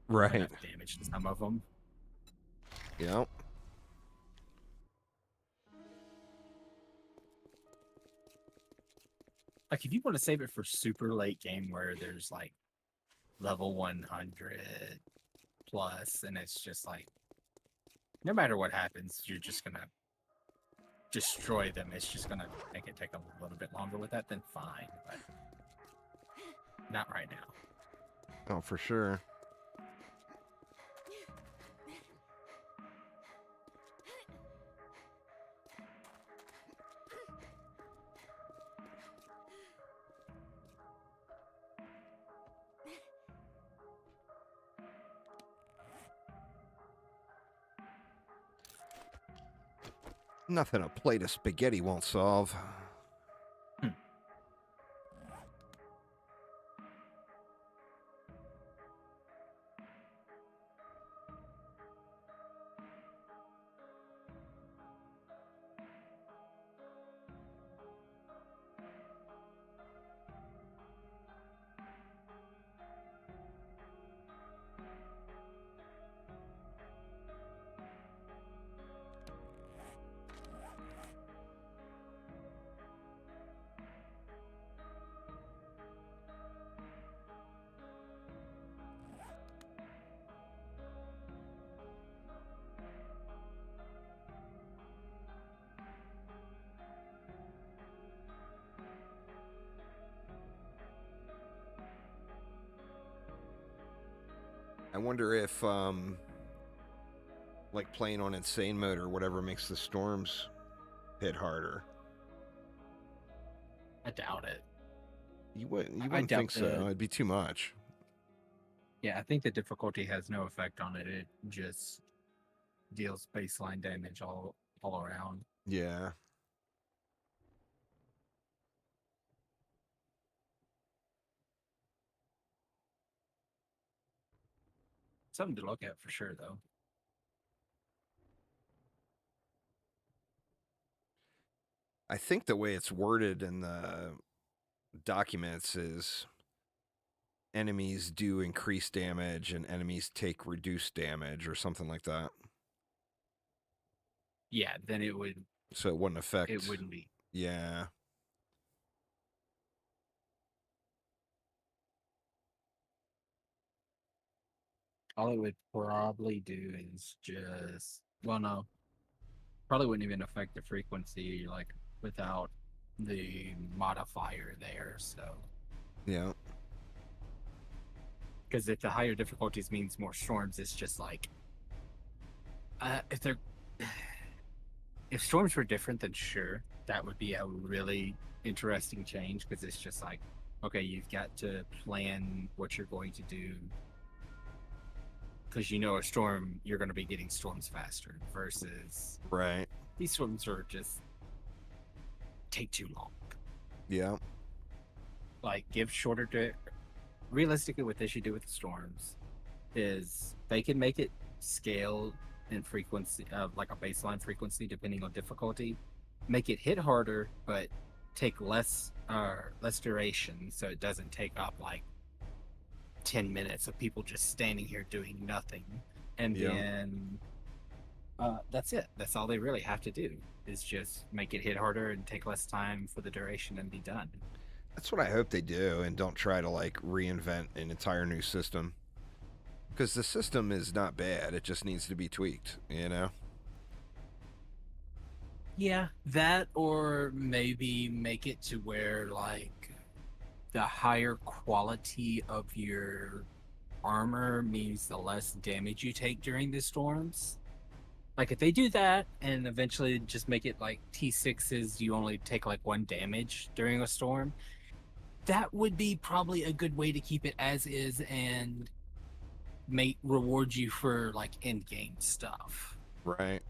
Right. enough damage to some of them. Yep. Like, if you want to save it for super late game where there's like level 100 plus, and it's just like, no matter what happens, you're just gonna destroy them. It's just gonna make it take a little bit longer with that, then fine. But not right now. Oh, for sure. Nothing a plate of spaghetti won't solve. I wonder if, like, playing on insane mode or whatever makes the storms hit harder. I doubt it. You wouldn't doubt think so. the- It'd be too much. Yeah, I think the difficulty has no effect on it. It just deals baseline damage all around. Yeah. Something to look at for sure, though. I think the way it's worded in the documents is enemies do increase damage and enemies take reduced damage or something like that. Yeah, then it would. So it wouldn't affect. It wouldn't be. Yeah. All it would probably do is just. Well, no. Probably wouldn't even affect the frequency, like, without the modifier there, so. Yeah. Because if the higher difficulties means more storms, it's just like. If storms were different, then sure, that would be a really interesting change, because it's just like, okay, you've got to plan what you're going to do, because you know a storm, you're going to be getting storms faster, versus Right. these storms are just take too long. Yeah. Like, give shorter realistically, what they should do with the storms is they can make it scale in frequency, like a baseline frequency, depending on difficulty. Make it hit harder, but take less duration, so it doesn't take up like 10 minutes of people just standing here doing nothing. And Yeah. then that's it. That's all they really have to do is just make it hit harder and take less time for the duration and be done. That's what I hope they do, and don't try to like reinvent an entire new system. Because the system is not bad; it just needs to be tweaked. You know. Yeah, that, or maybe make it to where like the higher quality of your armor means the less damage you take during the storms. Like if they do that and eventually just make it like T6s, you only take like 1 damage during a storm, that would be probably a good way to keep it as is and may reward you for like end game stuff. Right.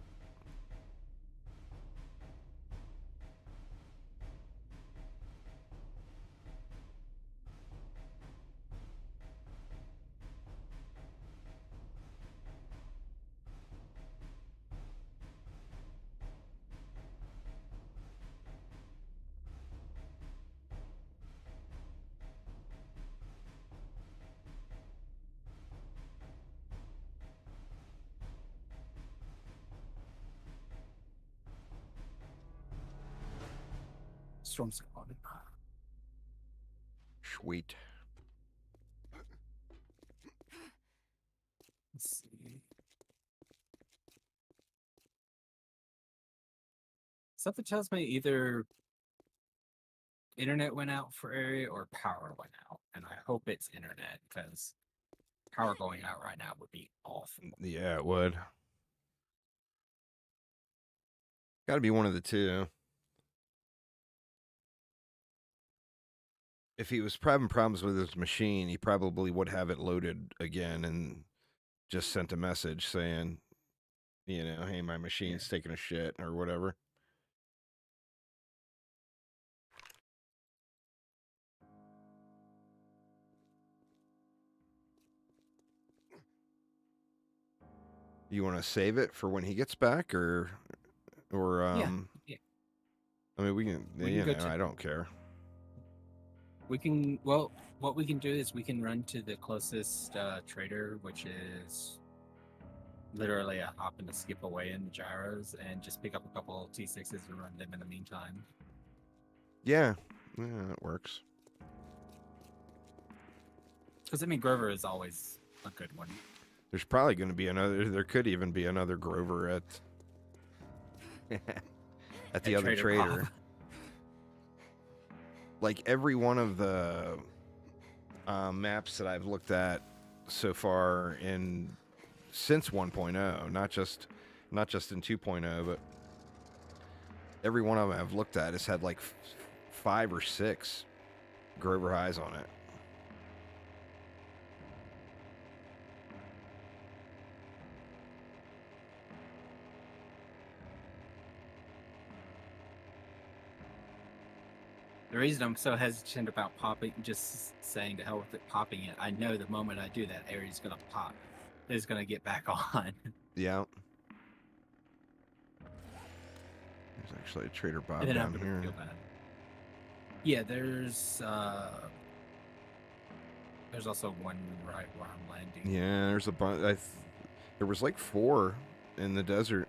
Storms are on. Sweet. Let's see. Something tells me either internet went out for area or power went out, and I hope it's internet because power going out right now would be awful. Yeah, it would. Got to be one of the two. If he was having problems with his machine, he probably would have it loaded again and just sent a message saying, you know, hey, my machine's taking a shit or whatever. You want to save it for when he gets back, or Yeah. I mean, we can you go know, to- I don't care. We can, well, what we can do is we can run to the closest trader, which is literally a hop and a skip away in the gyros, and just pick up a couple T6s and run them in the meantime. Yeah, that works. Because, I mean, Grover is always a good one. There's probably going to be another. There could even be another Grover at at the other trader. Bob. Like every one of the maps that I've looked at so far since 1.0, not just in 2.0, but every one of them I've looked at has had like 5 or 6 Grover highs on it. The reason I'm so hesitant about just saying to hell with it, popping it, I know the moment I do that, area's going to pop. It's going to get back on. Yeah. There's actually a Trader Bob And then I'm down going to here. feel bad. Yeah, there's also one right where I'm landing. Yeah, there's a bunch. There was like 4 in the desert.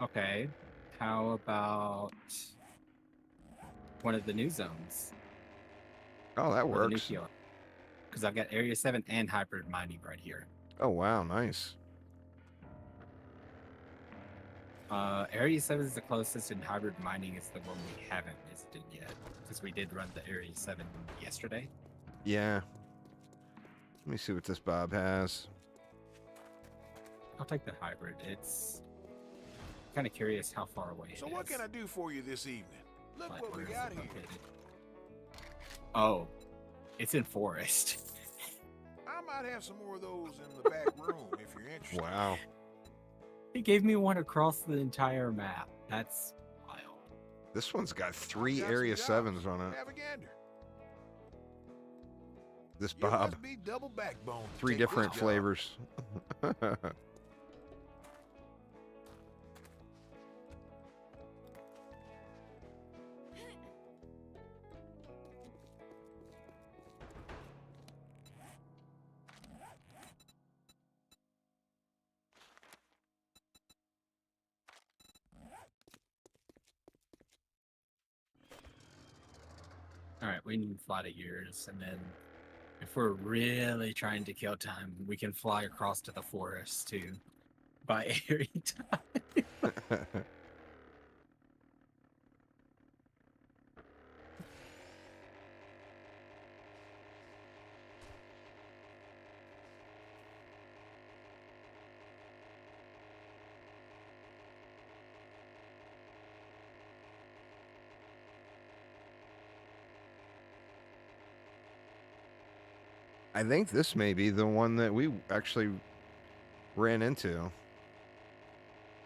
Okay. How about one of the new zones? Oh, that works. Because I've got Area 7 and hybrid mining right here. Oh, wow, nice. Area 7 is the closest, and hybrid mining is the one we haven't visited yet. Because we did run the Area 7 yesterday. Yeah. Let me see what this Bob has. I'll take the hybrid. It's kind of curious how far away it So is. what can I do for you this evening? Look Like, what we where is got it here. located? Oh, it's in forest. I might have some more of those in the back room if you're interested. Wow. It gave me one across the entire map. That's wild. This one's got I've 3 got Area some 7s on it. Have a gander. This You Bob. must be double backbone. to 3 take this different job. flavors. All right, we need fly to yours, and then if we're really trying to kill time, we can fly across to the forest to buy area time. I think this may be the one that we actually ran into.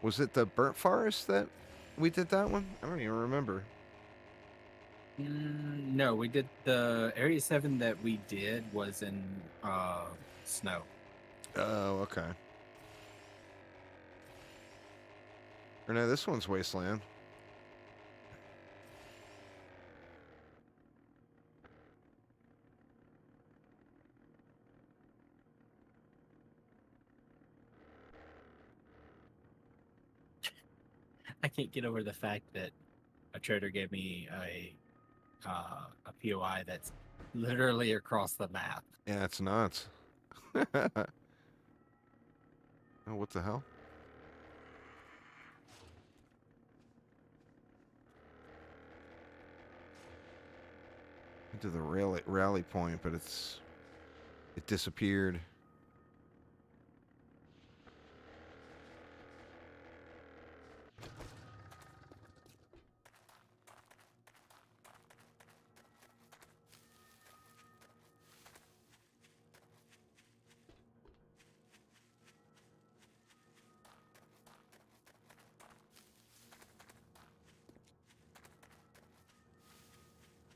Was it the burnt forest that we did that one? I don't even remember. No, we did the area 7 that we did was in snow. Oh, okay. Or no, this one's Wasteland. I can't get over the fact that a trader gave me a POI that's literally across the map. Yeah, it's nuts. Oh, what the hell? Into the rally point, but it disappeared.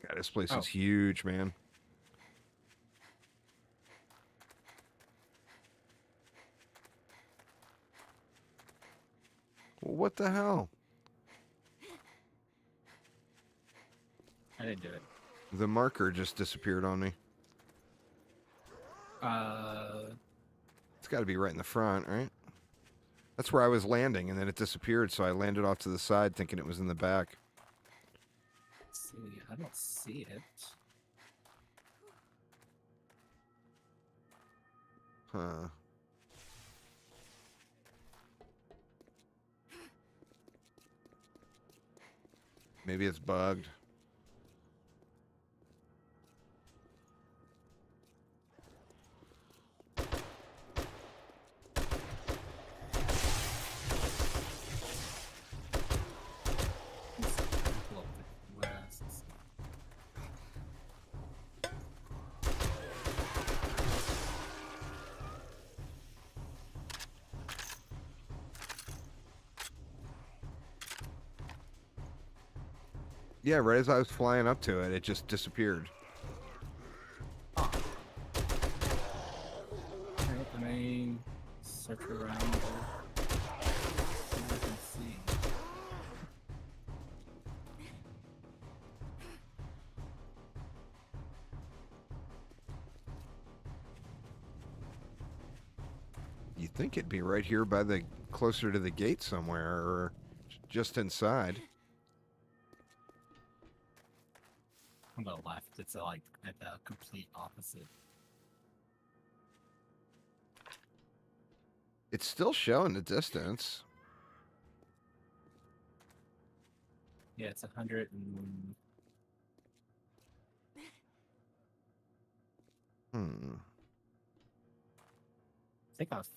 God, this place Oh. is huge, man. Well, what the hell? I didn't do it. The marker just disappeared on me. It's got to be right in the front, right? That's where I was landing, and then it disappeared, so I landed off to the side thinking it was in the back. Let's see, I don't see it. Huh. Maybe it's bugged. Let's see, pull up the west. Yeah, right as I was flying up to it, it just disappeared. Alright, let me search around there. See what I can see. You'd think it'd be right here by the closer to the gate somewhere, or just inside. On the left, it's like at the complete opposite. It's still showing the distance. Yeah, it's 100 and Hmm. I think I was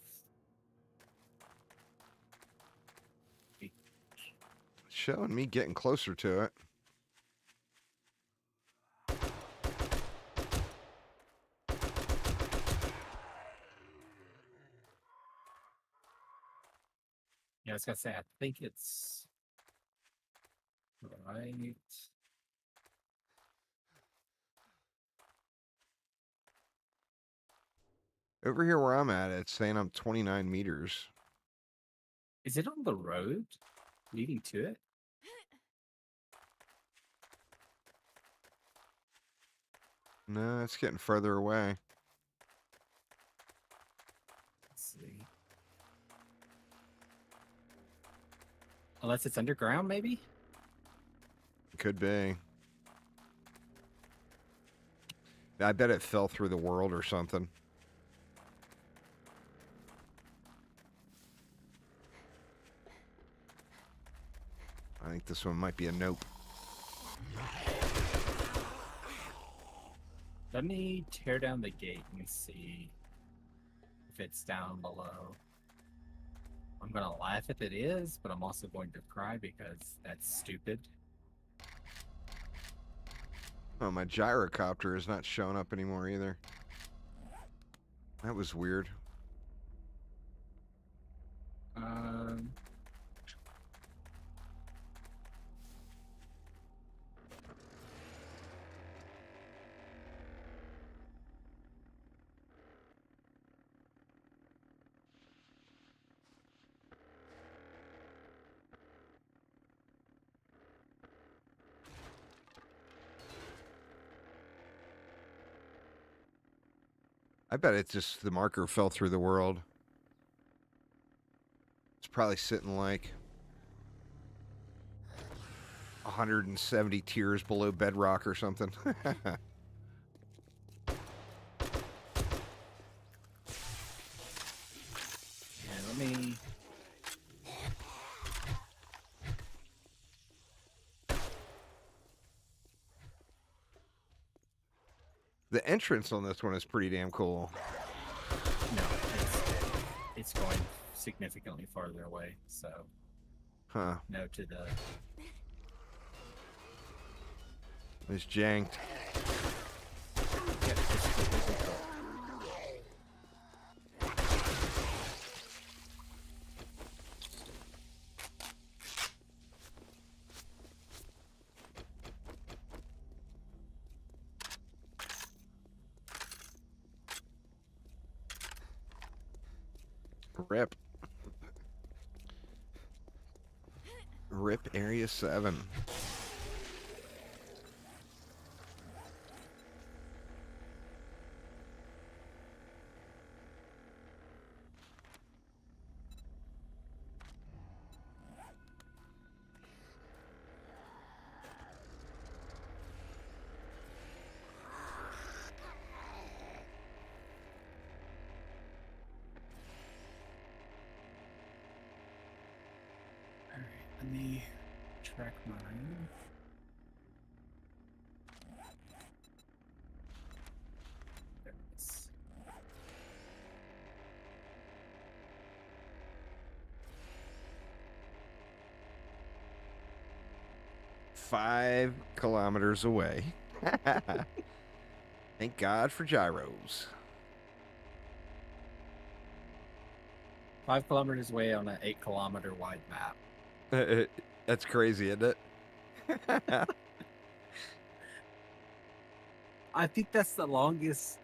showing me getting closer to it. Yeah, I was gonna say, I think it's right. Over here where I'm at, it's saying I'm 29 meters. Is it on the road leading to it? No, it's getting further away. Let's see. Unless it's underground, maybe? Could be. I bet it fell through the world or something. I think this one might be a nope. Let me tear down the gate and see if it's down below. I'm gonna laugh if it is, but I'm also going to cry because that's stupid. Oh, my gyrocopter is not showing up anymore either. That was weird. Um, I bet it's just the marker fell through the world. It's probably sitting like 170 tiers below bedrock or something. yeah, let me. The entrance on this one is pretty damn cool. No, it's going significantly farther away, so Huh. no to the. It's janked. Yeah, just Rip. Rip Area 7. Alright, let me track mine. There it is. Five kilometers away. Thank God for gyros. 5 kilometers away on an 8-kilometer wide map. That's crazy, isn't it? I think that's the longest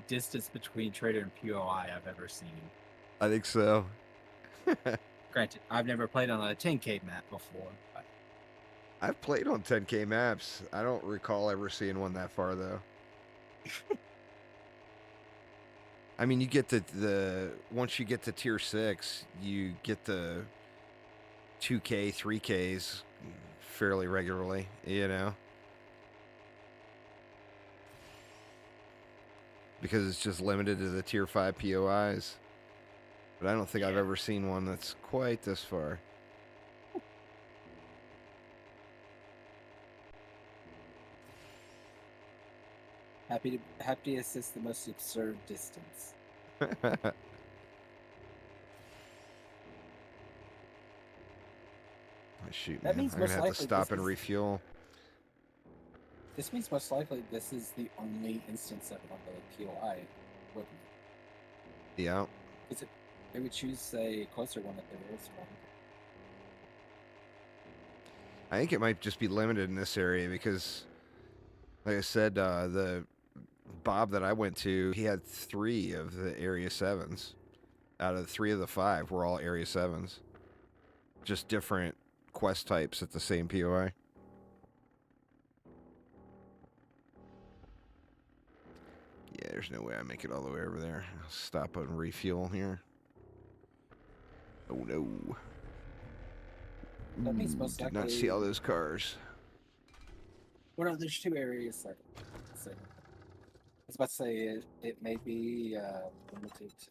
distance between Trader and POI I've ever seen. I think so. Granted, I've never played on a 10K map before. But I've played on 10K maps. I don't recall ever seeing one that far, though. I mean, you get the once you get to tier 6, you get the 2K, 3Ks fairly regularly, you know? Because it's just limited to the tier 5 POIs. But I don't think I've ever seen one that's quite this far. happy to assist the most absurd distance. Shoot, That man. means I'm gonna most have to likely stop this and is- refuel. This means most likely this is the only instance of it on the POI, wouldn't it? Yeah. Because it would choose a closer one if there is one. I think it might just be limited in this area because, like I said, the Bob that I went to, he had 3 of the Area 7s. Out of 3 of the 5 were all Area 7s. Just different quest types at the same POI. Yeah, there's no way I make it all the way over there. I'll stop and refuel here. Oh no. That means Ooh, most did not see all those cars. Well, no, there's 2 areas that. So, I was about to say it may be limited to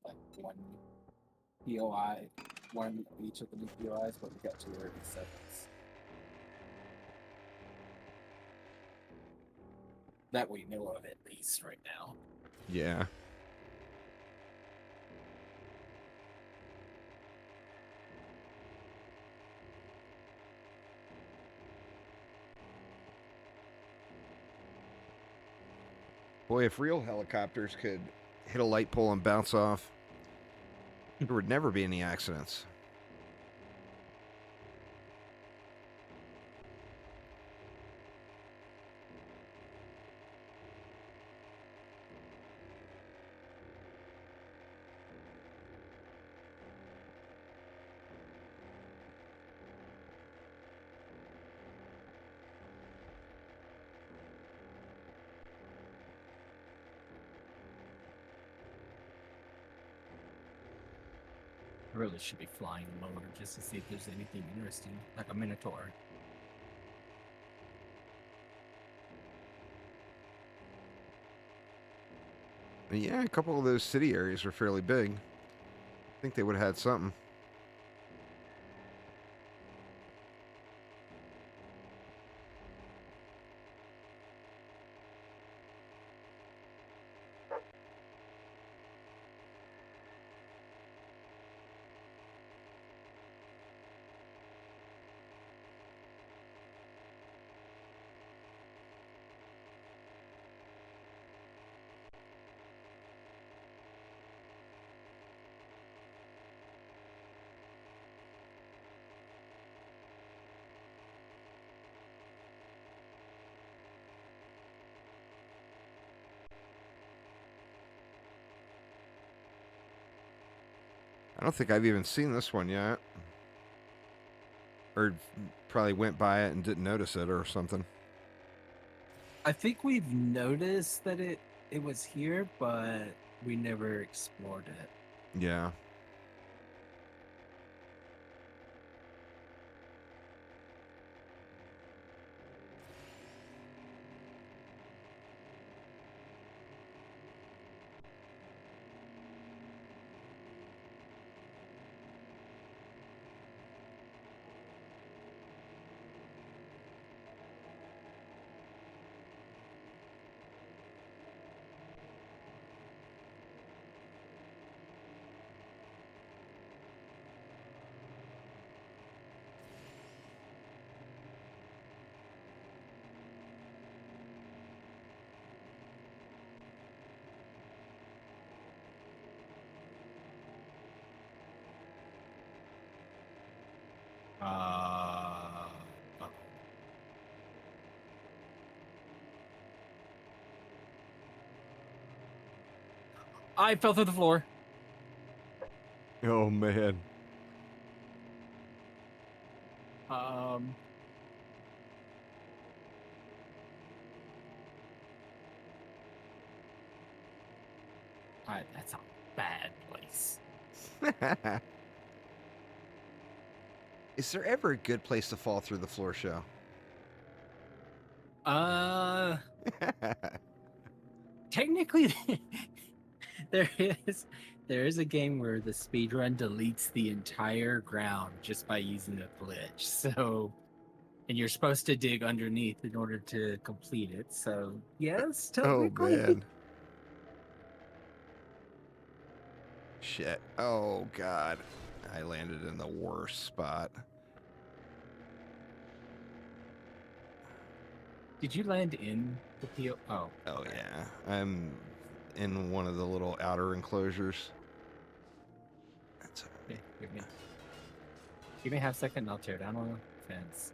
like one POI, one of each of the new POIs, but we got 2 area 7s. That we know of at least right now. Yeah. Boy, if real helicopters could hit a light pole and bounce off, there would never be any accidents. I really should be flying lower just to see if there's anything interesting, like a Minotaur. Yeah, a couple of those city areas are fairly big. I think they would have had something. I don't think I've even seen this one yet. Or probably went by it and didn't notice it or something. I think we've noticed that it was here, but we never explored it. Yeah. Uh-oh. I fell through the floor. Oh, man. That's a bad place. Is there ever a good place to fall through the floor show? Technically, there is a game where the speedrun deletes the entire ground just by using a glitch. So, and you're supposed to dig underneath in order to complete it. So, yes, Oh, technically. man. Shit. Oh, God. I landed in the worst spot. Did you land in the PO? Oh. Oh okay. yeah, I'm in one of the little outer enclosures. That's Okay, give me a half second and I'll tear down on the fence.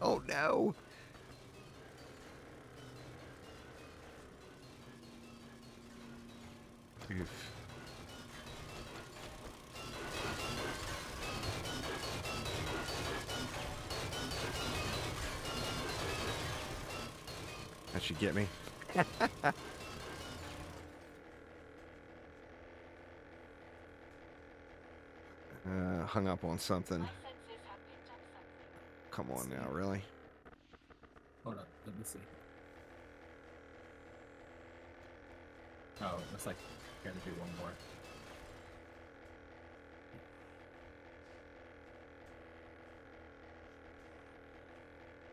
oh no. Oof. That should get me. Hung up on something. My senses have picked up something. Come on now, really? Hold up, let me see. Oh, it looks like I gotta do one more.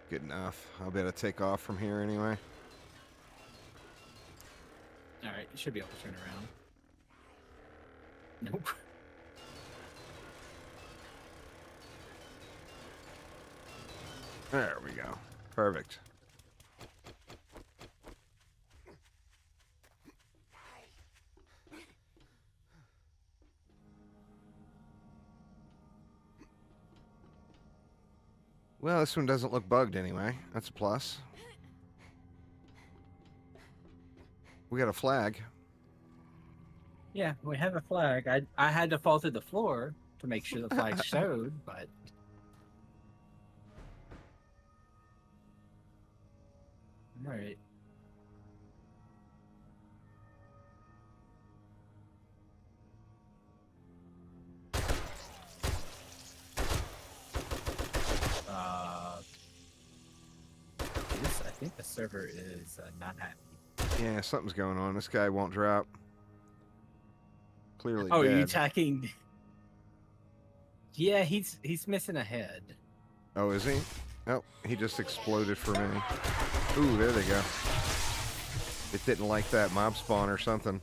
Good enough. I'll be able to take off from here anyway. Alright, you should be able to turn around. Nope. There we go. Perfect. Well, this one doesn't look bugged anyway. That's a plus. We got a flag. Yeah, we have a flag. I had to fall to the floor to make sure the flag showed, but alright. I think the server is not happy. Yeah, something's going on. This guy won't drop. Clearly Oh, are you dead. attacking? Yeah, he's missing a head. Oh, is he? Oh, he just exploded for me. Ooh, there they go. It didn't like that mob spawn or something.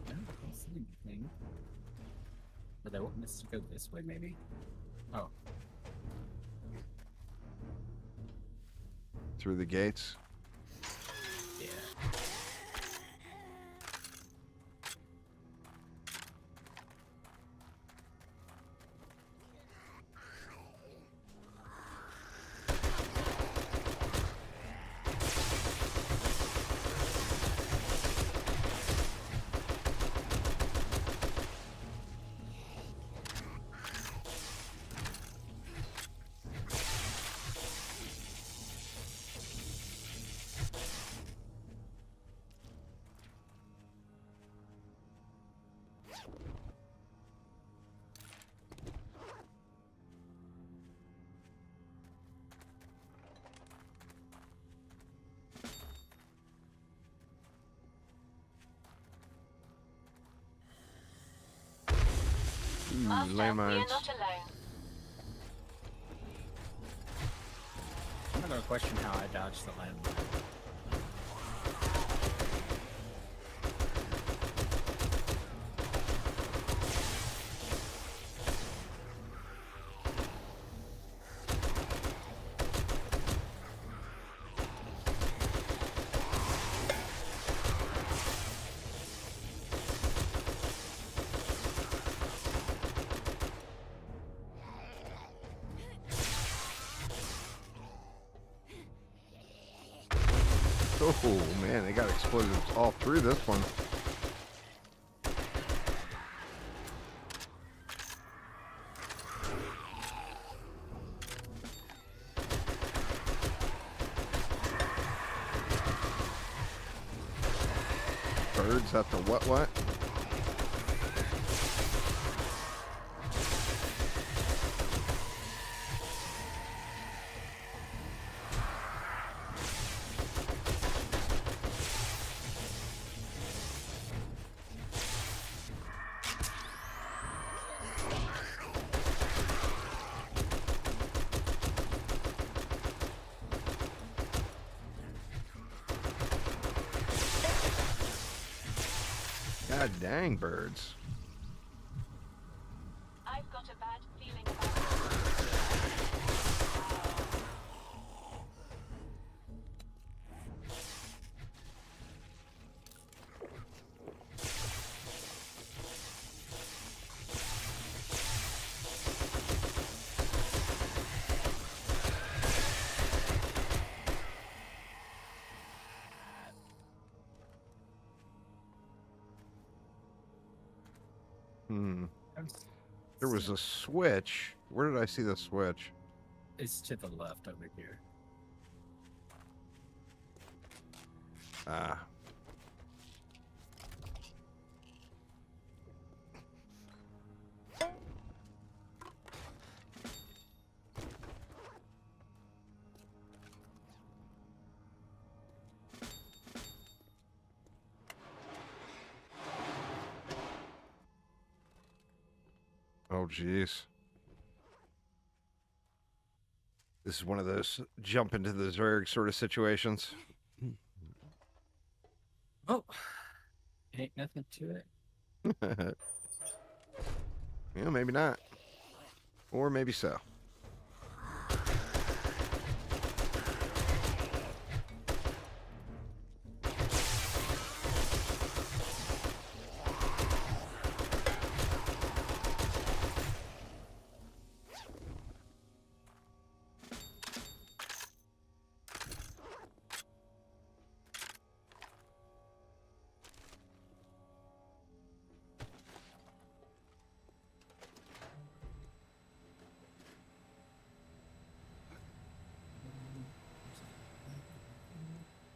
I don't see anything. But they want us to go this way, maybe? Oh. Through the gates. Yeah. Master, we are Landmines. not alone. I'm not gonna question how I dodged the landmine. Oh man, they got explosives all through this one. Birds at the what? God dang birds. I've got a bad feeling about Hmm. There was a switch. Where did I see the switch? It's to the left over here. Ah. Oh, jeez. This is one of those jump into the Zerg sort of situations. Oh, ain't nothing to it. Yeah, maybe not. Or maybe so.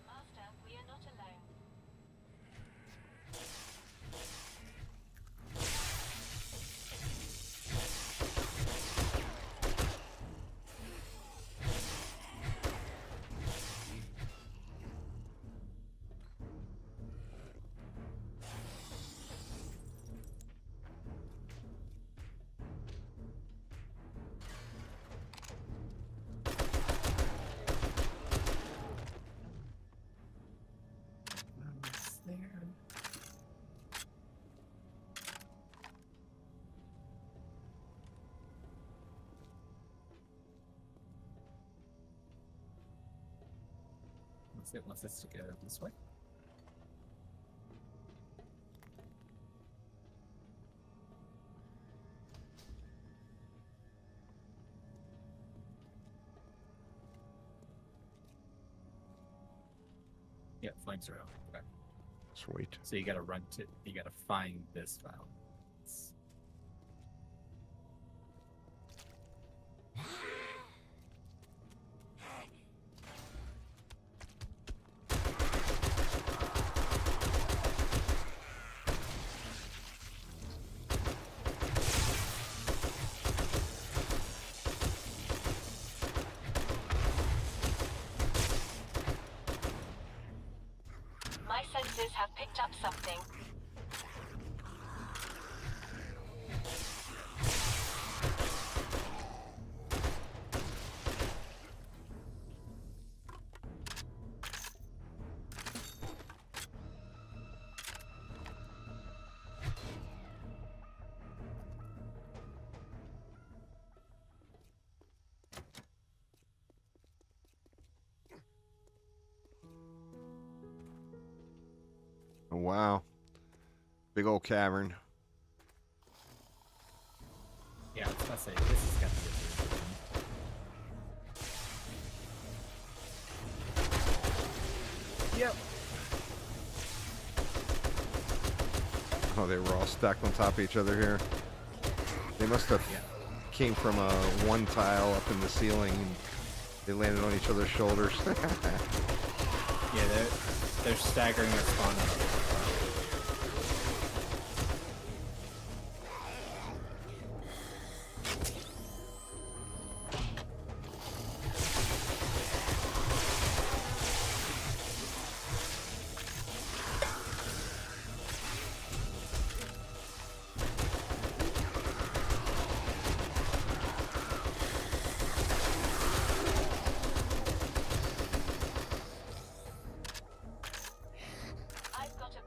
Master, we are not alone. It's there. It wants us to go this way. Yeah, flames are out. Okay. Sweet. So you gotta you gotta find this file. My senses have picked up something. Oh, wow. Big old cavern. Yeah, I was gonna say this has got to be a Yep. Oh, they were all stacked on top of each other here. They must have came from one tile up in the ceiling and they landed on each other's shoulders. Yeah, they're staggering their spawn up. I've got a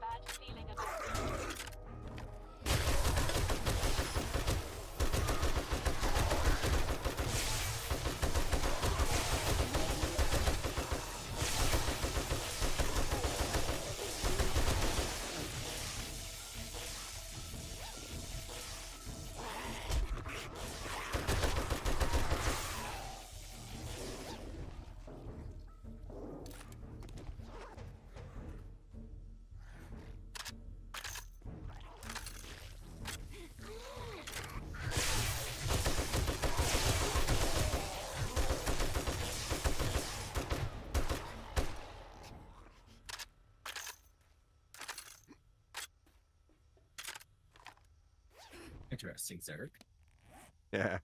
Interesting, Zerk. Yeah.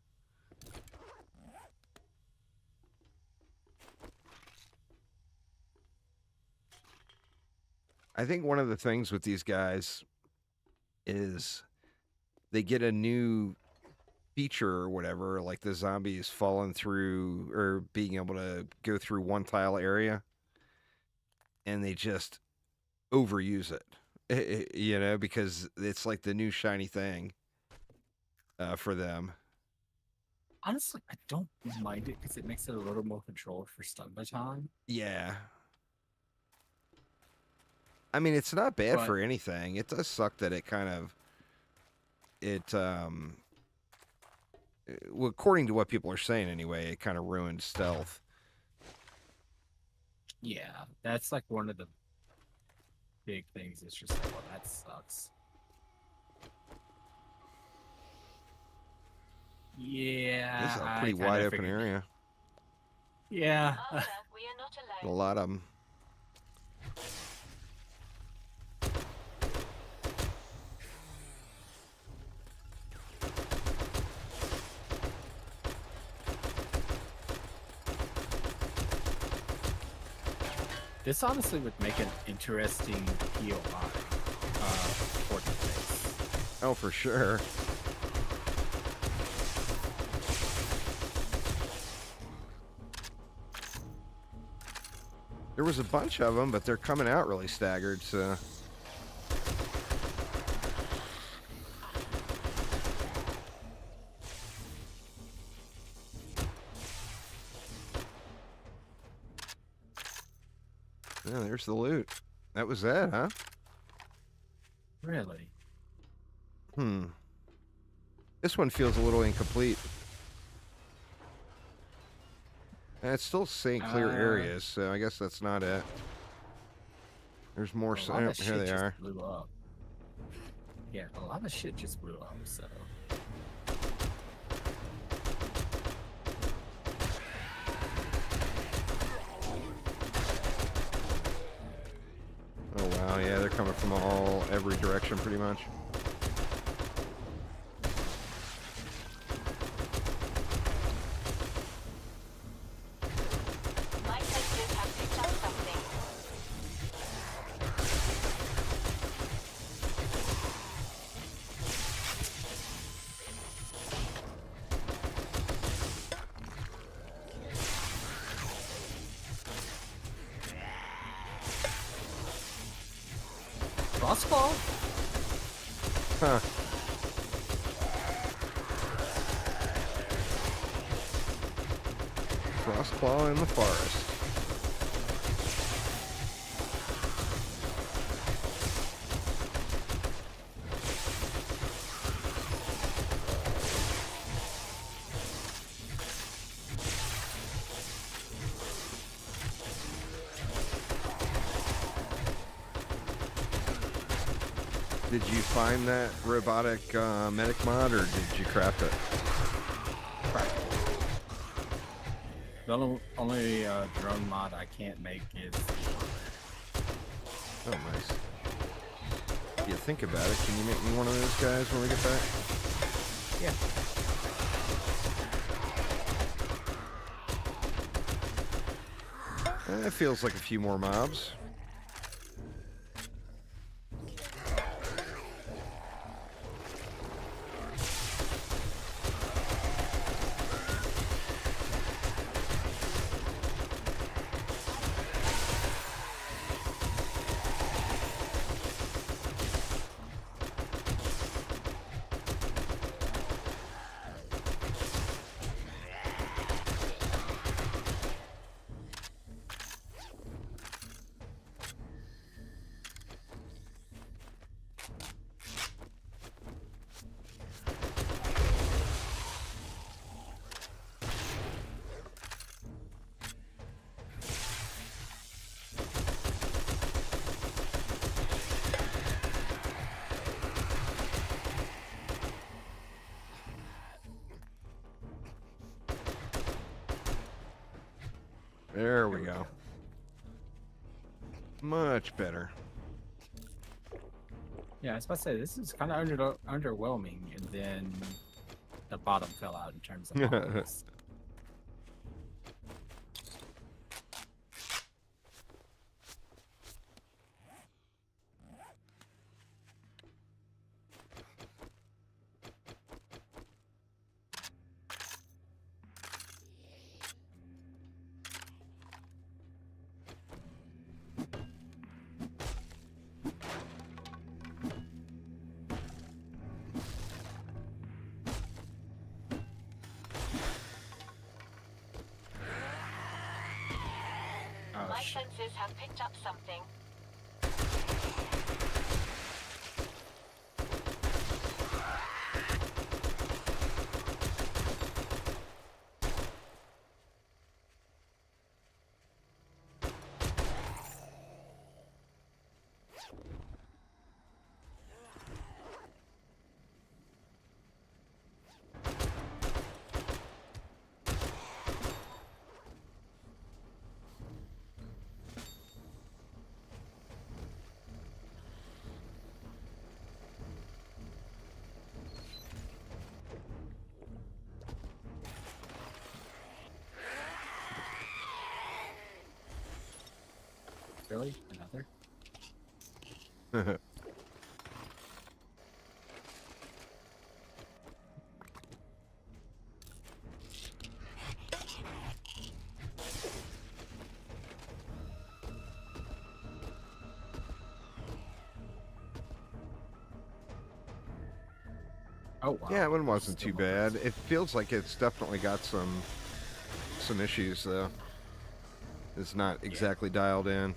I think one of the things with these guys is they get a new feature or whatever, like the zombies falling through or being able to go through one tile area, and they just overuse it, you know, because it's like the new shiny thing for them. Honestly, I don't mind it because it makes it a little more controlled for stun baton. Yeah. I mean, it's not bad But- for anything. It does suck that it kind of well, according to what people are saying anyway, it kind of ruined stealth. Yeah, that's like one of the big things. It's just like, well, that sucks. Yeah. This is a I pretty kinda wide open figured- area. Yeah. Arthur, we are not A alone. lot of them. This honestly would make an interesting POI for the face. Oh, for sure. There was a bunch of them, but they're coming out really staggered, so... Yeah, there's the loot. That was that, huh? Really? This one feels a little incomplete. And it's still saying clear areas, so I guess that's not it. There's more. A lot of Here shit they just are. blew up. Yeah, a lot of shit just blew up, so. Oh wow, yeah, they're coming from every direction pretty much. My sensors have picked up something. Crossbow? Huh. Frostclaw in the forest. Did you find that robotic medic mod, or did you craft it? The only drone mod I can't make is. Oh, nice. If you think about it, can you make me one of those guys when we get back? Yeah. It feels like a few more mobs. There we go. Much better. Yeah, I was about to say this is kind of underwhelming, and then the bottom fell out in terms of volumes. Oh, My shit. senses have picked up something. Really? Another? Oh wow. Yeah, one wasn't Still too more bad. pressure. It feels like it's definitely got some issues though. It's not exactly dialed in.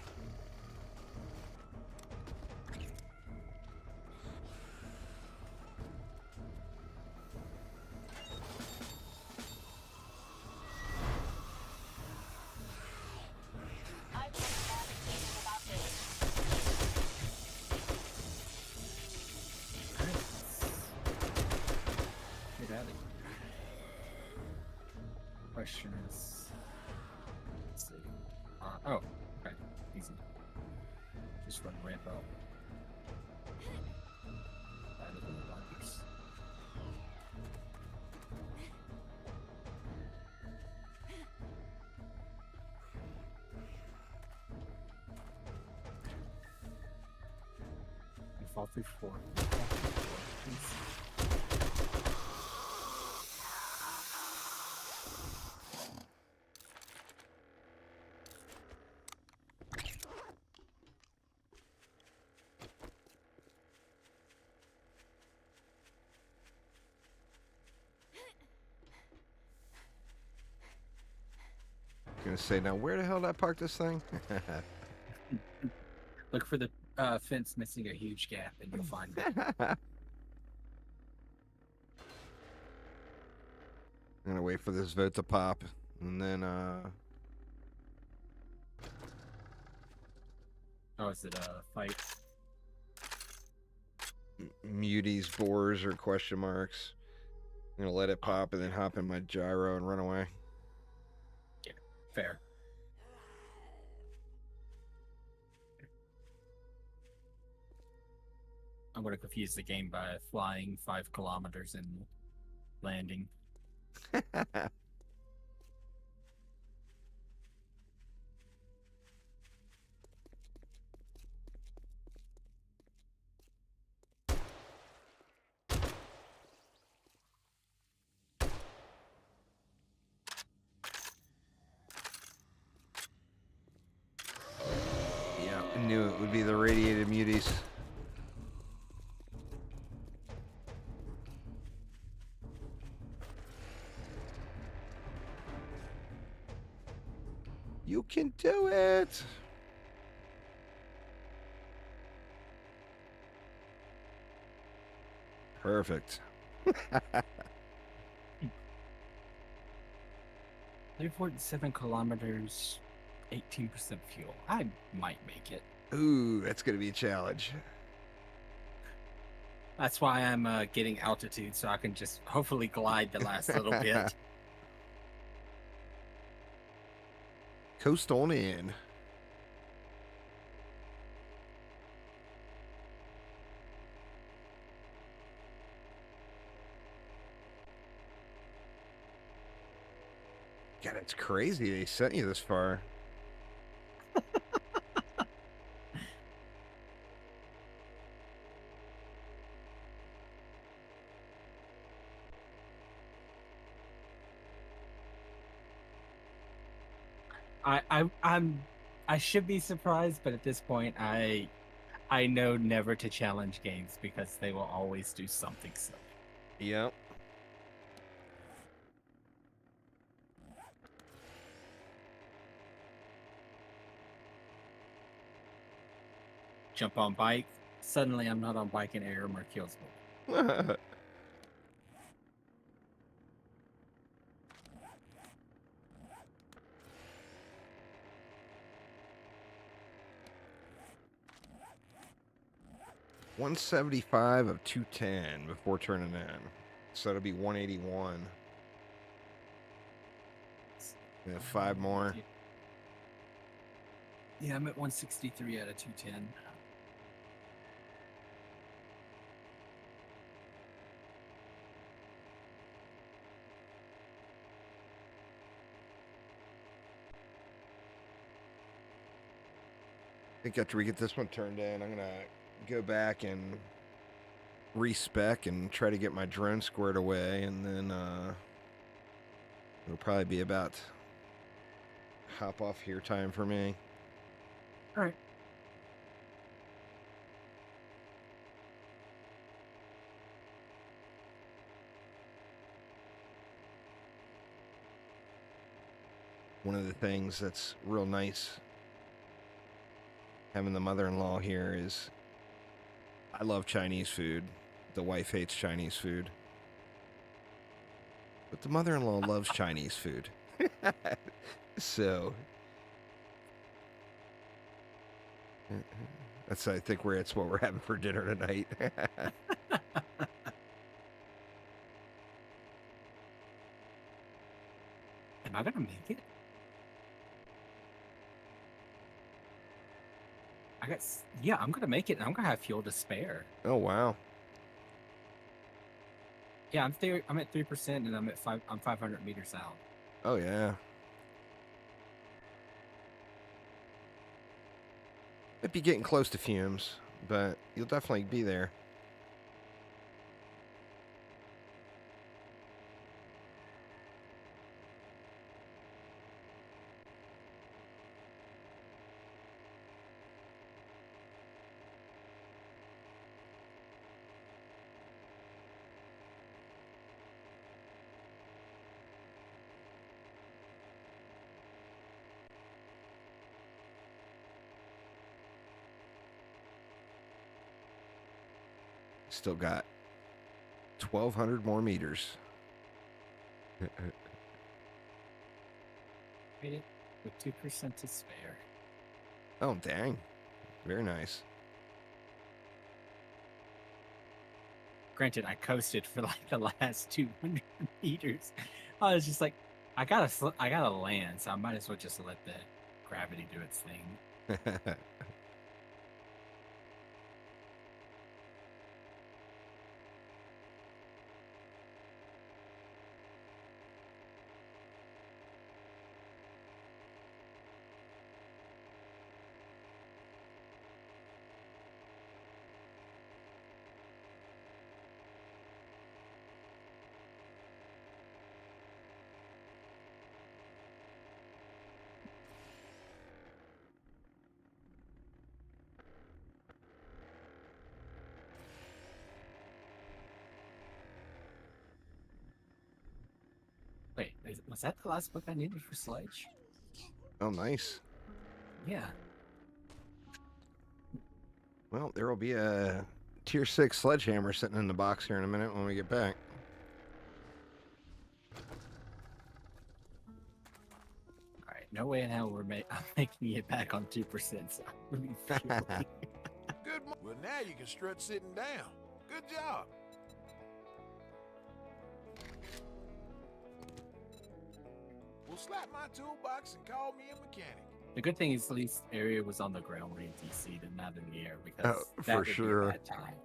I've got a bad feeling about this. Get out of here. Question is, let's see. Oh, okay, easy. Just run ramp up. That is one of the lobbies. You fall through four. You fall through four, please. Gonna say now, where the hell did I park this thing? Look for the fence missing a huge gap, and you'll find it. I'm gonna wait for this vote to pop, and then Oh, is it a fight? muties, boars, or question marks. I'm gonna let it pop and then hop in my gyro and run away. Fair. I'm gonna confuse the game by flying 5 kilometers and landing. Yeah, I knew it would be the radiated muties. You can do it! Perfect. 3.7 kilometers, 18% fuel. I might make it. Ooh, that's gonna be a challenge. That's why I'm getting altitude, so I can just hopefully glide the last little bit. Coast on in. crazy they sent you this far. I should be surprised, but at this point, I know never to challenge games because they will always do something silly. Yep. Jump on bike. Suddenly, I'm not on bike and air or kills me. 175 of 210 before turning in. So it'll be 181. Yeah, 5 more. Yeah, I'm at 163 out of 210. I think after we get this one turned in, I'm gonna go back and respec and try to get my drone squared away, and then it'll probably be about hop off here time for me. All right. One of the things that's real nice having the mother-in-law here is I love Chinese food. The wife hates Chinese food. But the mother-in-law loves Chinese food. So that's, I think, it's what we're having for dinner tonight. Am I gonna make it? Yeah, I'm gonna make it. I'm gonna have fuel to spare. Oh wow. Yeah, I'm at 3%, and I'm 500 meters out. Oh yeah. Might be getting close to fumes, but you'll definitely be there. Still got 1,200 more meters. Made it with 2% to spare. Oh, dang. Very nice. Granted, I coasted for like the last 200 meters. I was just like, I gotta land, so I might as well just let the gravity do its thing. Wait, was that the last book I needed for Sledge? Oh, nice. Yeah. Well, there will be a tier 6 sledgehammer sitting in the box here in a minute when we get back. All right, no way in hell I'm making it back on 2%. So I'm gonna be fueling. Good. Well, now you can strut sitting down. Good job. Well, slap my toolbox and call me a mechanic. The good thing is at least area was on the ground when DC and not in the air because Oh, that for would sure. be a bad time.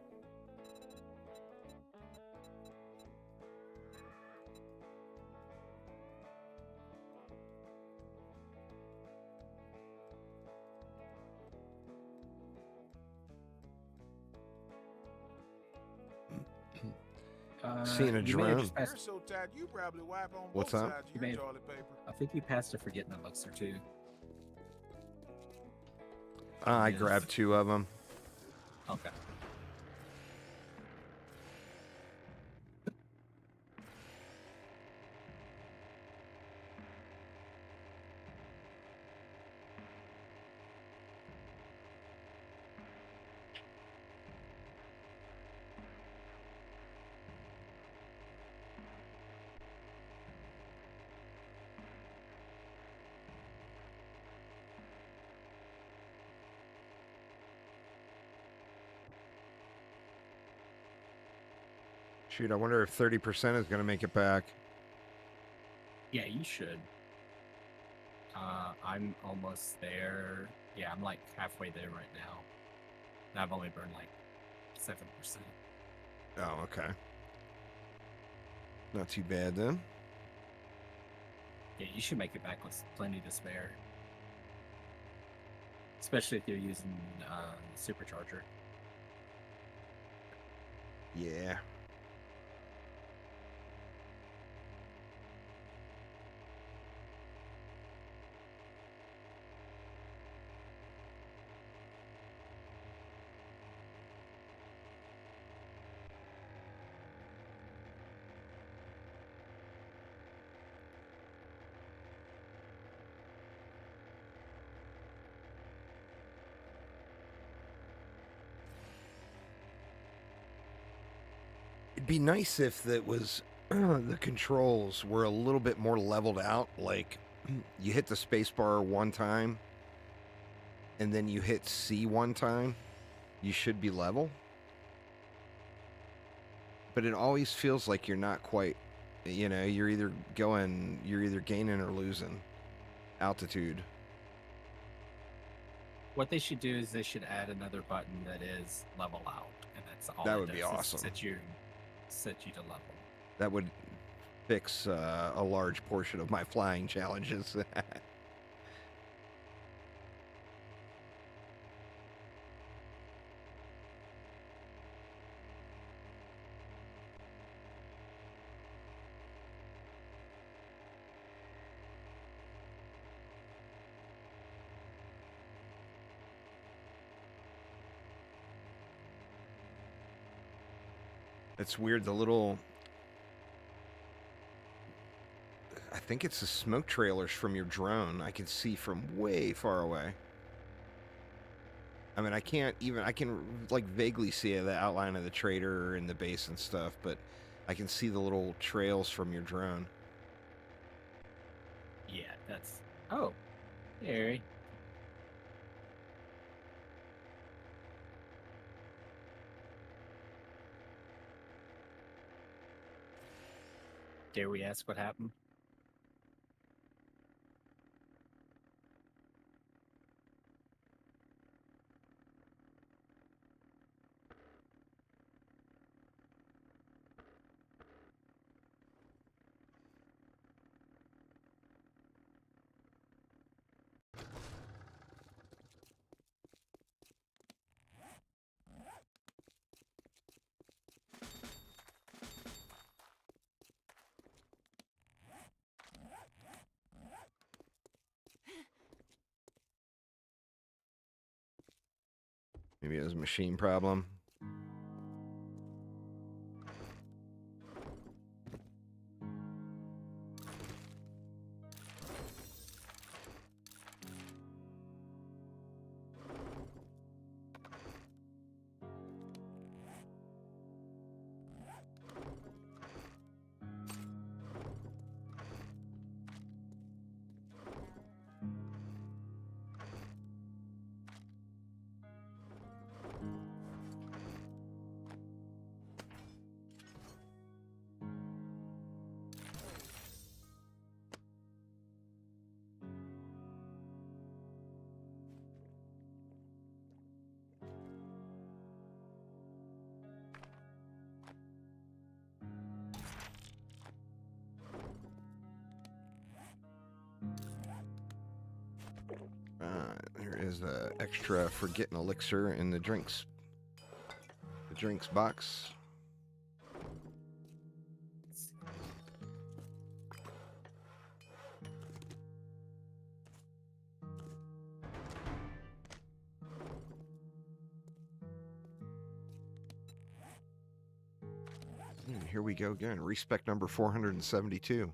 Seeing a you may have drone. just You're passed- so tight, you probably wipe on What's both up? sides of You your may- toilet paper. I think you passed a forgetting elixir too. I Yes. grabbed 2 of them. Okay. Shoot, I wonder if 30% is going to make it back. Yeah, you should. I'm almost there. Yeah, I'm like halfway there right now. And I've only burned like 7%. Oh, okay. Not too bad then. Yeah, you should make it back with plenty to spare. Especially if you're using supercharger. Yeah. It'd be nice if that was the controls were a little bit more leveled out. Like you hit the space bar 1 time and then you hit C 1 time. You should be level. But it always feels like you're not quite, you're either gaining or losing altitude. What they should do is they should add another button that is level out, and that's all. That it would be does is awesome. Set you to level. That would fix a large portion of my flying challenges. It's weird, the little... I think it's the smoke trailers from your drone I can see from way far away. I mean, I can like vaguely see the outline of the trader and the base and stuff, but I can see the little trails from your drone. Yeah, that's. Oh, hey, Harry. Dare we ask what happened? Maybe it was a machine problem. Here is the extra forgetting elixir in the drinks box. Here we go again. Respec number 472.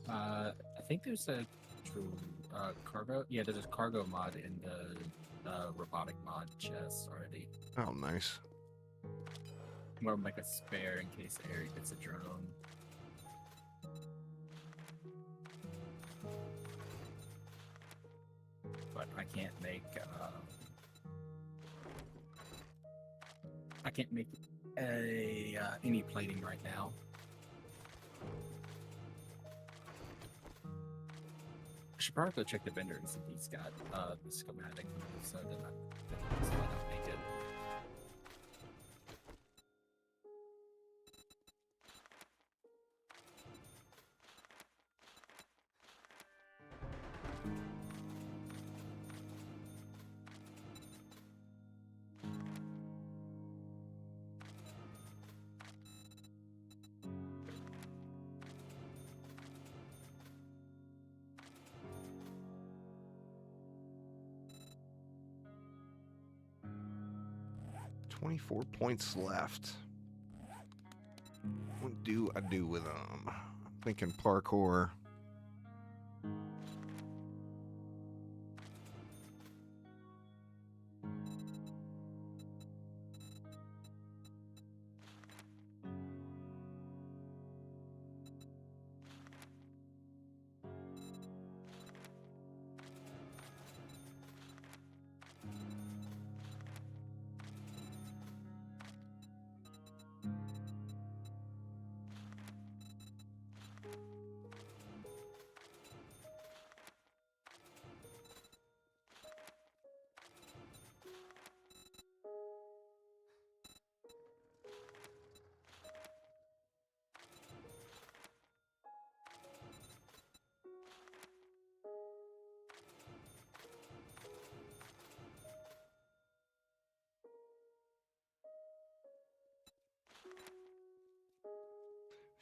I think there's a cargo. Yeah, there's a cargo mod in the robotic mod chest already. Oh, nice. More like a spare in case Eric gets a drone. But I can't make a any plating right now. I should probably go check the vendor and see if he's got the schematic, so then I don't make it. $24 points left. What do I do with them? I'm thinking parkour.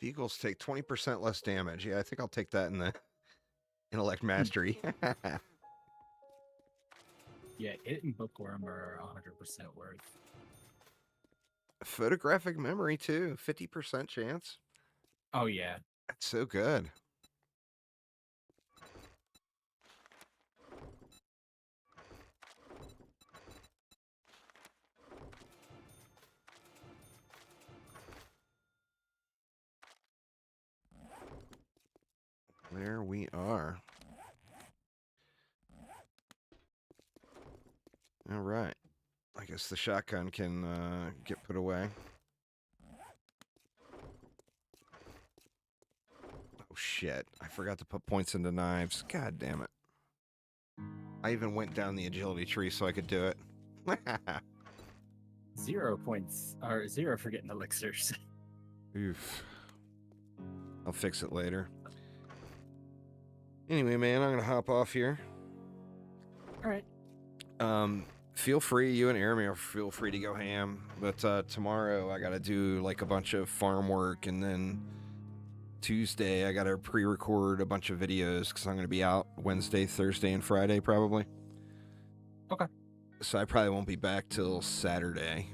Vehicles take 20% less damage. Yeah, I think I'll take that in the intellect mastery. Yeah, it and bookworm are 100% worth. Photographic memory too, 50% chance. Oh yeah, That's so good. There we are. All right. I guess the shotgun can get put away. Oh, shit. I forgot to put points into knives. God damn it. I even went down the agility tree so I could do it. 0 points or 0 for getting elixirs. Oof. I'll fix it later. Anyway, man, I'm going to hop off here. All right. Feel free, you and Aramir, feel free to go ham. But tomorrow I got to do like a bunch of farm work, and then Tuesday I got to pre-record a bunch of videos because I'm going to be out Wednesday, Thursday, and Friday probably. Okay. So I probably won't be back till Saturday.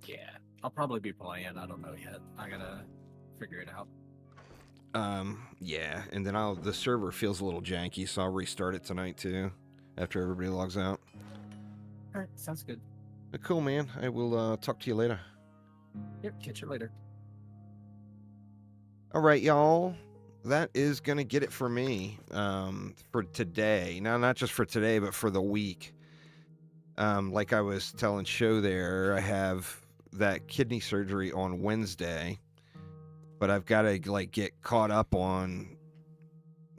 Yeah, I'll probably be playing. I don't know yet. I gotta figure it out. Yeah, and then the server feels a little janky, so I'll restart it tonight too, after everybody logs out. All right, sounds good. But cool, man. I will talk to you later. Yep, catch you later. All right, y'all. That is going to get it for me for today. Now, not just for today, but for the week. Like I was telling Show there, I have that kidney surgery on Wednesday, but I've got to like get caught up on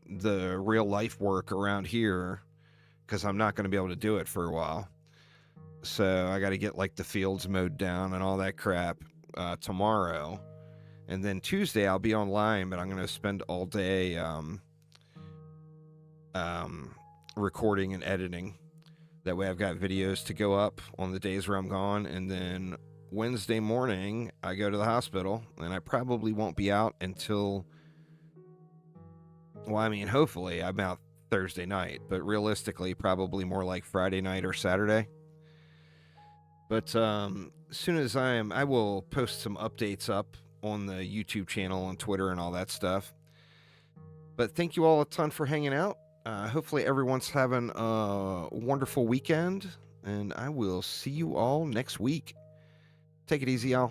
the real life work around here because I'm not going to be able to do it for a while. So I got to get like the fields mowed down and all that crap tomorrow. And then Tuesday I'll be online, but I'm going to spend all day recording and editing. That way I've got videos to go up on the days where I'm gone. And then Wednesday morning, I go to the hospital, and I probably won't be out until, well, I mean, hopefully I'm out Thursday night, but realistically, probably more like Friday night or Saturday. But as soon as I will post some updates up on the YouTube channel, on Twitter, and all that stuff. But thank you all a ton for hanging out. Hopefully everyone's having a wonderful weekend, and I will see you all next week. Take it easy, y'all.